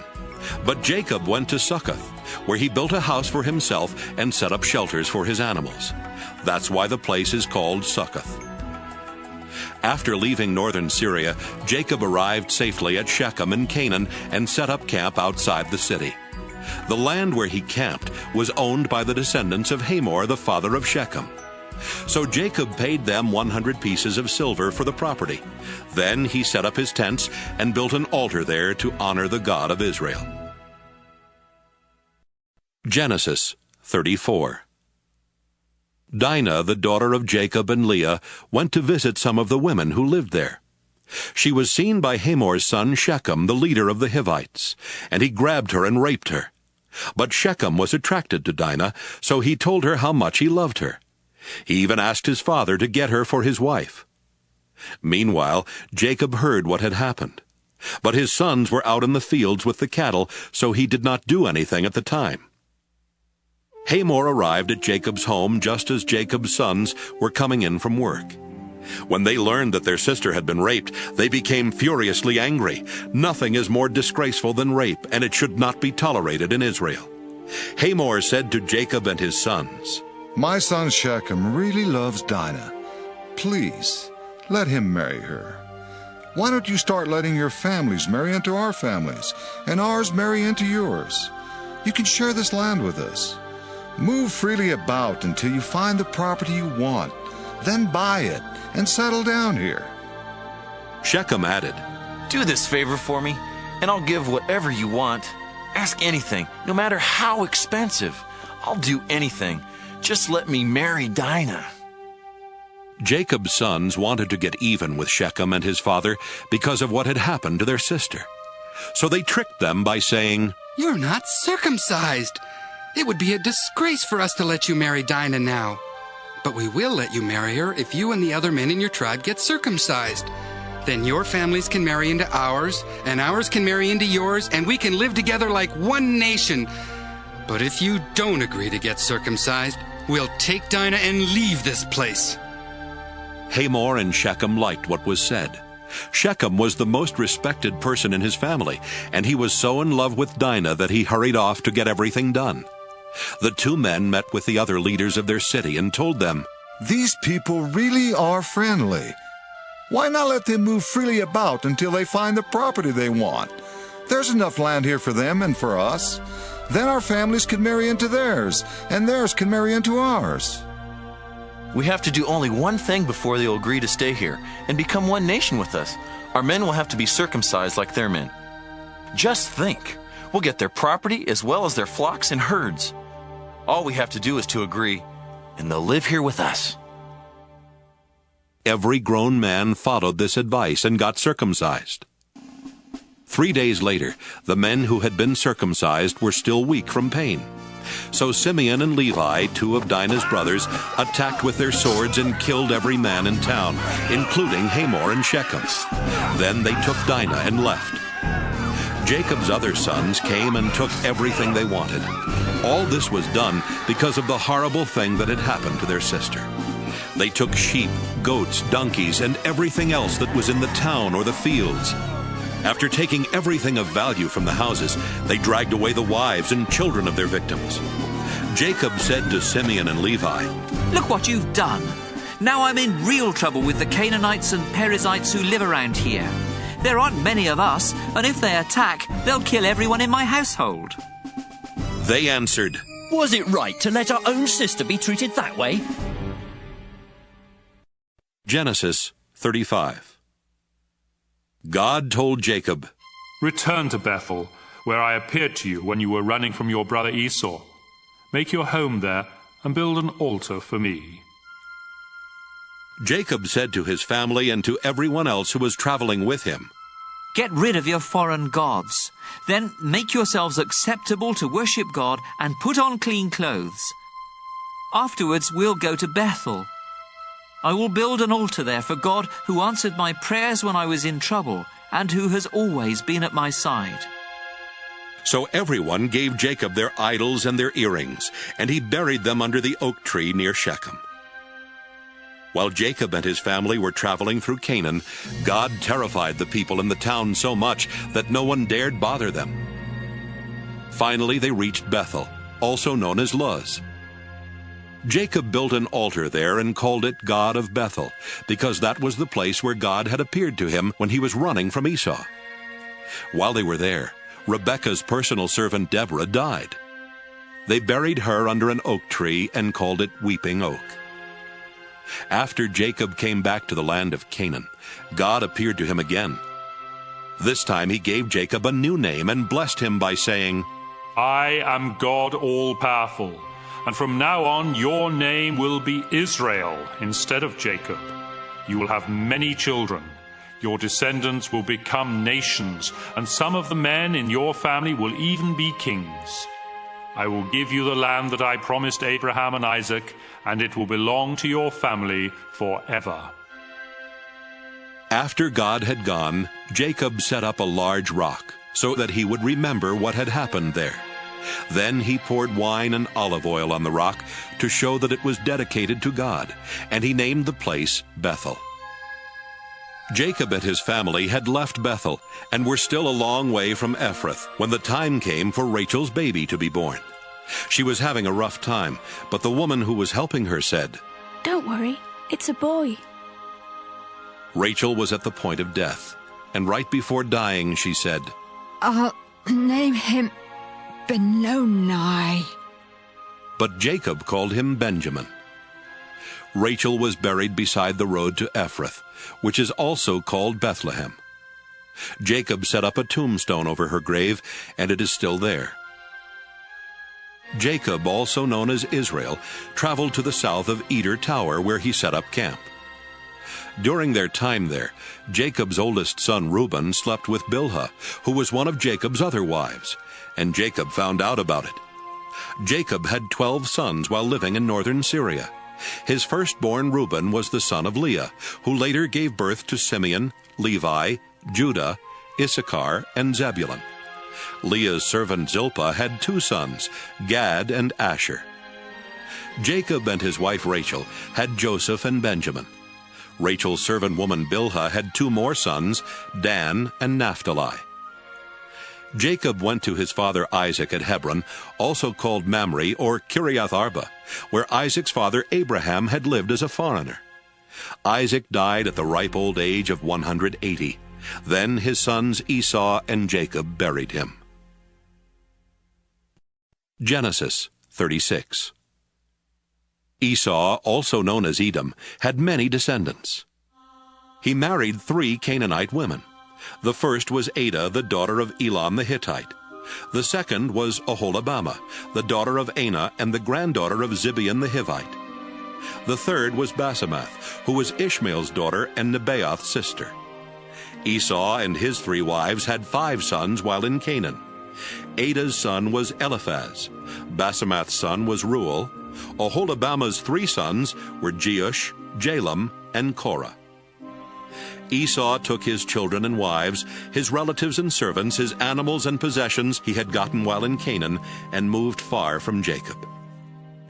But Jacob went to Succoth, where he built a house for himself and set up shelters for his animals. That's why the place is called Succoth. After leaving northern Syria, Jacob arrived safely at Shechem in Canaan and set up camp outside the city. The land where he camped was owned by the descendants of Hamor, the father of Shechem. So Jacob paid them 100 pieces of silver for the property. Then he set up his tents and built an altar there to honor the God of Israel. Genesis 34. Dinah, the daughter of Jacob and Leah, went to visit some of the women who lived there. She was seen by Hamor's son Shechem, the leader of the Hivites, and he grabbed her and raped her. But Shechem was attracted to Dinah, so he told her how much he loved her. He even asked his father to get her for his wife. Meanwhile, Jacob heard what had happened. But his sons were out in the fields with the cattle, so he did not do anything at the time. Hamor arrived at Jacob's home just as Jacob's sons were coming in from work. When they learned that their sister had been raped, they became furiously angry. Nothing is more disgraceful than rape, and it should not be tolerated in Israel. Hamor said to Jacob and his sons, "My son Shechem really loves Dinah. Please, let him marry her. Why don't you start letting your families marry into our families, and ours marry into yours? You can share this land with us. Move freely about until you find the property you want. Then buy it and settle down here." Shechem added, "Do this favor for me, and I'll give whatever you want. Ask anything, no matter how expensive. I'll do anything. Just let me marry Dinah." Jacob's sons wanted to get even with Shechem and his father because of what had happened to their sister. So they tricked them by saying, "You're not circumcised. It would be a disgrace for us to let you marry Dinah now. But we will let you marry her if you and the other men in your tribe get circumcised. Then your families can marry into ours, and ours can marry into yours, and we can live together like one nation. But if you don't agree to get circumcised, we'll take Dinah and leave this place." Hamor and Shechem liked what was said. Shechem was the most respected person in his family, and he was so in love with Dinah that he hurried off to get everything done. The two men met with the other leaders of their city and told them, "These people really are friendly. Why not let them move freely about until they find the property they want? There's enough land here for them and for us. Then our families can marry into theirs, and theirs can marry into ours." We have to do only one thing before they'll agree to stay here and become one nation with us. Our men will have to be circumcised like their men. Just think, we'll get their property as well as their flocks and herds. All we have to do is to agree, and they'll live here with us. Every grown man followed this advice and got circumcised. 3 days later, the men who had been circumcised were still weak from pain. So Simeon and Levi, two of Dinah's brothers, attacked with their swords and killed every man in town, including Hamor and Shechem. Then they took Dinah and left. Jacob's other sons came and took everything they wanted. All this was done because of the horrible thing that had happened to their sister. They took sheep, goats, donkeys, and everything else that was in the town or the fields. After taking everything of value from the houses, they dragged away the wives and children of their victims. Jacob said to Simeon and Levi, "Look what you've done. Now I'm in real trouble with the Canaanites and Perizzites who live around here. There aren't many of us, and if they attack, they'll kill everyone in my household." They answered, "Was it right to let our own sister be treated that way?" Genesis 35. God told Jacob, "Return to Bethel, where I appeared to you when you were running from your brother Esau. Make your home there and build an altar for me." Jacob said to his family and to everyone else who was traveling with him, Get rid of your foreign gods. Then make yourselves acceptable to worship God and put on clean clothes. Afterwards, we'll go to Bethel. I will build an altar there for God who answered my prayers when I was in trouble and who has always been at my side." So everyone gave Jacob their idols and their earrings, and he buried them under the oak tree near Shechem. While Jacob and his family were traveling through Canaan, God terrified the people in the town so much that no one dared bother them. Finally, they reached Bethel, also known as Luz. Jacob built an altar there and called it God of Bethel, because that was the place where God had appeared to him when he was running from Esau. While they were there, Rebekah's personal servant Deborah died. They buried her under an oak tree and called it Weeping Oak. After Jacob came back to the land of Canaan, God appeared to him again. This time he gave Jacob a new name and blessed him by saying, "I am God all-powerful, and from now on your name will be Israel instead of Jacob. You will have many children. Your descendants will become nations, and some of the men in your family will even be kings. I will give you the land that I promised Abraham and Isaac, and it will belong to your family forever." After God had gone, Jacob set up a large rock so that he would remember what had happened there. Then he poured wine and olive oil on the rock to show that it was dedicated to God, and he named the place Bethel. Jacob and his family had left Bethel and were still a long way from Ephrath when the time came for Rachel's baby to be born. She was having a rough time, but the woman who was helping her said, "Don't worry, it's a boy." Rachel was at the point of death, and right before dying she said, "I'll name him Benoni." But Jacob called him Benjamin. Rachel was buried beside the road to Ephrath, which is also called Bethlehem. Jacob set up a tombstone over her grave, and it is still there. Jacob, also known as Israel, traveled to the south of Eder Tower, where he set up camp. During their time there, Jacob's oldest son Reuben slept with Bilhah, who was one of Jacob's other wives, and Jacob found out about it. Jacob had 12 sons while living in northern Syria. His firstborn Reuben was the son of Leah, who later gave birth to Simeon, Levi, Judah, Issachar, and Zebulun. Leah's servant Zilpah had 2 sons, Gad and Asher. Jacob and his wife Rachel had Joseph and Benjamin. Rachel's servant woman Bilhah had 2 more sons, Dan and Naphtali. Jacob went to his father Isaac at Hebron, also called Mamre or Kiriath Arba, where Isaac's father Abraham had lived as a foreigner. Isaac died at the ripe old age of 180. Then his sons Esau and Jacob buried him. Genesis 36. Esau, also known as Edom, had many descendants. He married 3 Canaanite women. The first was Adah, the daughter of Elam the Hittite. The second was Oholibamah, the daughter of Anah and the granddaughter of Zibeon the Hivite. The third was Basemath, who was Ishmael's daughter and Nebaioth's sister. Esau and his 3 wives had 5 sons while in Canaan. Adah's son was Eliphaz. Basemath's son was Reuel. Oholibamah's 3 sons were Jeush, Jalam, and Korah. Esau took his children and wives, his relatives and servants, his animals and possessions he had gotten while in Canaan, and moved far from Jacob.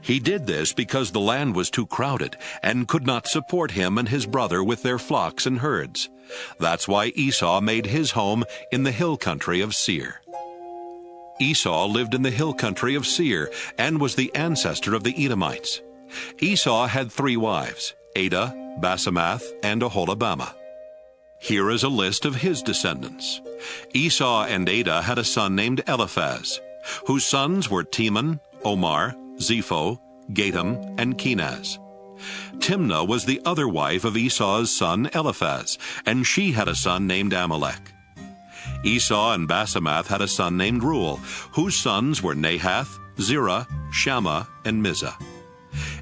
He did this because the land was too crowded and could not support him and his brother with their flocks and herds. That's why Esau made his home in the hill country of Seir. Esau lived in the hill country of Seir and was the ancestor of the Edomites. Esau had 3 wives, Adah, Basemath, and Oholibamah. Here is a list of his descendants. Esau and Adah had a son named Eliphaz, whose sons were Teman, Omar, Zepho, Gatam, and Kenaz. Timnah was the other wife of Esau's son Eliphaz, and she had a son named Amalek. Esau and Basemath had a son named Reuel, whose sons were Nahath, Zerah, Shammah, and Mizah.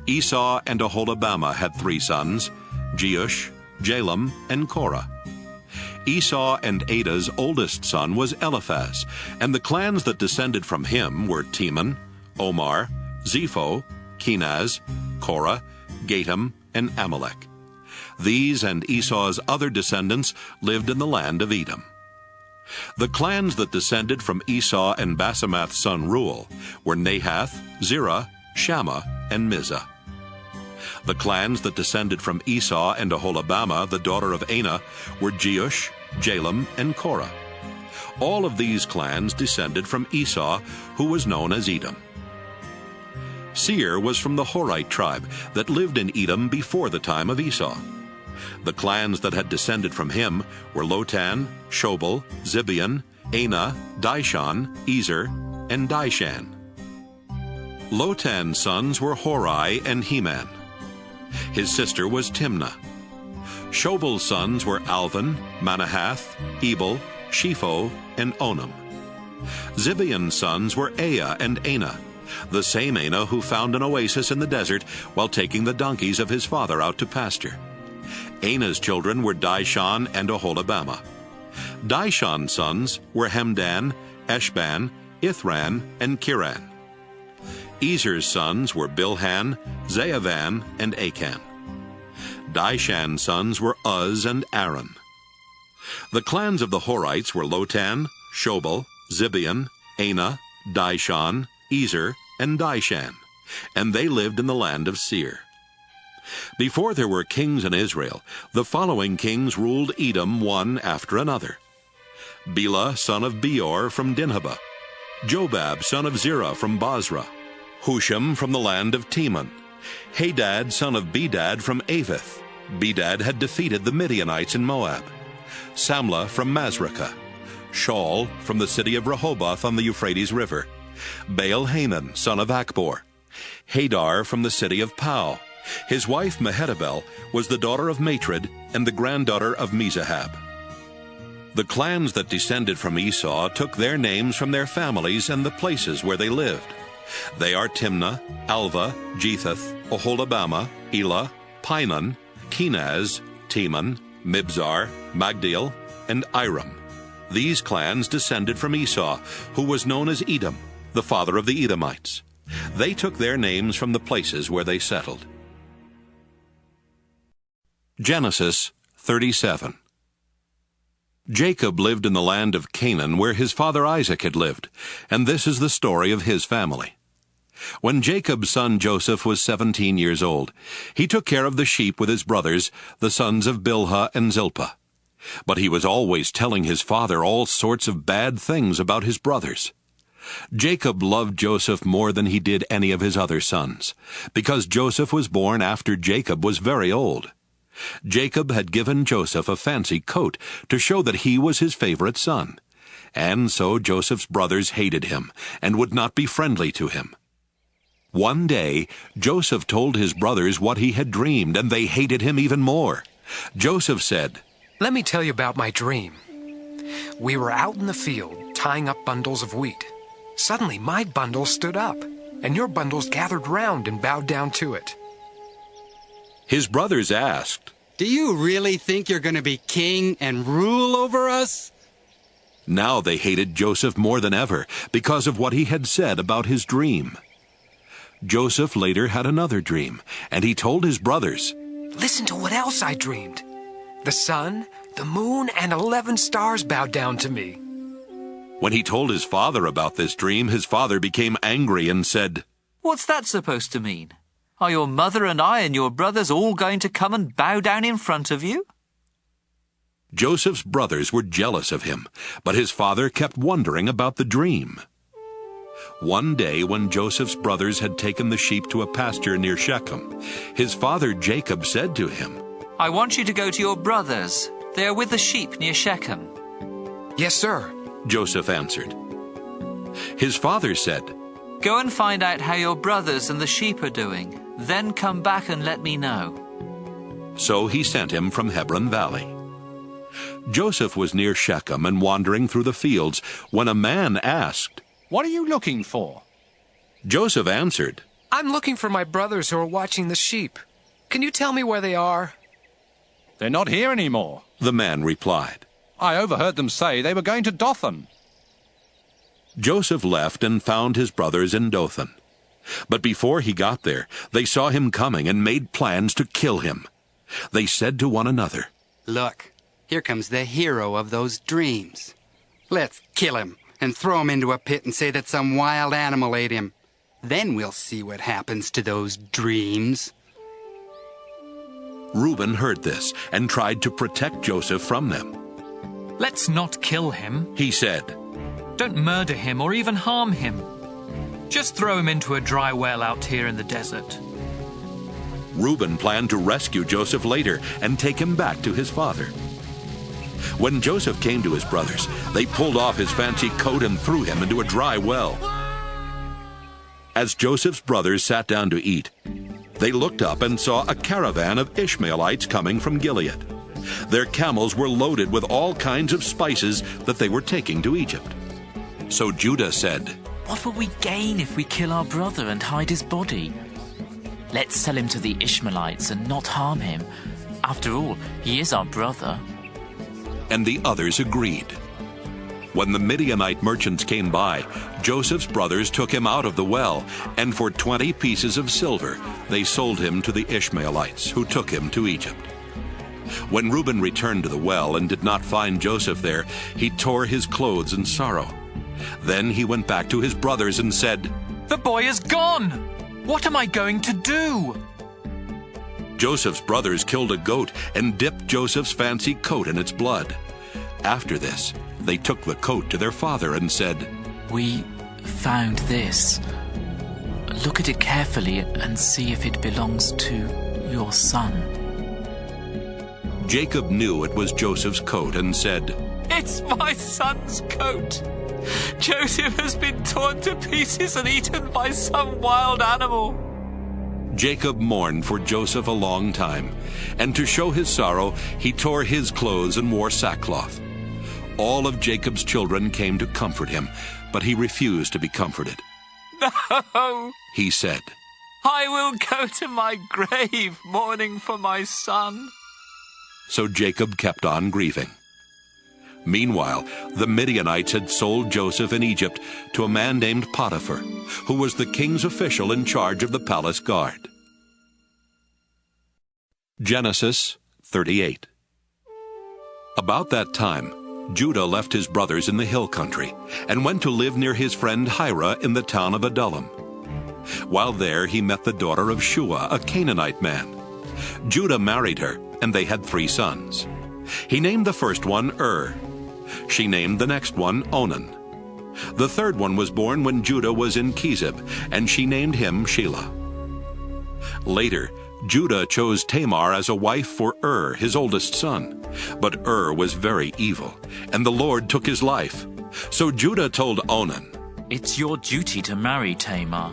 Esau and Oholibamah had 3 sons, Jeush, Jalam, and Korah. Esau and Ada's oldest son was Eliphaz, and the clans that descended from him were Teman, Omar, Zepho, Kenaz, Korah, Gatam, and Amalek. These and Esau's other descendants lived in the land of Edom. The clans that descended from Esau and Basemath's son Reuel were Nahath, Zerah, Shammah, and Mizah. The clans that descended from Esau and Aholibamah, the daughter of Anah, were Jeush, Jalam, and Korah. All of these clans descended from Esau, who was known as Edom. Seir was from the Horite tribe that lived in Edom before the time of Esau. The clans that had descended from him were Lotan, Shobal, Zibeon, Anah, Dishon, Ezer, and Dishan. Lotan's sons were Hori and Heman. His sister was Timnah. Shobal's sons were Alvan, Manahath, Ebal, Shepho, and Onam. Zibeon's sons were Ea and Anah, the same Anah who found an oasis in the desert while taking the donkeys of his father out to pasture. Anah's children were Dishon and Aholibamah. Dishon's sons were Hemdan, Eshban, Ithran, and Kiran. Ezer's sons were Bilhan, Zaavan, and Achan. Dishan's sons were Uz and Aaron. The clans of the Horites were Lotan, Shobal, Zibeon, Anah, Dishon, Ezer, and Dishan, and they lived in the land of Seir. Before there were kings in Israel, the following kings ruled Edom one after another: Bela, son of Beor, from Dinhabah; Jobab, son of Zerah, from Basra; Husham, from the land of Teman; Hadad, son of Bedad, from Avith. Bedad had defeated the Midianites in Moab; Samlah, from Masrekah; Shaul, from the city of Rehoboth on the Euphrates River; Baal-Hanan, son of Akbor; Hadar, from the city of Pau. His wife Mehetabel was the daughter of Matred and the granddaughter of Mezahab. The clans that descended from Esau took their names from their families and the places where they lived. They are Timnah, Alva, Jethath, Aholibamah, Elah, Pinon, Kenaz, Teman, Mibzar, Magdiel, and Iram. These clans descended from Esau, who was known as Edom, the father of the Edomites. They took their names from the places where they settled. Genesis 37. Jacob lived in the land of Canaan where his father Isaac had lived, and this is the story of his family. When Jacob's son Joseph was 17 years old, he took care of the sheep with his brothers, the sons of Bilhah and Zilpah. But he was always telling his father all sorts of bad things about his brothers. Jacob loved Joseph more than he did any of his other sons, because Joseph was born after Jacob was very old. Jacob had given Joseph a fancy coat to show that he was his favorite son, and so Joseph's brothers hated him and would not be friendly to him. One day, Joseph told his brothers what he had dreamed, and they hated him even more. Joseph said, "Let me tell you about my dream. We were out in the field, tying up bundles of wheat. Suddenly, my bundle stood up, and your bundles gathered round and bowed down to it." His brothers asked, "Do you really think you're going to be king and rule over us?" Now they hated Joseph more than ever because of what he had said about his dream. Joseph later had another dream, and he told his brothers, "Listen to what else I dreamed. The sun, the moon, and 11 stars bowed down to me." When he told his father about this dream, his father became angry and said, "What's that supposed to mean? Are your mother and I and your brothers all going to come and bow down in front of you?" Joseph's brothers were jealous of him, but his father kept wondering about the dream. One day when Joseph's brothers had taken the sheep to a pasture near Shechem, his father Jacob said to him, "I want you to go to your brothers. They are with the sheep near Shechem." "Yes, sir," Joseph answered. His father said, "Go and find out how your brothers and the sheep are doing. Then come back and let me know." So he sent him from Hebron Valley. Joseph was near Shechem and wandering through the fields when a man asked, "What are you looking for?" Joseph answered, "I'm looking for my brothers who are watching the sheep. Can you tell me where they are?" "They're not here anymore," the man replied. I overheard them say they were going to Dothan. Joseph left and found his brothers in Dothan. But before he got there, they saw him coming and made plans to kill him. They said to one another, "Look, here comes the hero of those dreams. Let's kill him and throw him into a pit and say that some wild animal ate him. Then we'll see what happens to those dreams." Reuben heard this and tried to protect Joseph from them. "Let's not kill him," he said. "Don't murder him or even harm him. Just throw him into a dry well out here in the desert." Reuben planned to rescue Joseph later and take him back to his father. When Joseph came to his brothers, they pulled off his fancy coat and threw him into a dry well. As Joseph's brothers sat down to eat, they looked up and saw a caravan of Ishmaelites coming from Gilead. Their camels were loaded with all kinds of spices that they were taking to Egypt. So Judah said, "What will we gain if we kill our brother and hide his body? Let's sell him to the Ishmaelites and not harm him. After all, he is our brother." And the others agreed. When the Midianite merchants came by, Joseph's brothers took him out of the well, and for 20 pieces of silver they sold him to the Ishmaelites, who took him to Egypt. When Reuben returned to the well and did not find Joseph there, he tore his clothes in sorrow. Then he went back to his brothers and said, "The boy is gone! What am I going to do?" Joseph's brothers killed a goat and dipped Joseph's fancy coat in its blood. After this, they took the coat to their father and said, "We found this. Look at it carefully and see if it belongs to your son." Jacob knew it was Joseph's coat and said, "It's my son's coat. Joseph has been torn to pieces and eaten by some wild animal." Jacob mourned for Joseph a long time, and to show his sorrow, he tore his clothes and wore sackcloth. All of Jacob's children came to comfort him, but he refused to be comforted. "No," he said, "I will go to my grave mourning for my son." So Jacob kept on grieving. Meanwhile, the Midianites had sold Joseph in Egypt to a man named Potiphar, who was the king's official in charge of the palace guard. Genesis 38. About that time, Judah left his brothers in the hill country and went to live near his friend Hira in the town of Adullam. While there, he met the daughter of Shua, a Canaanite man. Judah married her, and they had 3 sons. He named the first one She named the next one Onan. The third one was born when Judah was in Chezib, and she named him Shelah. Later, Judah chose Tamar as a wife for his oldest son. But was very evil, and the Lord took his life. So Judah told Onan, "It's your duty to marry Tamar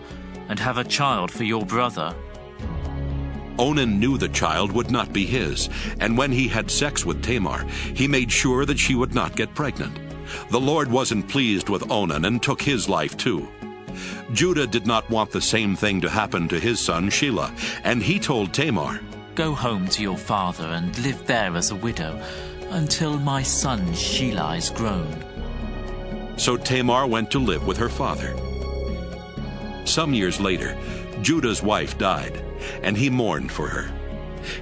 and have a child for your brother." Onan knew the child would not be his, and when he had sex with Tamar, he made sure that she would not get pregnant. The Lord wasn't pleased with Onan and took his life too. Judah did not want the same thing to happen to his son Shelah, and he told Tamar, "Go home to your father and live there as a widow until my son Shelah is grown." So Tamar went to live with her father. Some years later, Judah's wife died, and he mourned for her.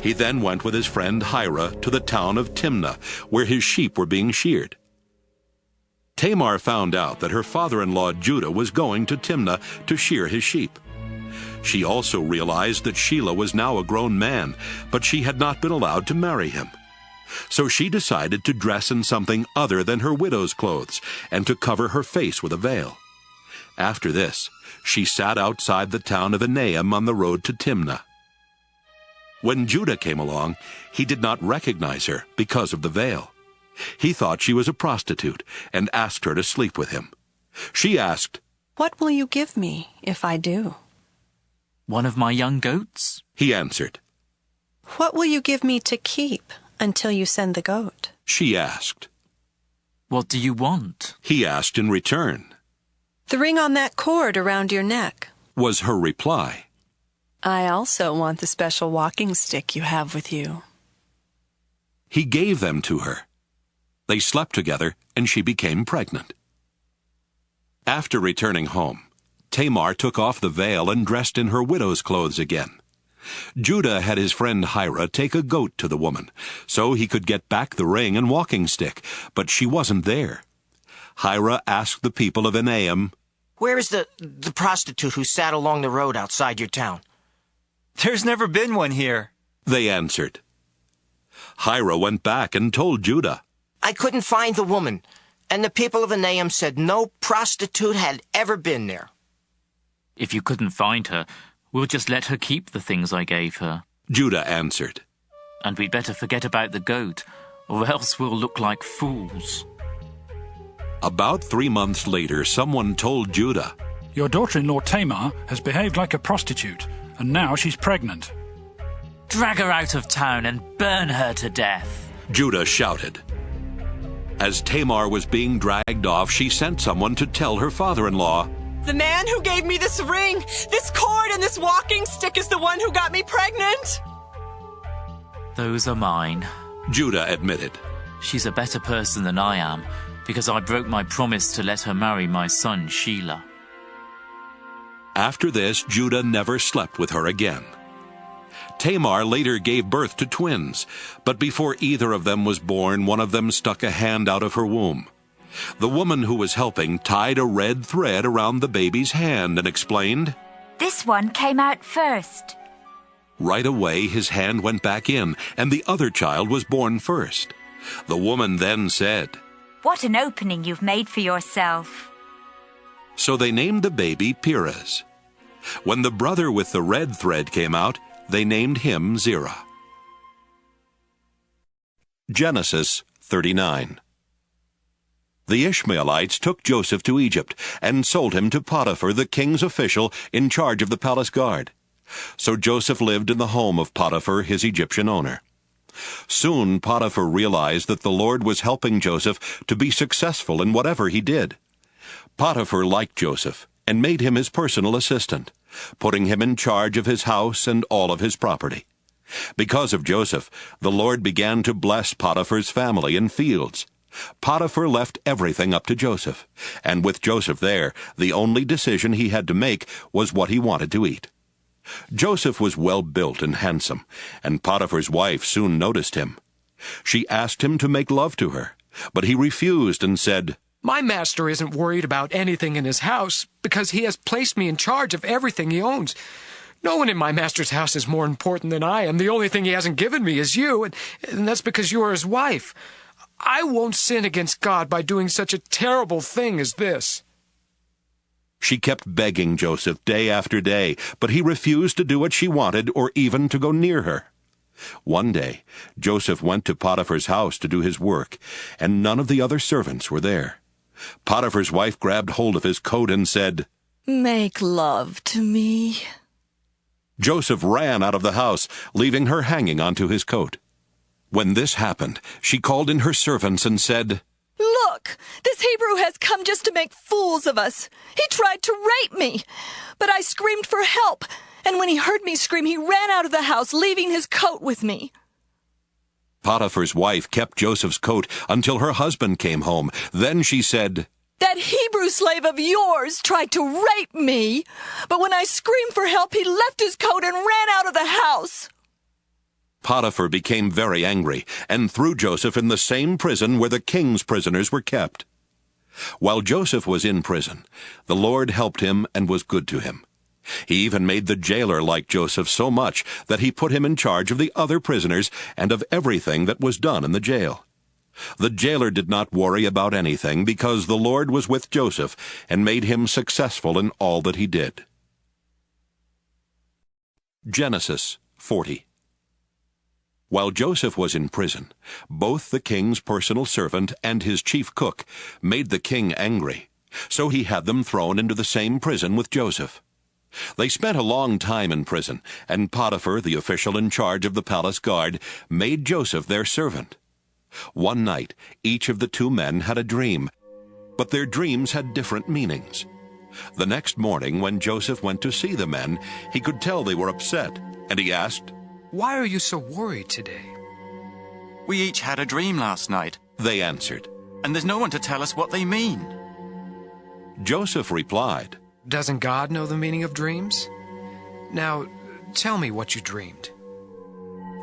He then went with his friend Hira to the town of Timnah, where his sheep were being sheared. Tamar found out that her father-in-law Judah was going to Timnah to shear his sheep. She also realized that Shelah was now a grown man, but she had not been allowed to marry him. So she decided to dress in something other than her widow's clothes and to cover her face with a veil. After this, she sat outside the town of Enaim on the road to Timnah. When Judah came along, he did not recognize her because of the veil. He thought she was a prostitute and asked her to sleep with him. She asked, "What will you give me if I do?" "One of my young goats," he answered. "What will you give me to keep until you send the goat?" she asked. "What do you want?" he asked in return. "The ring on that cord around your neck," was her reply. "I also want the special walking stick you have with you." He gave them to her. They slept together, and she became pregnant. After returning home, Tamar took off the veil and dressed in her widow's clothes again. Judah had his friend Hira take a goat to the woman, so he could get back the ring and walking stick, but she wasn't there. Hira asked the people of Enaim, "Where is the prostitute who sat along the road outside your town?" "There's never been one here," they answered. Hira went back and told Judah, "I couldn't find the woman, and the people of Enaim said no prostitute had ever been there." "If you couldn't find her, we'll just let her keep the things I gave her," Judah answered. "And we'd better forget about the goat, or else we'll look like fools." About 3 months later, someone told Judah, "Your daughter-in-law Tamar has behaved like a prostitute, and now she's pregnant." "Drag her out of town and burn her to death," Judah shouted. As Tamar was being dragged off, she sent someone to tell her father-in-law, "The man who gave me this ring, this cord, and this walking stick is the one who got me pregnant." "Those are mine," Judah admitted. "She's a better person than I am, because I broke my promise to let her marry my son Sheila." After this, Judah never slept with her again. Tamar later gave birth to twins, but before either of them was born, one of them stuck a hand out of her womb. The woman who was helping tied a red thread around the baby's hand and explained, "This one came out first." Right away his hand went back in, and the other child was born first. The woman then said, "What an opening you've made for yourself." So they named the baby Perez. When the brother with the red thread came out, they named him Zerah. Genesis 39. The Ishmaelites took Joseph to Egypt and sold him to Potiphar, the king's official in charge of the palace guard. So Joseph lived in the home of Potiphar, his Egyptian owner. Soon Potiphar realized that the Lord was helping Joseph to be successful in whatever he did. Potiphar liked Joseph and made him his personal assistant, putting him in charge of his house and all of his property. Because of Joseph, the Lord began to bless Potiphar's family and fields. Potiphar left everything up to Joseph, and with Joseph there, the only decision he had to make was what he wanted to eat. Joseph was well-built and handsome, and Potiphar's wife soon noticed him. She asked him to make love to her, but he refused and said, "My master isn't worried about anything in his house because he has placed me in charge of everything he owns. No one in my master's house is more important than I am. The only thing he hasn't given me is you, and that's because you are his wife. I won't sin against God by doing such a terrible thing as this." She kept begging Joseph day after day, but he refused to do what she wanted or even to go near her. One day, Joseph went to Potiphar's house to do his work, and none of the other servants were there. Potiphar's wife grabbed hold of his coat and said, "Make love to me." Joseph ran out of the house, leaving her hanging onto his coat. When this happened, she called in her servants and said, "Look, this Hebrew has come just to make fools of us. He tried to rape me, but I screamed for help, and when he heard me scream, he ran out of the house, leaving his coat with me." Potiphar's wife kept Joseph's coat until her husband came home. Then she said, "That Hebrew slave of yours tried to rape me, but when I screamed for help, he left his coat and ran out of the house." Potiphar became very angry and threw Joseph in the same prison where the king's prisoners were kept. While Joseph was in prison, the Lord helped him and was good to him. He even made the jailer like Joseph so much that he put him in charge of the other prisoners and of everything that was done in the jail. The jailer did not worry about anything because the Lord was with Joseph and made him successful in all that he did. Genesis 40. While Joseph was in prison, both the king's personal servant and his chief cook made the king angry, so he had them thrown into the same prison with Joseph. They spent a long time in prison, and Potiphar, the official in charge of the palace guard, made Joseph their servant. One night, each of the two men had a dream, but their dreams had different meanings. The next morning, when Joseph went to see the men, he could tell they were upset, and he asked, "Why are you so worried today?" "We each had a dream last night, They answered. And there's no one to tell us what they mean. Joseph replied, Doesn't God know the meaning of dreams? Now, tell me what you dreamed.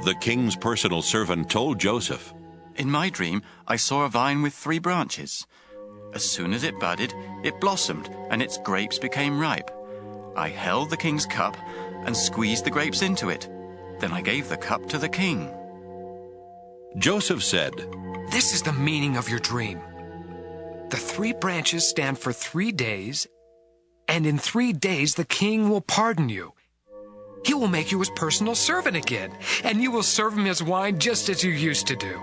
The king's personal servant told Joseph, In my dream, I saw a vine with 3 branches. As soon as it budded, it blossomed, and its grapes became ripe. I held the king's cup and squeezed the grapes into it. Then I gave the cup to the king. Joseph said, This is the meaning of your dream. The 3 branches stand for 3 days, and in 3 days the king will pardon you. He will make you his personal servant again, and you will serve him his wine just as you used to do.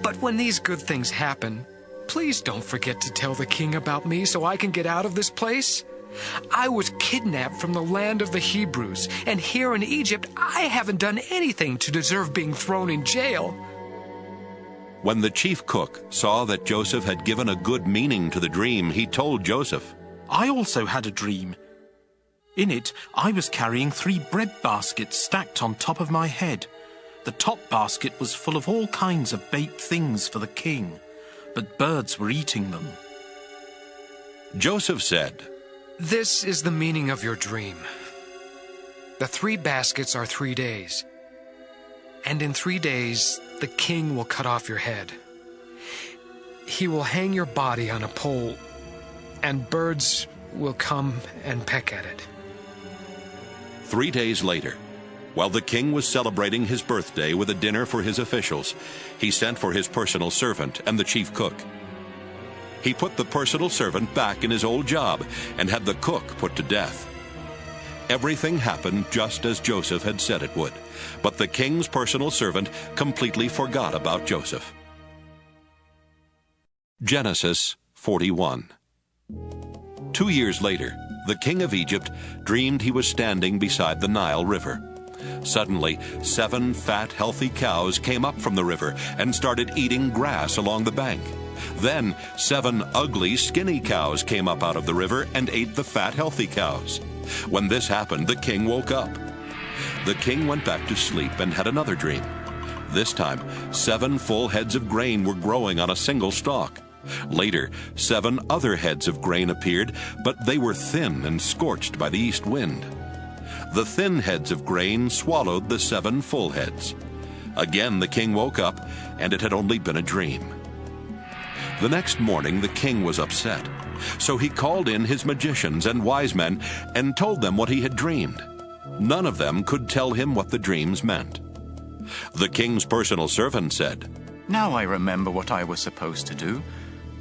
But when these good things happen, please don't forget to tell the king about me so I can get out of this place. I was kidnapped from the land of the Hebrews, and here in Egypt I haven't done anything to deserve being thrown in jail. When the chief cook saw that Joseph had given a good meaning to the dream, he told Joseph, I also had a dream. In it, I was carrying 3 bread baskets stacked on top of my head. The top basket was full of all kinds of baked things for the king, but birds were eating them. Joseph said, This is the meaning of your dream. The 3 baskets are 3 days, and in 3 days the king will cut off your head. He will hang your body on a pole, and birds will come and peck at it. 3 days later, while the king was celebrating his birthday with a dinner for his officials, he sent for his personal servant and the chief cook. He put the personal servant back in his old job and had the cook put to death. Everything happened just as Joseph had said it would, but the king's personal servant completely forgot about Joseph. Genesis 41. 2 years later, the king of Egypt dreamed he was standing beside the Nile River. Suddenly, 7 fat, healthy cows came up from the river and started eating grass along the bank. Then 7 ugly, skinny cows came up out of the river and ate the fat, healthy cows. When this happened, the king woke up. The king went back to sleep and had another dream. This time, 7 full heads of grain were growing on a single stalk. Later, 7 other heads of grain appeared, but they were thin and scorched by the east wind. The thin heads of grain swallowed the 7 full heads. Again the king woke up, and it had only been a dream. The next morning the king was upset, so he called in his magicians and wise men and told them what he had dreamed. None of them could tell him what the dreams meant. The king's personal servant said, Now I remember what I was supposed to do.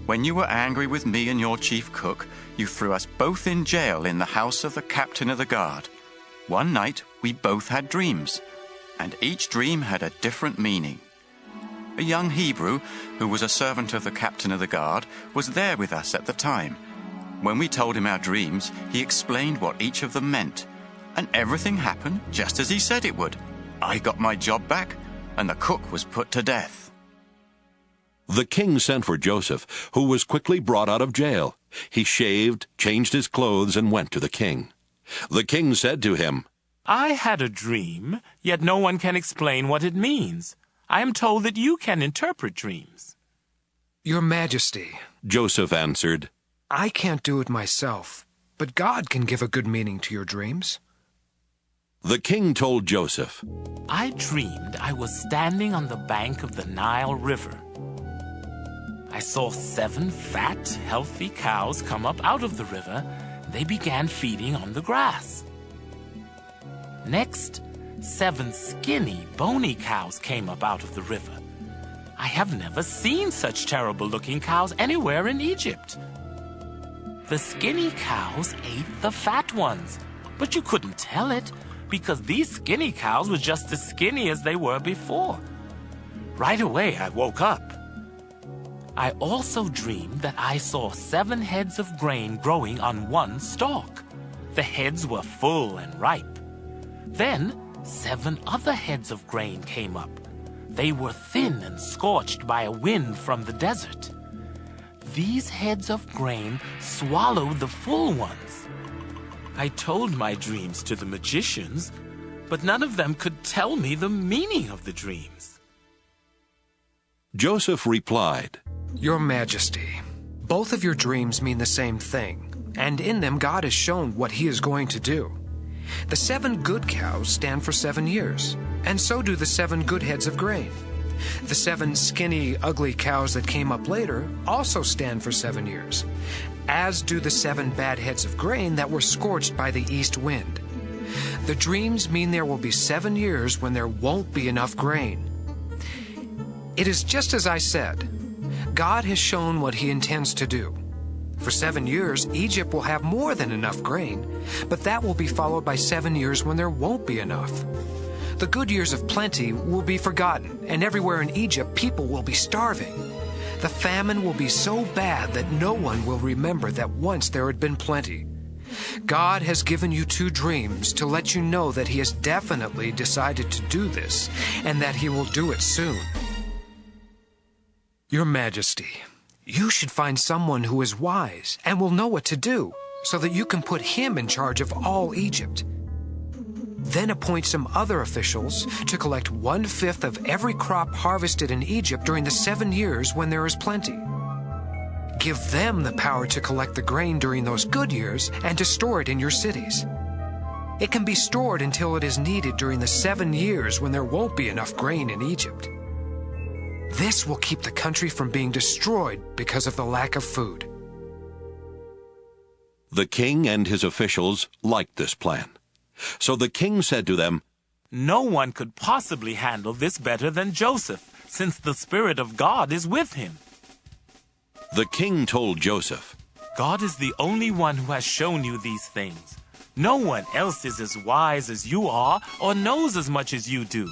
When you were angry with me and your chief cook, you threw us both in jail in the house of the captain of the guard. One night, we both had dreams, and each dream had a different meaning. A young Hebrew, who was a servant of the captain of the guard, was there with us at the time. When we told him our dreams, he explained what each of them meant, and everything happened just as he said it would. I got my job back, and the cook was put to death. The king sent for Joseph, who was quickly brought out of jail. He shaved, changed his clothes, and went to the king. The king said to him, I had a dream, yet no one can explain what it means. I am told that you can interpret dreams. Your Majesty, Joseph answered, I can't do it myself, but God can give a good meaning to your dreams. The king told Joseph, I dreamed I was standing on the bank of the Nile River. I saw 7 fat, healthy cows come up out of the river. They began feeding on the grass. Next, 7 skinny, bony cows came up out of the river. I have never seen such terrible-looking cows anywhere in Egypt. The skinny cows ate the fat ones, but you couldn't tell it because these skinny cows were just as skinny as they were before. Right away, I woke up. I also dreamed that I saw 7 heads of grain growing on one stalk. The heads were full and ripe. Then 7 other heads of grain came up. They were thin and scorched by a wind from the desert. These heads of grain swallowed the full ones. I told my dreams to the magicians, but none of them could tell me the meaning of the dreams. Joseph replied, Your Majesty, both of your dreams mean the same thing, and in them God has shown what he is going to do. The 7 good cows stand for 7 years, and so do the 7 good heads of grain. The 7 skinny, ugly cows that came up later also stand for 7 years, as do the 7 bad heads of grain that were scorched by the east wind. The dreams mean there will be 7 years when there won't be enough grain. It is just as I said. God has shown what he intends to do. For 7 years, Egypt will have more than enough grain, but that will be followed by 7 years when there won't be enough. The good years of plenty will be forgotten, and everywhere in Egypt, people will be starving. The famine will be so bad that no one will remember that once there had been plenty. God has given you 2 dreams to let you know that he has definitely decided to do this, and that he will do it soon. Your Majesty, you should find someone who is wise and will know what to do, so that you can put him in charge of all Egypt. Then appoint some other officials to collect 1/5 of every crop harvested in Egypt during the 7 years when there is plenty. Give them the power to collect the grain during those good years and to store it in your cities. It can be stored until it is needed during the 7 years when there won't be enough grain in Egypt. This will keep the country from being destroyed because of the lack of food. The king and his officials liked this plan. So the king said to them, No one could possibly handle this better than Joseph, since the Spirit of God is with him. The king told Joseph, God is the only one who has shown you these things. No one else is as wise as you are or knows as much as you do.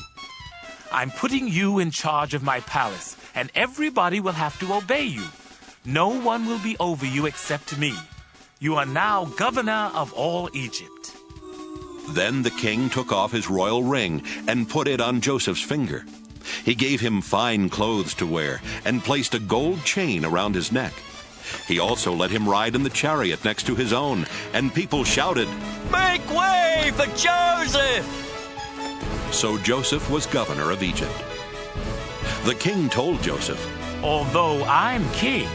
I'm putting you in charge of my palace, and everybody will have to obey you. No one will be over you except me. You are now governor of all Egypt. Then the king took off his royal ring and put it on Joseph's finger. He gave him fine clothes to wear and placed a gold chain around his neck. He also let him ride in the chariot next to his own, and people shouted, Make way for Joseph! So Joseph was governor of Egypt. The king told Joseph, Although I'm king,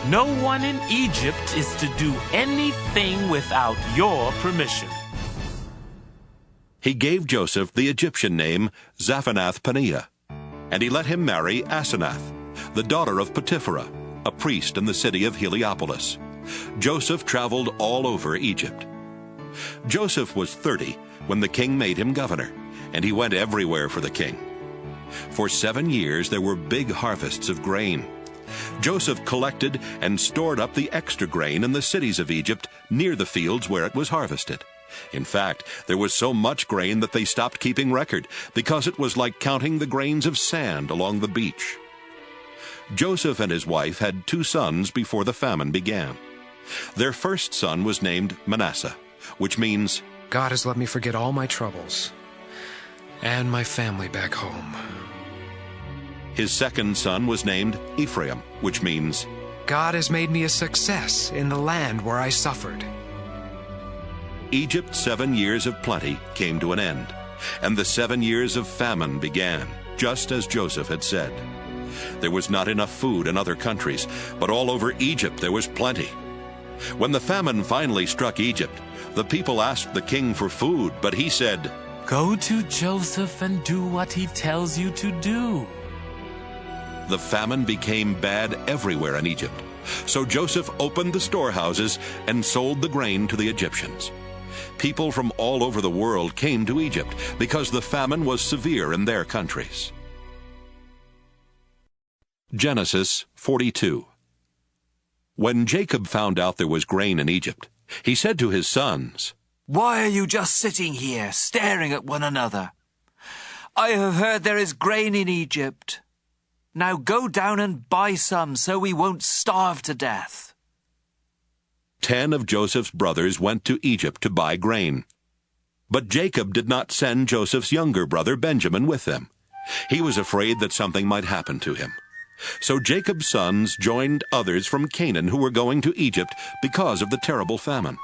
no one in Egypt is to do anything without your permission. He gave Joseph the Egyptian name Zaphanath-Paneah, and he let him marry Asenath, the daughter of Potipharah, a priest in the city of Heliopolis. Joseph traveled all over Egypt. Joseph was 30 when the king made him governor, and he went everywhere for the king. For 7 years there were big harvests of grain. Joseph collected and stored up the extra grain in the cities of Egypt near the fields where it was harvested. In fact, there was so much grain that they stopped keeping record, because it was like counting the grains of sand along the beach. Joseph and his wife had 2 sons before the famine began. Their first son was named Manasseh, which means, God has let me forget all my troubles and my family back home. His second son was named Ephraim, which means, God has made me a success in the land where I suffered. Egypt's 7 years of plenty came to an end, and the 7 years of famine began, just as Joseph had said. There was not enough food in other countries, but all over Egypt there was plenty. When the famine finally struck Egypt, the people asked the king for food, but he said, Go to Joseph and do what he tells you to do. The famine became bad everywhere in Egypt. So Joseph opened the storehouses and sold the grain to the Egyptians. People from all over the world came to Egypt because the famine was severe in their countries. Genesis 42. When Jacob found out there was grain in Egypt, he said to his sons, Why are you just sitting here, staring at one another? I have heard there is grain in Egypt. Now go down and buy some so we won't starve to death. 10 of Joseph's brothers went to Egypt to buy grain. But Jacob did not send Joseph's younger brother Benjamin with them. He was afraid that something might happen to him. So Jacob's sons joined others from Canaan who were going to Egypt because of the terrible famine.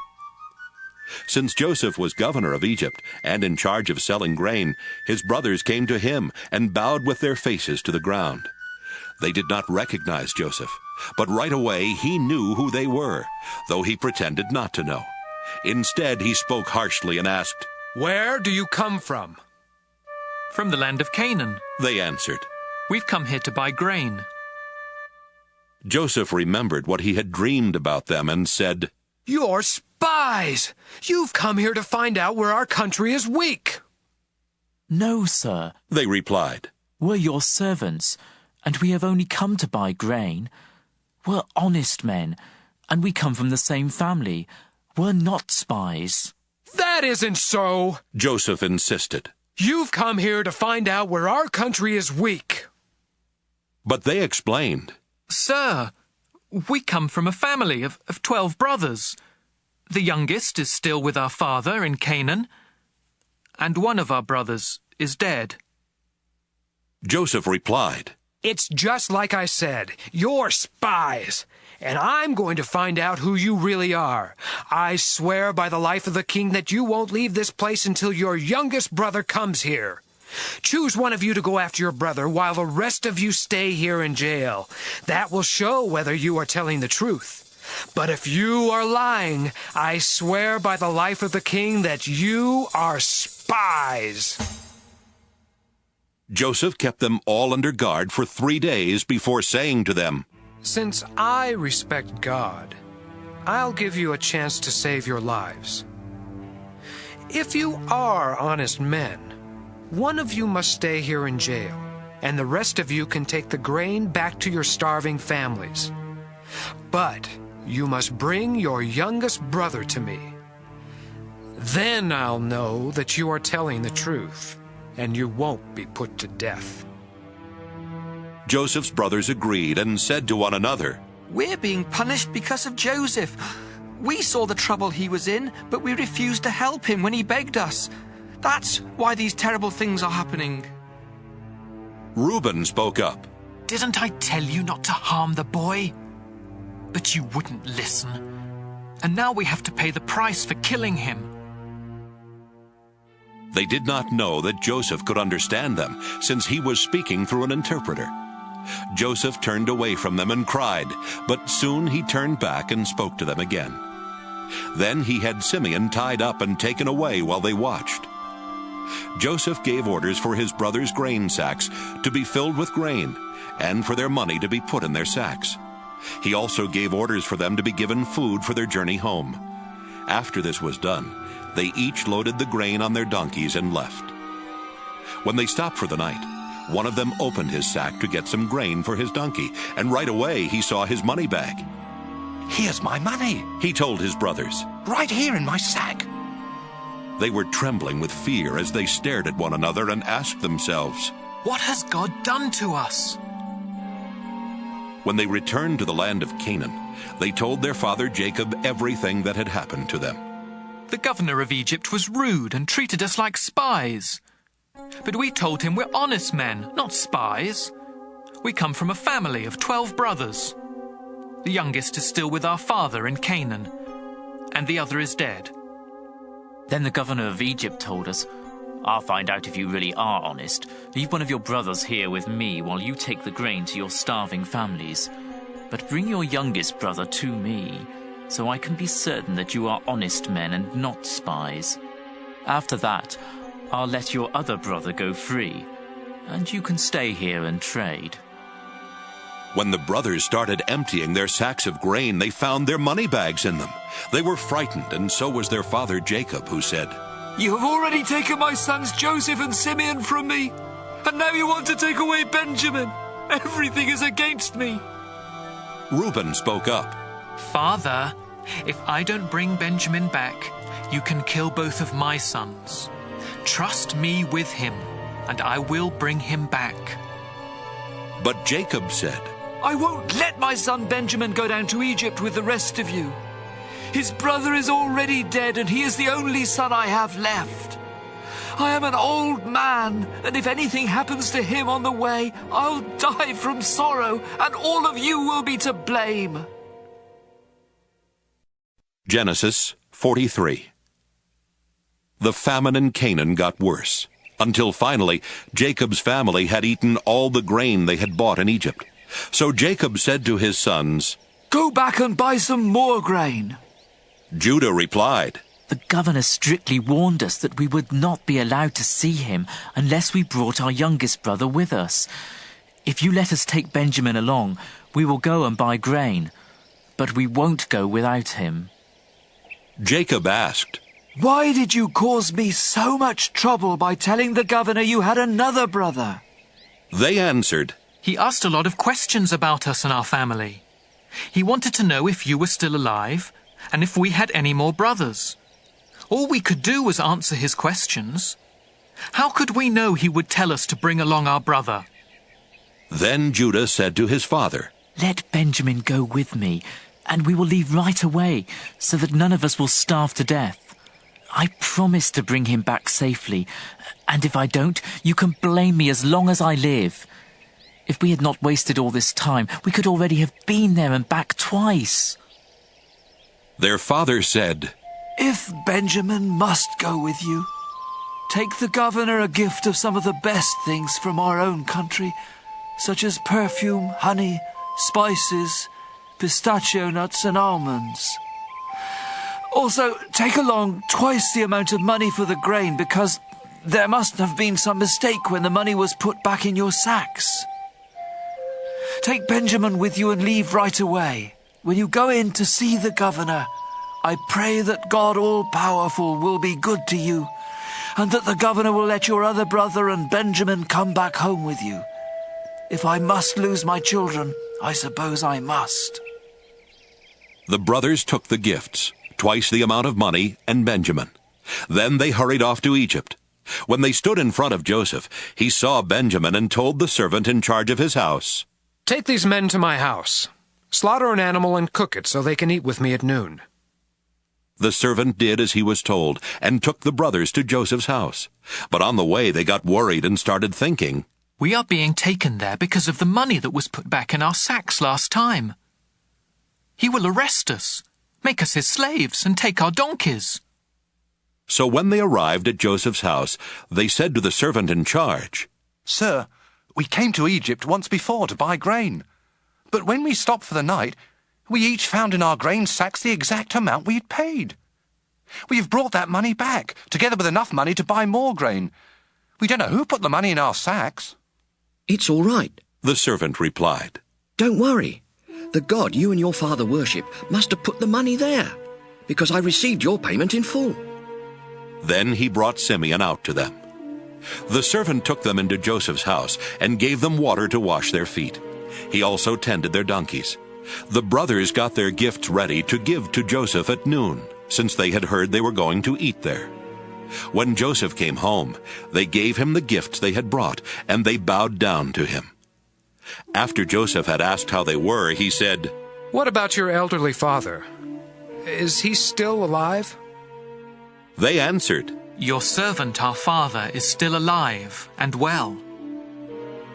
Since Joseph was governor of Egypt and in charge of selling grain, his brothers came to him and bowed with their faces to the ground. They did not recognize Joseph, but right away he knew who they were, though he pretended not to know. Instead, he spoke harshly and asked, "Where do you come from?" "From the land of Canaan," they answered. "We've come here to buy grain." Joseph remembered what he had dreamed about them and said, "You're spies! You've come here to find out where our country is weak." "No, sir," they replied. "We're your servants, and we have only come to buy grain. We're honest men, and we come from the same family. We're not spies." "That isn't so," Joseph insisted. "You've come here to find out where our country is weak." But they explained, "Sir, we come from a family of 12 brothers. The youngest is still with our father in Canaan, and one of our brothers is dead." Joseph replied, "It's just like I said. You're spies, and I'm going to find out who you really are. I swear by the life of the king that you won't leave this place until your youngest brother comes here. Choose one of you to go after your brother while the rest of you stay here in jail. That will show whether you are telling the truth. But if you are lying, I swear by the life of the king that you are spies." Joseph kept them all under guard for 3 days before saying to them, "Since I respect God, I'll give you a chance to save your lives. If you are honest men, one of you must stay here in jail, and the rest of you can take the grain back to your starving families. But you must bring your youngest brother to me. Then I'll know that you are telling the truth, and you won't be put to death." Joseph's brothers agreed and said to one another, "We're being punished because of Joseph. We saw the trouble he was in, but we refused to help him when he begged us. That's why these terrible things are happening." Reuben spoke up. "Didn't I tell you not to harm the boy? But you wouldn't listen. And now we have to pay the price for killing him." They did not know that Joseph could understand them, since he was speaking through an interpreter. Joseph turned away from them and cried, but soon he turned back and spoke to them again. Then he had Simeon tied up and taken away while they watched. Joseph gave orders for his brothers' grain sacks to be filled with grain, and for their money to be put in their sacks. He also gave orders for them to be given food for their journey home. After this was done, they each loaded the grain on their donkeys and left. When they stopped for the night, one of them opened his sack to get some grain for his donkey, and right away he saw his money bag. "Here's my money," he told his brothers. "Right here in my sack." They were trembling with fear as they stared at one another and asked themselves, "What has God done to us?" When they returned to the land of Canaan, they told their father Jacob everything that had happened to them. "The governor of Egypt was rude and treated us like spies. But we told him we're honest men, not spies. We come from a family of 12 brothers. The youngest is still with our father in Canaan, and the other is dead." Then the governor of Egypt told us, "I'll find out if you really are honest. Leave one of your brothers here with me while you take the grain to your starving families. But bring your youngest brother to me, so I can be certain that you are honest men and not spies. After that, I'll let your other brother go free, and you can stay here and trade." When the brothers started emptying their sacks of grain, they found their money bags in them. They were frightened, and so was their father Jacob, who said, "You have already taken my sons Joseph and Simeon from me, and now you want to take away Benjamin. Everything is against me." Reuben spoke up. "Father, if I don't bring Benjamin back, you can kill both of my sons. Trust me with him, and I will bring him back." But Jacob said, "I won't let my son Benjamin go down to Egypt with the rest of you. His brother is already dead, and he is the only son I have left. I am an old man, and if anything happens to him on the way, I'll die from sorrow, and all of you will be to blame." Genesis 43. The famine in Canaan got worse. until finally Jacob's family had eaten all the grain they had bought in Egypt. So Jacob said to his sons, "Go back and buy some more grain." Judah replied, "The governor strictly warned us that we would not be allowed to see him unless we brought our youngest brother with us. If you let us take Benjamin along, we will go and buy grain, but we won't go without him." Jacob asked, "Why did you cause me so much trouble by telling the governor you had another brother?" They answered, "He asked a lot of questions about us and our family. He wanted to know if you were still alive and if we had any more brothers. All we could do was answer his questions. How could we know he would tell us to bring along our brother?" Then Judah said to his father, "Let Benjamin go with me, and we will leave right away, so that none of us will starve to death. I promise to bring him back safely, and if I don't, you can blame me as long as I live. If we had not wasted all this time, we could already have been there and back twice." Their father said, "If Benjamin must go with you, take the governor a gift of some of the best things from our own country, such as perfume, honey, spices, pistachio nuts, and almonds. Also, take along twice the amount of money for the grain, because there must have been some mistake when the money was put back in your sacks. Take Benjamin with you and leave right away. When you go in to see the governor, I pray that God all-powerful will be good to you, and that the governor will let your other brother and Benjamin come back home with you. If I must lose my children, I suppose I must." The brothers took the gifts, twice the amount of money, and Benjamin. Then they hurried off to Egypt. When they stood in front of Joseph, he saw Benjamin and told the servant in charge of his house, "Take these men to my house. Slaughter an animal and cook it so they can eat with me at noon." The servant did as he was told and took the brothers to Joseph's house. But on the way they got worried and started thinking, "We are being taken there because of the money that was put back in our sacks last time. He will arrest us, make us his slaves, and take our donkeys." So when they arrived at Joseph's house, they said to the servant in charge, "Sir, we came to Egypt once before to buy grain. But when we stopped for the night, we each found in our grain sacks the exact amount we had paid. We have brought that money back, together with enough money to buy more grain. We don't know who put the money in our sacks." "It's all right," the servant replied. "Don't worry. The God you and your father worship must have put the money there, because I received your payment in full." Then he brought Simeon out to them. The servant took them into Joseph's house and gave them water to wash their feet. He also tended their donkeys. The brothers got their gifts ready to give to Joseph at noon, since they had heard they were going to eat there. When Joseph came home, they gave him the gifts they had brought, and they bowed down to him. After Joseph had asked how they were, he said, "What about your elderly father? Is he still alive?" They answered, "Your servant, our father, is still alive and well."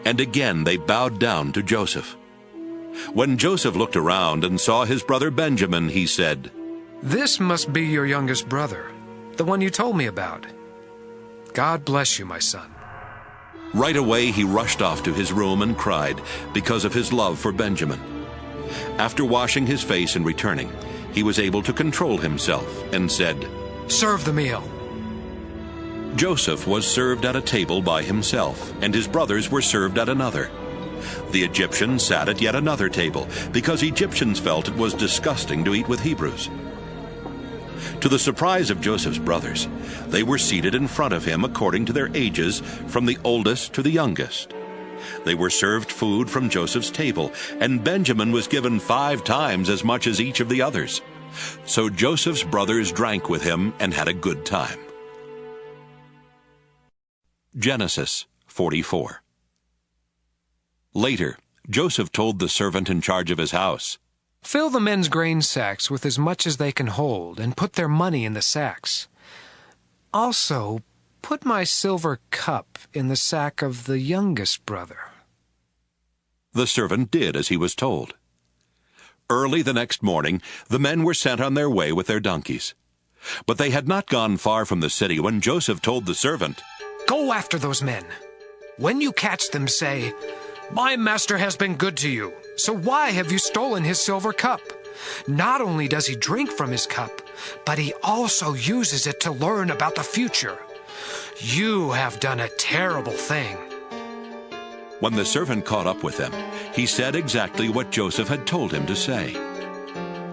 And again they bowed down to Joseph. When Joseph looked around and saw his brother Benjamin, he said, "This must be your youngest brother, the one you told me about. God bless you, my son." Right away he rushed off to his room and cried because of his love for Benjamin. After washing his face and returning, he was able to control himself and said, "Serve the meal." Joseph was served at a table by himself, and his brothers were served at another. The Egyptians sat at yet another table, because Egyptians felt it was disgusting to eat with Hebrews. To the surprise of Joseph's brothers, they were seated in front of him according to their ages, from the oldest to the youngest. They were served food from Joseph's table, and Benjamin was given 5 times as much as each of the others. So Joseph's brothers drank with him and had a good time. Genesis 44. Later, Joseph told the servant in charge of his house, "Fill the men's grain sacks with as much as they can hold, and put their money in the sacks. Also, put my silver cup in the sack of the youngest brother." The servant did as he was told. Early the next morning, the men were sent on their way with their donkeys. But they had not gone far from the city when Joseph told the servant, Go after those men. When you catch them, say, 'My master has been good to you, so why have you stolen his silver cup?' Not only does he drink from his cup, but he also uses it to learn about the future. You have done a terrible thing." When the servant caught up with them, he said exactly what Joseph had told him to say.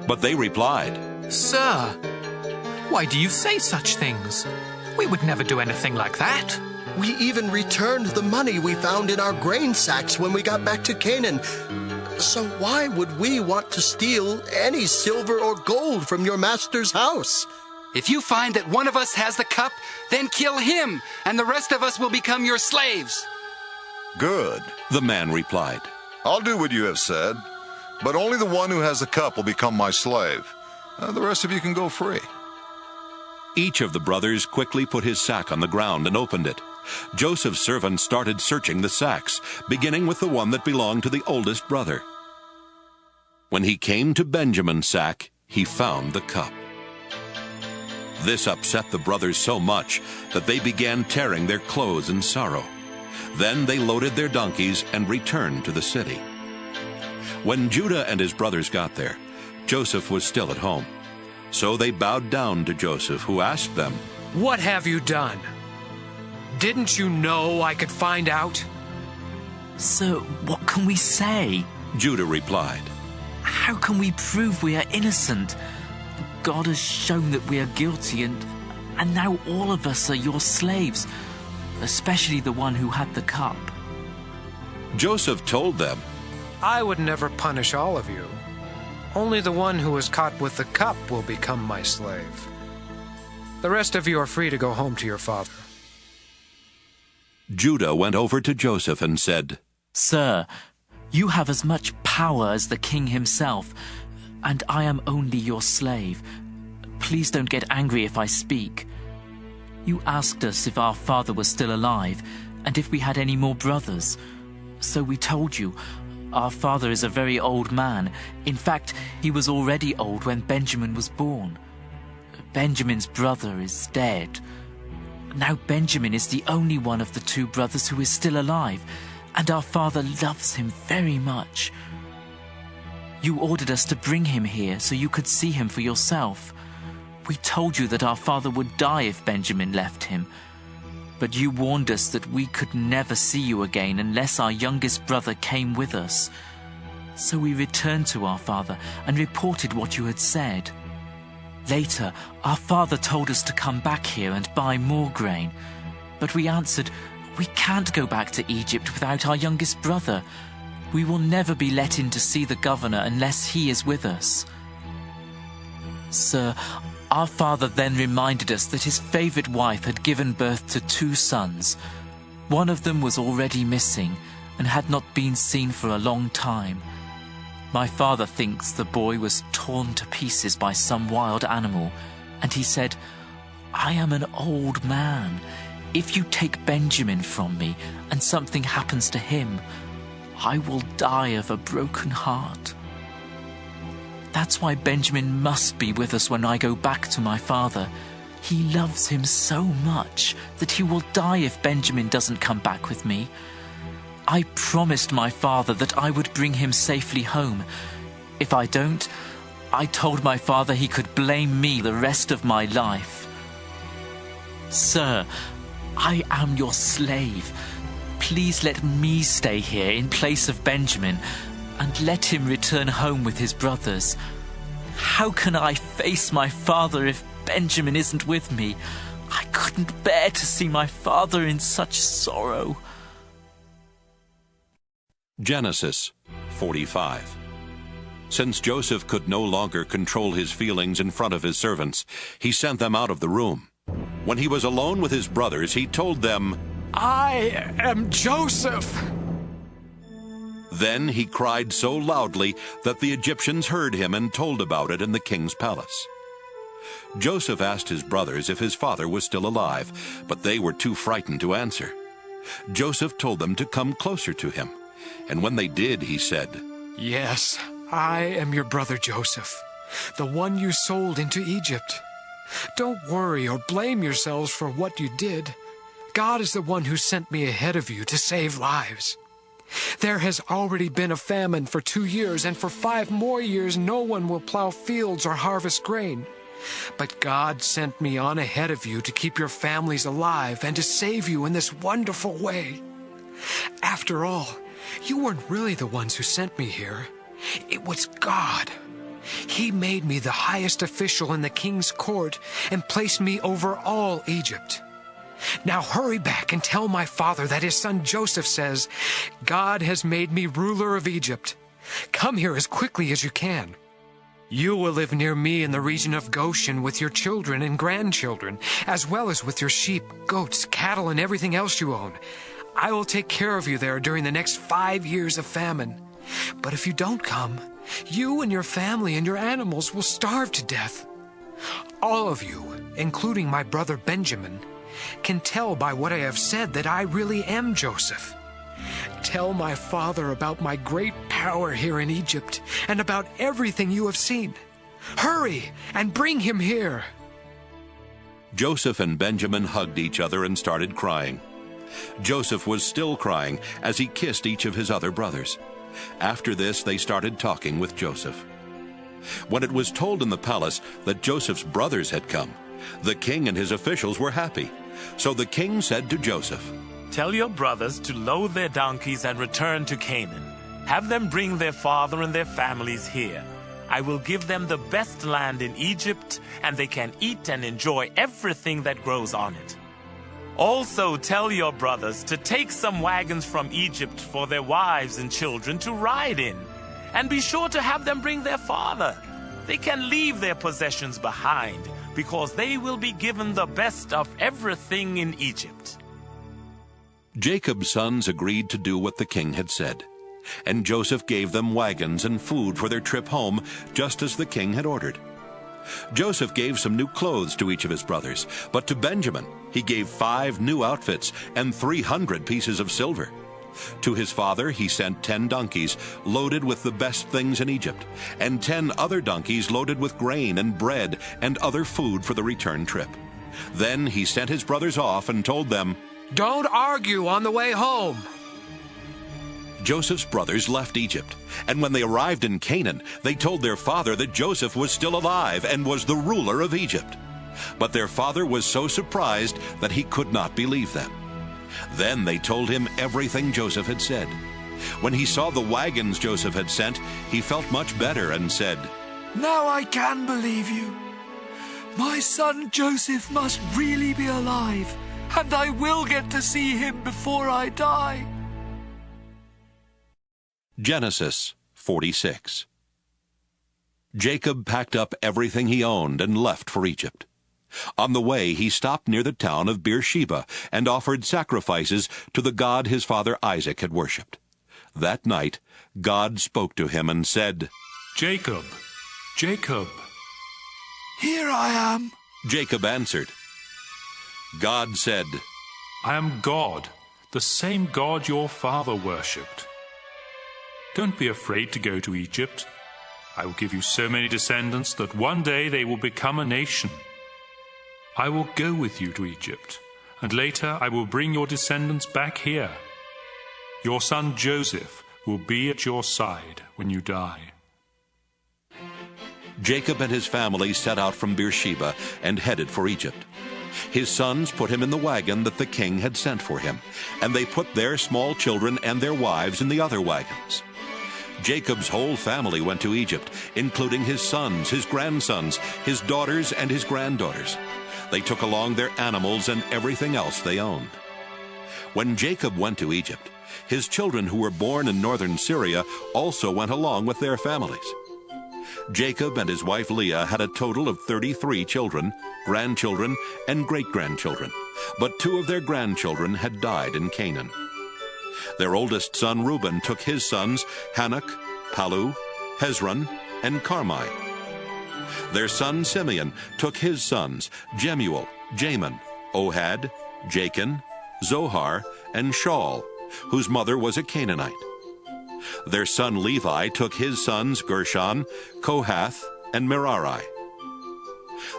But they replied, "Sir, why do you say such things? We would never do anything like that." We even returned the money we found in our grain sacks when we got back to Canaan. So why would we want to steal any silver or gold from your master's house? If you find that one of us has the cup, then kill him, and the rest of us will become your slaves. Good, the man replied. I'll do what you have said, but only the one who has the cup will become my slave. The rest of you can go free. Each of the brothers quickly put his sack on the ground and opened it. Joseph's servants started searching the sacks, beginning with the one that belonged to the oldest brother. When he came to Benjamin's sack, he found the cup. This upset the brothers so much that they began tearing their clothes in sorrow. Then they loaded their donkeys and returned to the city. When Judah and his brothers got there, Joseph was still at home. So they bowed down to Joseph, who asked them, "What have you done? Didn't you know I could find out?" "Sir, what can we say?" Judah replied. "How can we prove we are innocent? God has shown that we are guilty, and now all of us are your slaves, especially the one who had the cup." Joseph told them, "I would never punish all of you. Only the one who was caught with the cup will become my slave. The rest of you are free to go home to your father." Judah went over to Joseph and said, "Sir, you have as much power as the king himself, and I am only your slave. Please don't get angry if I speak. You asked us if our father was still alive, and if we had any more brothers. So we told you. Our father is a very old man. In fact, he was already old when Benjamin was born. Benjamin's brother is dead. Now Benjamin is the only one of the two brothers who is still alive, and our father loves him very much. You ordered us to bring him here so you could see him for yourself. We told you that our father would die if Benjamin left him. But you warned us that we could never see you again unless our youngest brother came with us. So we returned to our father and reported what you had said. Later, our father told us to come back here and buy more grain. But we answered, 'We can't go back to Egypt without our youngest brother. We will never be let in to see the governor unless he is with us.' Sir, our father then reminded us that his favorite wife had given birth to 2 sons. One of them was already missing and had not been seen for a long time. My father thinks the boy was torn to pieces by some wild animal, and he said, 'I am an old man. If you take Benjamin from me and something happens to him, I will die of a broken heart.' That's why Benjamin must be with us when I go back to my father. He loves him so much that he will die if Benjamin doesn't come back with me. I promised my father that I would bring him safely home. If I don't, I told my father he could blame me the rest of my life. Sir, I am your slave. Please let me stay here in place of Benjamin, and let him return home with his brothers. How can I face my father if Benjamin isn't with me? I couldn't bear to see my father in such sorrow." Genesis 45. Since Joseph could no longer control his feelings in front of his servants, he sent them out of the room. When he was alone with his brothers, he told them, "I am Joseph." Then he cried so loudly that the Egyptians heard him and told about it in the king's palace. Joseph asked his brothers if his father was still alive, but they were too frightened to answer. Joseph told them to come closer to him, and when they did, he said, "Yes, I am your brother Joseph, the one you sold into Egypt. Don't worry or blame yourselves for what you did. God is the one who sent me ahead of you to save lives. There has already been a famine for 2 years, and for 5 more years no one will plow fields or harvest grain. But God sent me on ahead of you to keep your families alive and to save you in this wonderful way. After all, you weren't really the ones who sent me here. It was God. He made me the highest official in the king's court and placed me over all Egypt. Now hurry back and tell my father that his son Joseph says, God has made me ruler of Egypt. Come here as quickly as you can. You will live near me in the region of Goshen with your children and grandchildren, as well as with your sheep, goats, cattle, and everything else you own. I will take care of you there during the next 5 years of famine. But if you don't come, you and your family and your animals will starve to death. All of you, including my brother Benjamin, can tell by what I have said that I really am Joseph. Tell my father about my great power here in Egypt and about everything you have seen. Hurry and bring him here." Joseph and Benjamin hugged each other and started crying. Joseph was still crying as he kissed each of his other brothers. After this, they started talking with Joseph. When it was told in the palace that Joseph's brothers had come, the king and his officials were happy. So the king said to Joseph, "Tell your brothers to load their donkeys and return to Canaan. Have them bring their father and their families here. I will give them the best land in Egypt, and they can eat and enjoy everything that grows on it. Also tell your brothers to take some wagons from Egypt for their wives and children to ride in, and be sure to have them bring their father. They can leave their possessions behind, because they will be given the best of everything in Egypt." Jacob's sons agreed to do what the king had said, and Joseph gave them wagons and food for their trip home, just as the king had ordered. Joseph gave some new clothes to each of his brothers, but to Benjamin he gave 5 new outfits and 300 pieces of silver. To his father he sent 10 donkeys loaded with the best things in Egypt, and 10 other donkeys loaded with grain and bread and other food for the return trip. Then he sent his brothers off and told them, "Don't argue on the way home." Joseph's brothers left Egypt, and when they arrived in Canaan, they told their father that Joseph was still alive and was the ruler of Egypt. But their father was so surprised that he could not believe them. Then they told him everything Joseph had said. When he saw the wagons Joseph had sent, he felt much better and said, "Now I can believe you. My son Joseph must really be alive, and I will get to see him before I die." Genesis 46. Jacob packed up everything he owned and left for Egypt. On the way, he stopped near the town of Beersheba and offered sacrifices to the God his father Isaac had worshipped. That night, God spoke to him and said, "Jacob, Jacob." "Here I am." Jacob answered. God said, "I am God, the same God your father worshipped. Don't be afraid to go to Egypt. I will give you so many descendants that one day they will become a nation. I will go with you to Egypt, and later I will bring your descendants back here. Your son Joseph will be at your side when you die." Jacob and his family set out from Beersheba and headed for Egypt. His sons put him in the wagon that the king had sent for him, and they put their small children and their wives in the other wagons. Jacob's whole family went to Egypt, including his sons, his grandsons, his daughters, and his granddaughters. They took along their animals and everything else they owned. When Jacob went to Egypt, his children who were born in northern Syria also went along with their families. Jacob and his wife Leah had a total of 33 children, grandchildren, and great-grandchildren, but 2 of their grandchildren had died in Canaan. Their oldest son Reuben took his sons Hanok, Palu, Hezron, and Carmi. Their son Simeon took his sons Jemuel, Jamin, Ohad, Jachin, Zohar, and Shaul, whose mother was a Canaanite. Their son Levi took his sons Gershon, Kohath, and Merari.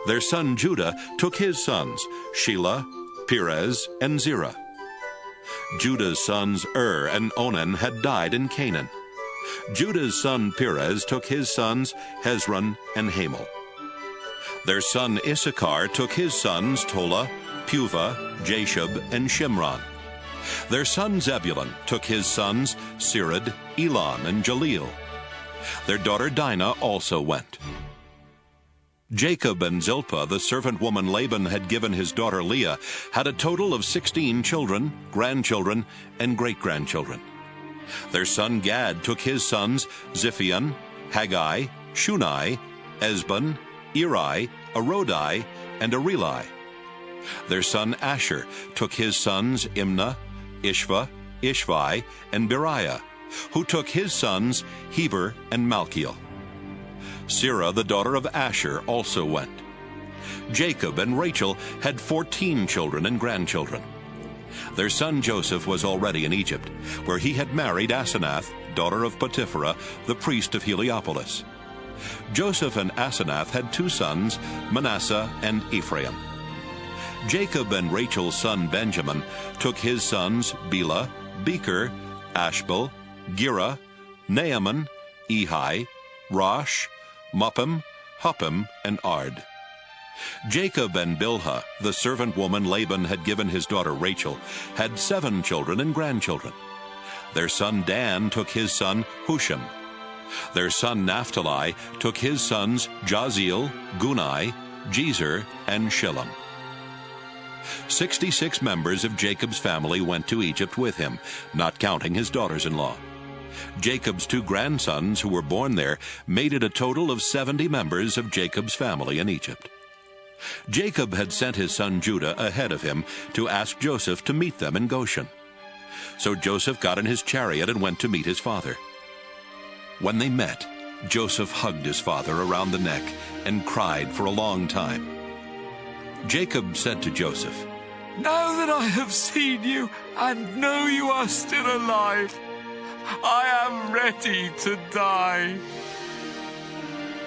Their son Judah took his sons Shelah, Perez, and Zerah. Judah's sons and Onan had died in Canaan. Judah's son Perez took his sons Hezron and Hamel. Their son Issachar took his sons Tola, Puvah, Jashub, and Shimron. Their son Zebulun took his sons Sirad, Elon, and Jaleel. Their daughter Dinah also went. Jacob and Zilpah, the servant woman Laban had given his daughter Leah, had a total of 16 children, grandchildren, and great-grandchildren. Their son Gad took his sons Ziphion, Haggai, Shunai, Esbon, Eri, Arodi, and Areli. Their son Asher took his sons Imnah, Ishva, Ishvi, and Beriah, who took his sons Heber and Malchiel. Serah, the daughter of Asher, also went. Jacob and Rachel had 14 children and grandchildren. Their son Joseph was already in Egypt, where he had married Asenath, daughter of Potipherah, the priest of Heliopolis. Joseph and Asenath had 2 sons, Manasseh and Ephraim. Jacob and Rachel's son Benjamin took his sons Bela, Becher, Ashbel, Gera, Naaman, Ehi, Rosh, Muppim, Huppim, and Ard. Jacob and Bilhah, the servant woman Laban had given his daughter Rachel, had 7 children and grandchildren. Their son Dan took his son Husham. Their son Naphtali took his sons Jaziel, Gunai, Jezer, and Shillem. 66 members of Jacob's family went to Egypt with him, not counting his daughters-in-law. Jacob's 2 grandsons who were born there made it a total of 70 members of Jacob's family in Egypt. Jacob had sent his son Judah ahead of him to ask Joseph to meet them in Goshen. So Joseph got in his chariot and went to meet his father. When they met, Joseph hugged his father around the neck and cried for a long time. Jacob said to Joseph, "Now that I have seen you and know you are still alive, I am ready to die."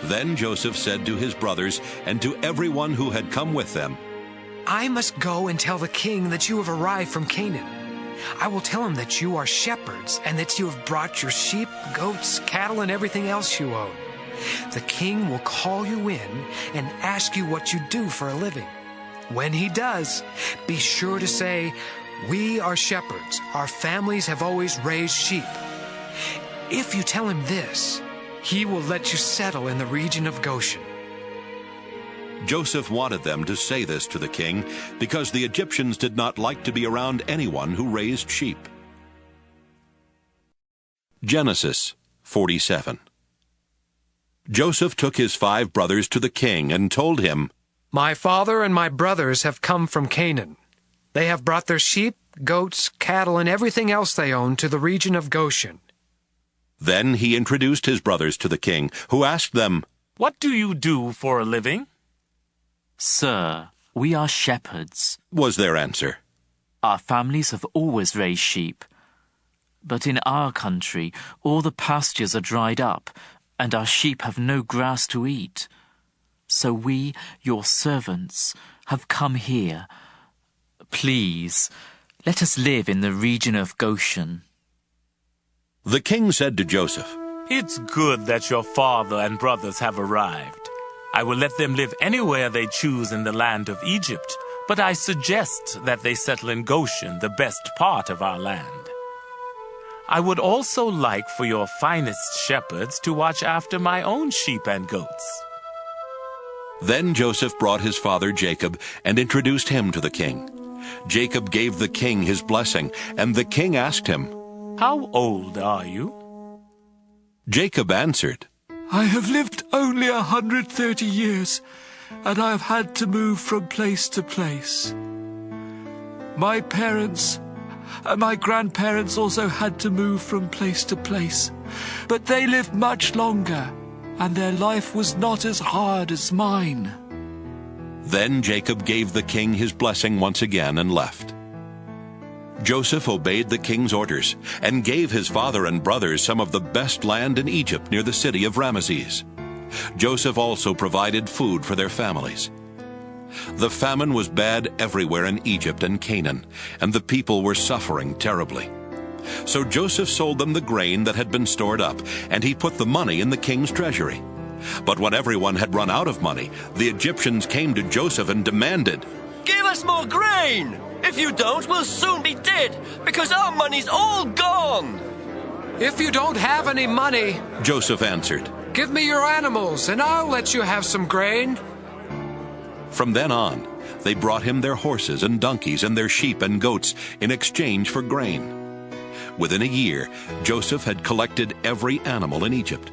Then Joseph said to his brothers and to everyone who had come with them, I must go and tell the king that you have arrived from Canaan. I will tell him that you are shepherds and that you have brought your sheep, goats, cattle, and everything else you own. The king will call you in and ask you what you do for a living. When he does, be sure to say, "We are shepherds. Our families have always raised sheep." If you tell him this, he will let you settle in the region of Goshen. Joseph wanted them to say this to the king because the Egyptians did not like to be around anyone who raised sheep. Genesis 47. Joseph took his 5 brothers to the king and told him, My father and my brothers have come from Canaan. They have brought their sheep, goats, cattle, and everything else they own to the region of Goshen. Then he introduced his brothers to the king, who asked them, "What do you do for a living?" "Sir, we are shepherds," was their answer. "Our families have always raised sheep. But in our country, all the pastures are dried up, and our sheep have no grass to eat. So we, your servants, have come here. Please, let us live in the region of Goshen." The king said to Joseph, "It's good that your father and brothers have arrived. I will let them live anywhere they choose in the land of Egypt, but I suggest that they settle in Goshen, the best part of our land. I would also like for your finest shepherds to watch after my own sheep and goats." Then Joseph brought his father Jacob and introduced him to the king. Jacob gave the king his blessing, and the king asked him, "How old are you?" Jacob answered, "I have lived only 130 years, and I have had to move from place to place. My parents and my grandparents also had to move from place to place, but they lived much longer, and their life was not as hard as mine." Then Jacob gave the king his blessing once again and left. Joseph obeyed the king's orders and gave his father and brothers some of the best land in Egypt near the city of Ramesses. Joseph also provided food for their families. The famine was bad everywhere in Egypt and Canaan, and the people were suffering terribly. So Joseph sold them the grain that had been stored up, and he put the money in the king's treasury. But when everyone had run out of money, the Egyptians came to Joseph and demanded, "Give us more grain! If you don't, we'll soon be dead, because our money's all gone!" "If you don't have any money," Joseph answered, "give me your animals, and I'll let you have some grain." From then on, they brought him their horses and donkeys and their sheep and goats in exchange for grain. Within a year, Joseph had collected every animal in Egypt.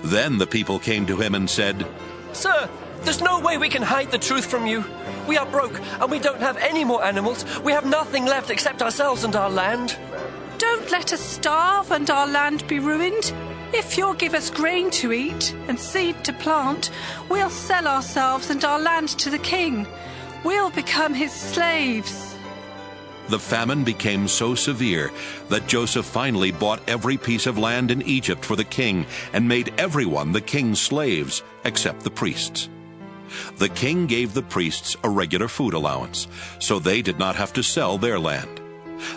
Then the people came to him and said, "Sir, there's no way we can hide the truth from you. We are broke, and we don't have any more animals. We have nothing left except ourselves and our land." "Don't let us starve and our land be ruined. If you'll give us grain to eat and seed to plant, we'll sell ourselves and our land to the king. We'll become his slaves." The famine became so severe that Joseph finally bought every piece of land in Egypt for the king and made everyone the king's slaves except the priests. The king gave the priests a regular food allowance, so they did not have to sell their land.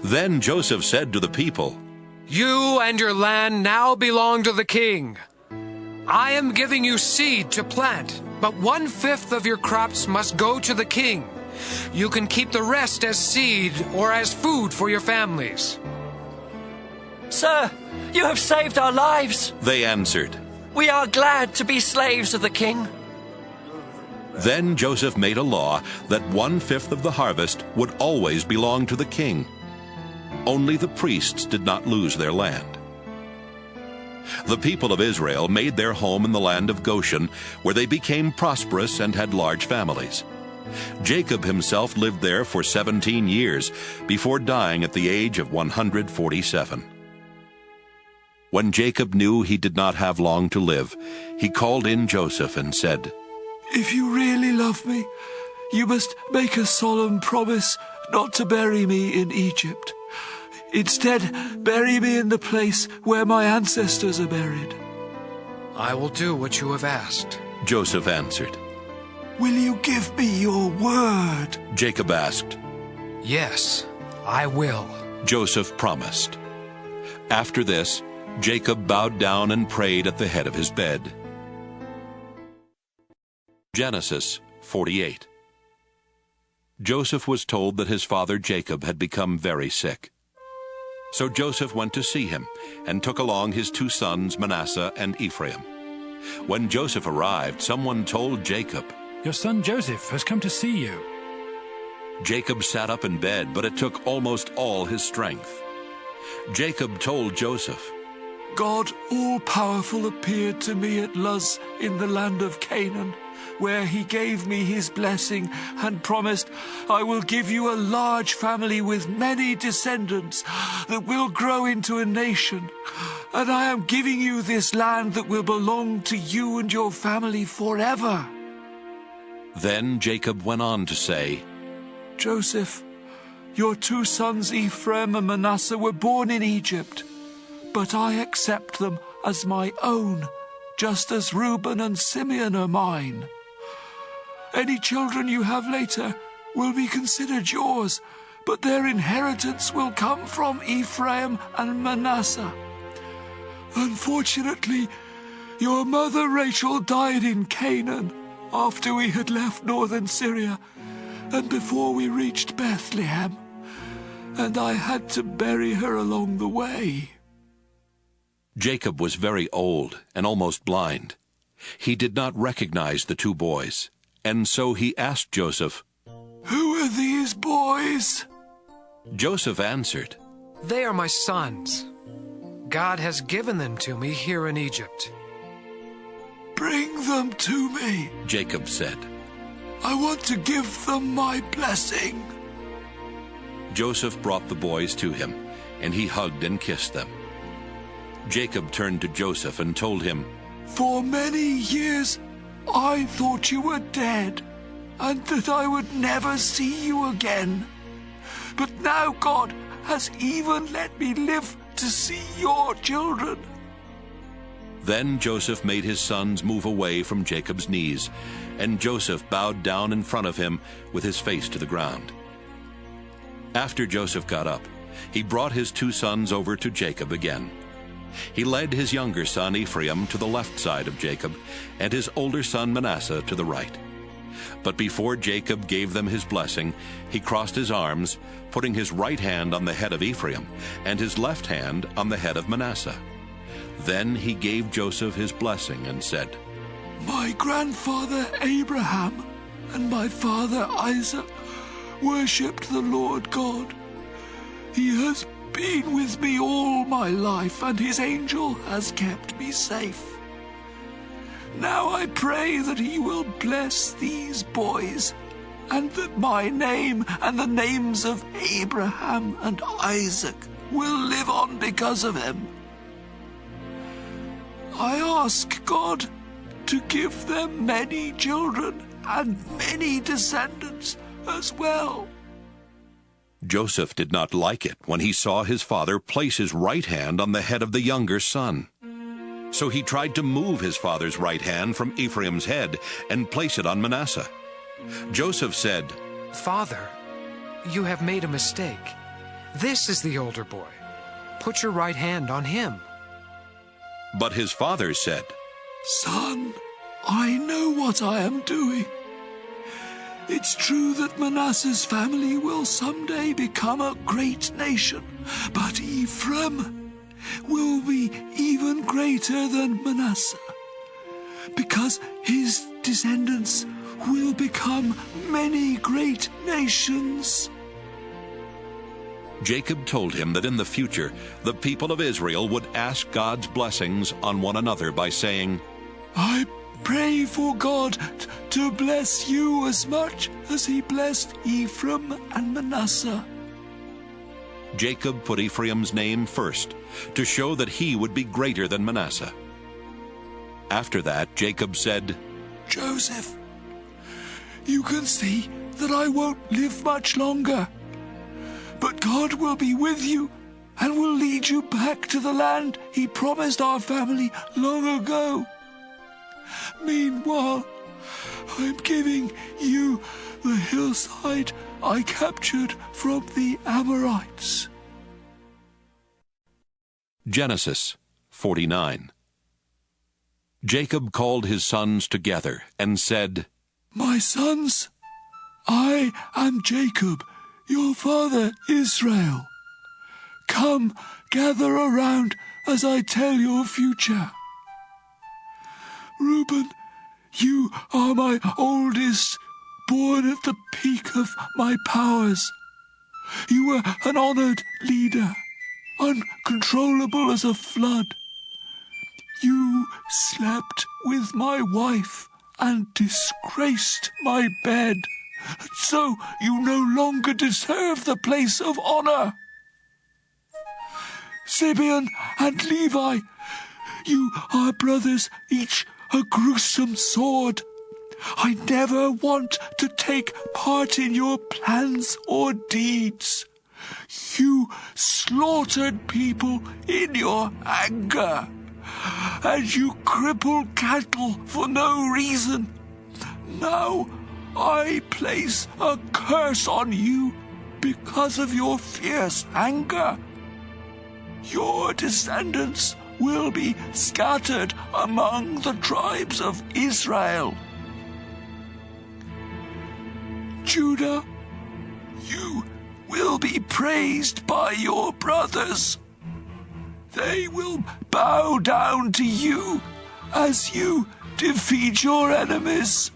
Then Joseph said to the people, "You and your land now belong to the king. I am giving you seed to plant, but 1/5 of your crops must go to the king. You can keep the rest as seed or as food for your families." "Sir, you have saved our lives," they answered. "We are glad to be slaves of the king." Then Joseph made a law that 1/5 of the harvest would always belong to the king. Only the priests did not lose their land. The people of Israel made their home in the land of Goshen, where they became prosperous and had large families. Jacob himself lived there for 17 years before dying at the age of 147. When Jacob knew he did not have long to live, he called in Joseph and said, "If you really love me, you must make a solemn promise not to bury me in Egypt. Instead, bury me in the place where my ancestors are buried." "I will do what you have asked," Joseph answered. "Will you give me your word?" Jacob asked. "Yes, I will," Joseph promised. After this, Jacob bowed down and prayed at the head of his bed. Genesis 48. Joseph was told that his father Jacob had become very sick. So Joseph went to see him and took along his 2 sons Manasseh and Ephraim. When Joseph arrived, someone told Jacob, "Your son Joseph has come to see you." Jacob sat up in bed, but it took almost all his strength. Jacob told Joseph, "God all-powerful appeared to me at Luz in the land of Canaan, where he gave me his blessing and promised, 'I will give you a large family with many descendants that will grow into a nation. And I am giving you this land that will belong to you and your family forever.'" Then Jacob went on to say, "Joseph, your 2 sons Ephraim and Manasseh were born in Egypt, but I accept them as my own, just as Reuben and Simeon are mine. Any children you have later will be considered yours, but their inheritance will come from Ephraim and Manasseh. Unfortunately, your mother Rachel died in Canaan after we had left northern Syria and before we reached Bethlehem, and I had to bury her along the way." Jacob was very old and almost blind. He did not recognize the 2 boys, and so he asked Joseph, "Who are these boys?" Joseph answered, "They are my sons. God has given them to me here in Egypt." "Bring them to me," Jacob said. "I want to give them my blessing." Joseph brought the boys to him, and he hugged and kissed them. Jacob turned to Joseph and told him, "For many years I thought you were dead, and that I would never see you again. But now God has even let me live to see your children." Then Joseph made his sons move away from Jacob's knees, and Joseph bowed down in front of him with his face to the ground. After Joseph got up, he brought his 2 sons over to Jacob again. He led his younger son Ephraim to the left side of Jacob, and his older son Manasseh to the right. But before Jacob gave them his blessing, he crossed his arms, putting his right hand on the head of Ephraim and his left hand on the head of Manasseh. Then he gave Joseph his blessing and said, My grandfather Abraham and my father Isaac worshipped the Lord God. He has been with me all my life, and his angel has kept me safe. Now I pray that he will bless these boys, and that my name and the names of Abraham and Isaac will live on because of him. I ask God to give them many children and many descendants as well. Joseph did not like it when he saw his father place his right hand on the head of the younger son. So he tried to move his father's right hand from Ephraim's head and place it on Manasseh. Joseph said, Father, you have made a mistake. This is the older boy. Put your right hand on him. But his father said, Son, I know what I am doing. It's true that Manasseh's family will someday become a great nation, but Ephraim will be even greater than Manasseh, because his descendants will become many great nations. Jacob told him that in the future the people of Israel would ask God's blessings on one another by saying, I pray for God to bless you as much as he blessed Ephraim and Manasseh. Jacob put Ephraim's name first to show that he would be greater than Manasseh. After that, Jacob said, Joseph, you can see that I won't live much longer. But God will be with you and will lead you back to the land he promised our family long ago. Meanwhile, I'm giving you the hillside I captured from the Amorites. Genesis 49. Jacob called his sons together and said, My sons, I am Jacob, your father Israel. Come, gather around as I tell your future. Reuben, you are my oldest, born at the peak of my powers. You were an honored leader, uncontrollable as a flood. You slept with my wife and disgraced my bed. So you no longer deserve the place of honor. Simeon and Levi, you are brothers, each a gruesome sword. I never want to take part in your plans or deeds. You slaughtered people in your anger, and you crippled cattle for no reason. Now I place a curse on you because of your fierce anger. Your descendants will be scattered among the tribes of Israel. Judah, you will be praised by your brothers. They will bow down to you as you defeat your enemies.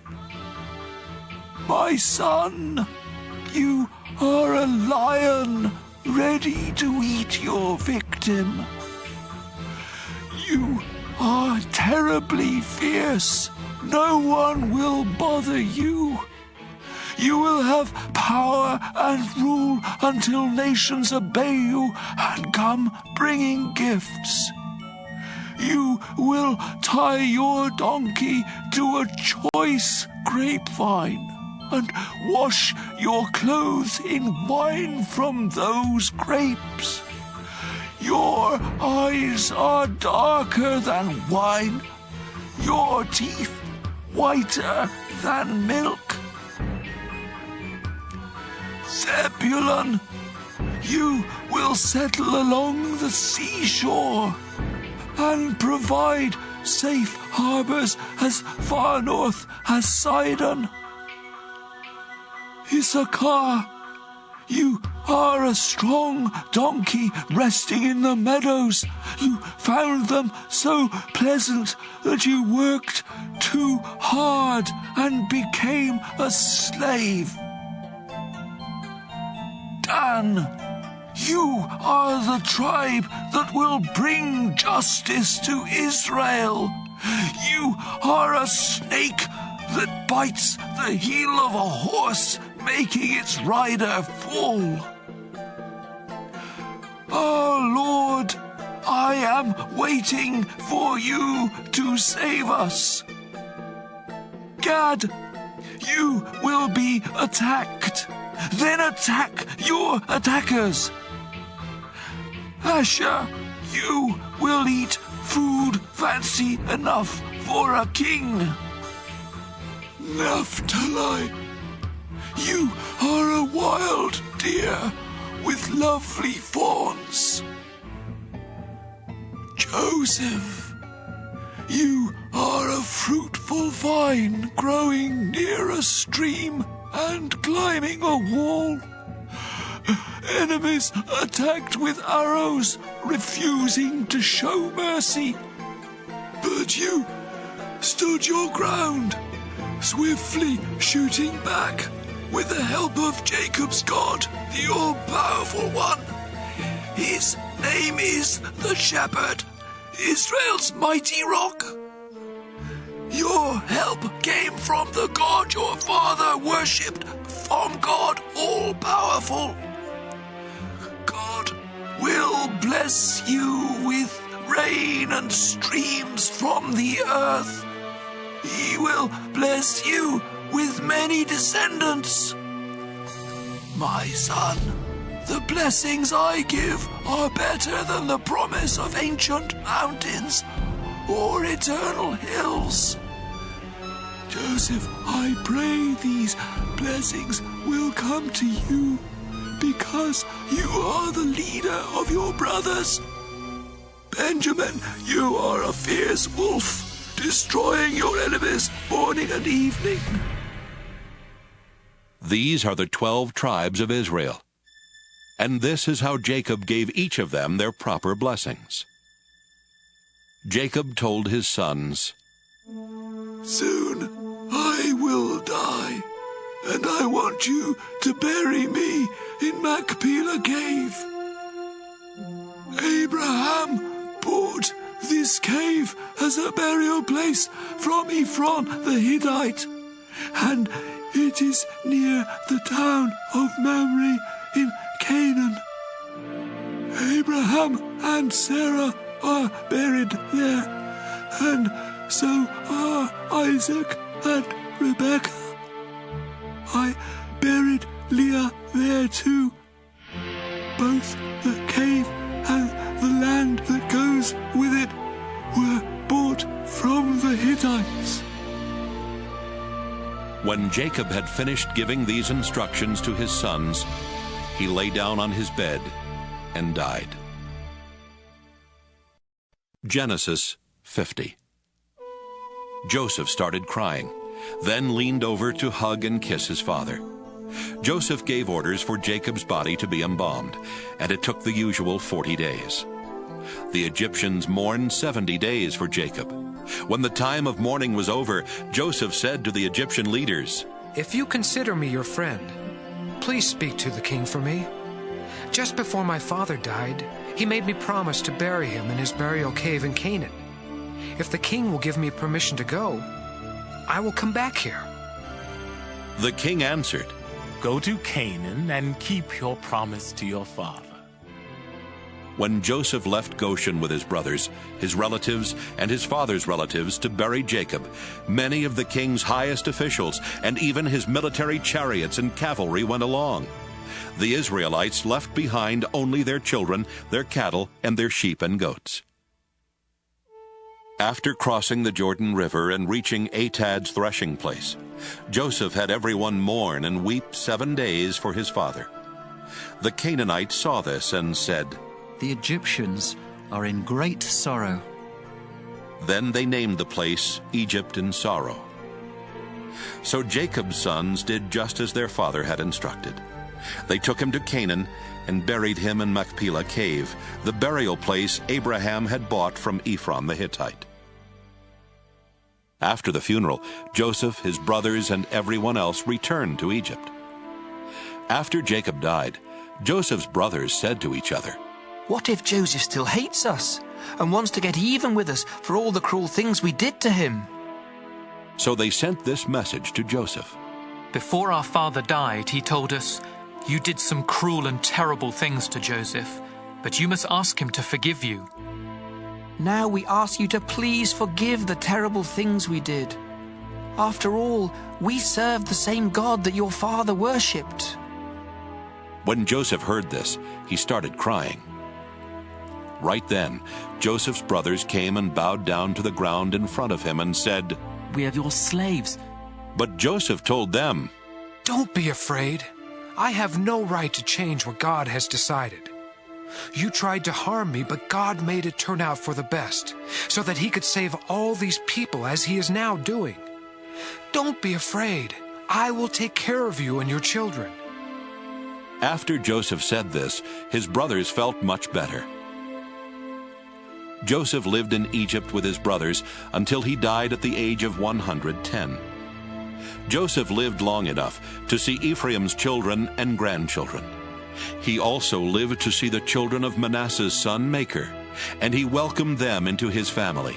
My son, you are a lion ready to eat your victim. You are terribly fierce. No one will bother you. You will have power and rule until nations obey you and come bringing gifts. You will tie your donkey to a choice grapevine and wash your clothes in wine from those grapes. Your Your eyes are darker than wine, your teeth whiter than milk. Zebulun, you will settle along the seashore and provide safe harbors as far north as Sidon. Issachar, you are a strong donkey resting in the meadows. You found them so pleasant that you worked too hard and became a slave. Dan, you are the tribe that will bring justice to Israel. You are a snake that bites the heel of a horse, making its rider fall. Oh, Lord, I am waiting for you to save us. Gad, you will be attacked. Then attack your attackers. Asher, you will eat food fancy enough for a king. Naphtali, you are a wild deer with lovely fawns. Joseph, you are a fruitful vine growing near a stream and climbing a wall. Enemies attacked with arrows, refusing to show mercy. But you stood your ground, swiftly shooting back with the help of Jacob's God, the all-powerful one. His name is the Shepherd, Israel's mighty rock. Your help came from the God your father worshipped, from God all-powerful. God will bless you with rain and streams from the earth. He will bless you with many descendants. My son, the blessings I give are better than the promise of ancient mountains or eternal hills. Joseph, I pray these blessings will come to you because you are the leader of your brothers. Benjamin, you are a fierce wolf, destroying your enemies morning and evening. These are the 12 tribes of Israel. And this is how Jacob gave each of them their proper blessings. Jacob told his sons, Soon I will die, and I want you to bury me in Machpelah cave. Abraham bought this cave as a burial place from Ephron the Hittite, and it is near the town of Mamre in Canaan. Abraham and Sarah are buried there, and so are Isaac and Rebekah. I buried Leah there too. Both the cave and the land that goes with it were bought from the Hittites. When Jacob had finished giving these instructions to his sons, he lay down on his bed and died. Genesis 50. Joseph started crying, then leaned over to hug and kiss his father. Joseph gave orders for Jacob's body to be embalmed, and it took the usual 40 days. The Egyptians mourned 70 days for Jacob. When the time of mourning was over, Joseph said to the Egyptian leaders, If you consider me your friend, please speak to the king for me. Just before my father died, he made me promise to bury him in his burial cave in Canaan. If the king will give me permission to go, I will come back here. The king answered, Go to Canaan and keep your promise to your father. When Joseph left Goshen with his brothers, his relatives, and his father's relatives to bury Jacob, many of the king's highest officials and even his military chariots and cavalry went along. The Israelites left behind only their children, their cattle, and their sheep and goats. After crossing the Jordan River and reaching Atad's threshing place, Joseph had everyone mourn and weep 7 days for his father. The Canaanites saw this and said, "The Egyptians are in great sorrow." Then they named the place Egypt in sorrow. So Jacob's sons did just as their father had instructed. They took him to Canaan and buried him in Machpelah cave, the burial place Abraham had bought from Ephron the Hittite. After the funeral, Joseph, his brothers, and everyone else returned to Egypt. After Jacob died, Joseph's brothers said to each other, "What if Joseph still hates us and wants to get even with us for all the cruel things we did to him?" So they sent this message to Joseph. Before our father died, he told us, "You did some cruel and terrible things to Joseph, but you must ask him to forgive you." Now we ask you to please forgive the terrible things we did. After all, we serve the same God that your father worshipped. When Joseph heard this, he started crying. Right then, Joseph's brothers came and bowed down to the ground in front of him and said, "We are your slaves." But Joseph told them, "Don't be afraid. I have no right to change what God has decided. You tried to harm me, but God made it turn out for the best, so that he could save all these people as he is now doing. Don't be afraid. I will take care of you and your children." After Joseph said this, his brothers felt much better. Joseph lived in Egypt with his brothers until he died at the age of 110. Joseph lived long enough to see Ephraim's children and grandchildren. He also lived to see the children of Manasseh's son Machir, and he welcomed them into his family.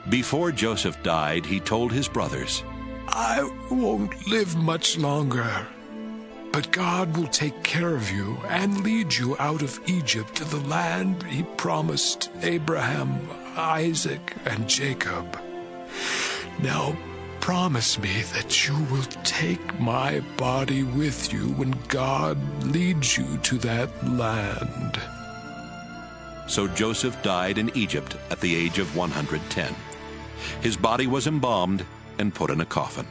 Before Joseph died, he told his brothers, "I won't live much longer, but God will take care of you and lead you out of Egypt to the land he promised Abraham, Isaac, and Jacob. Now promise me that you will take my body with you when God leads you to that land." So Joseph died in Egypt at the age of 110. His body was embalmed and put in a coffin.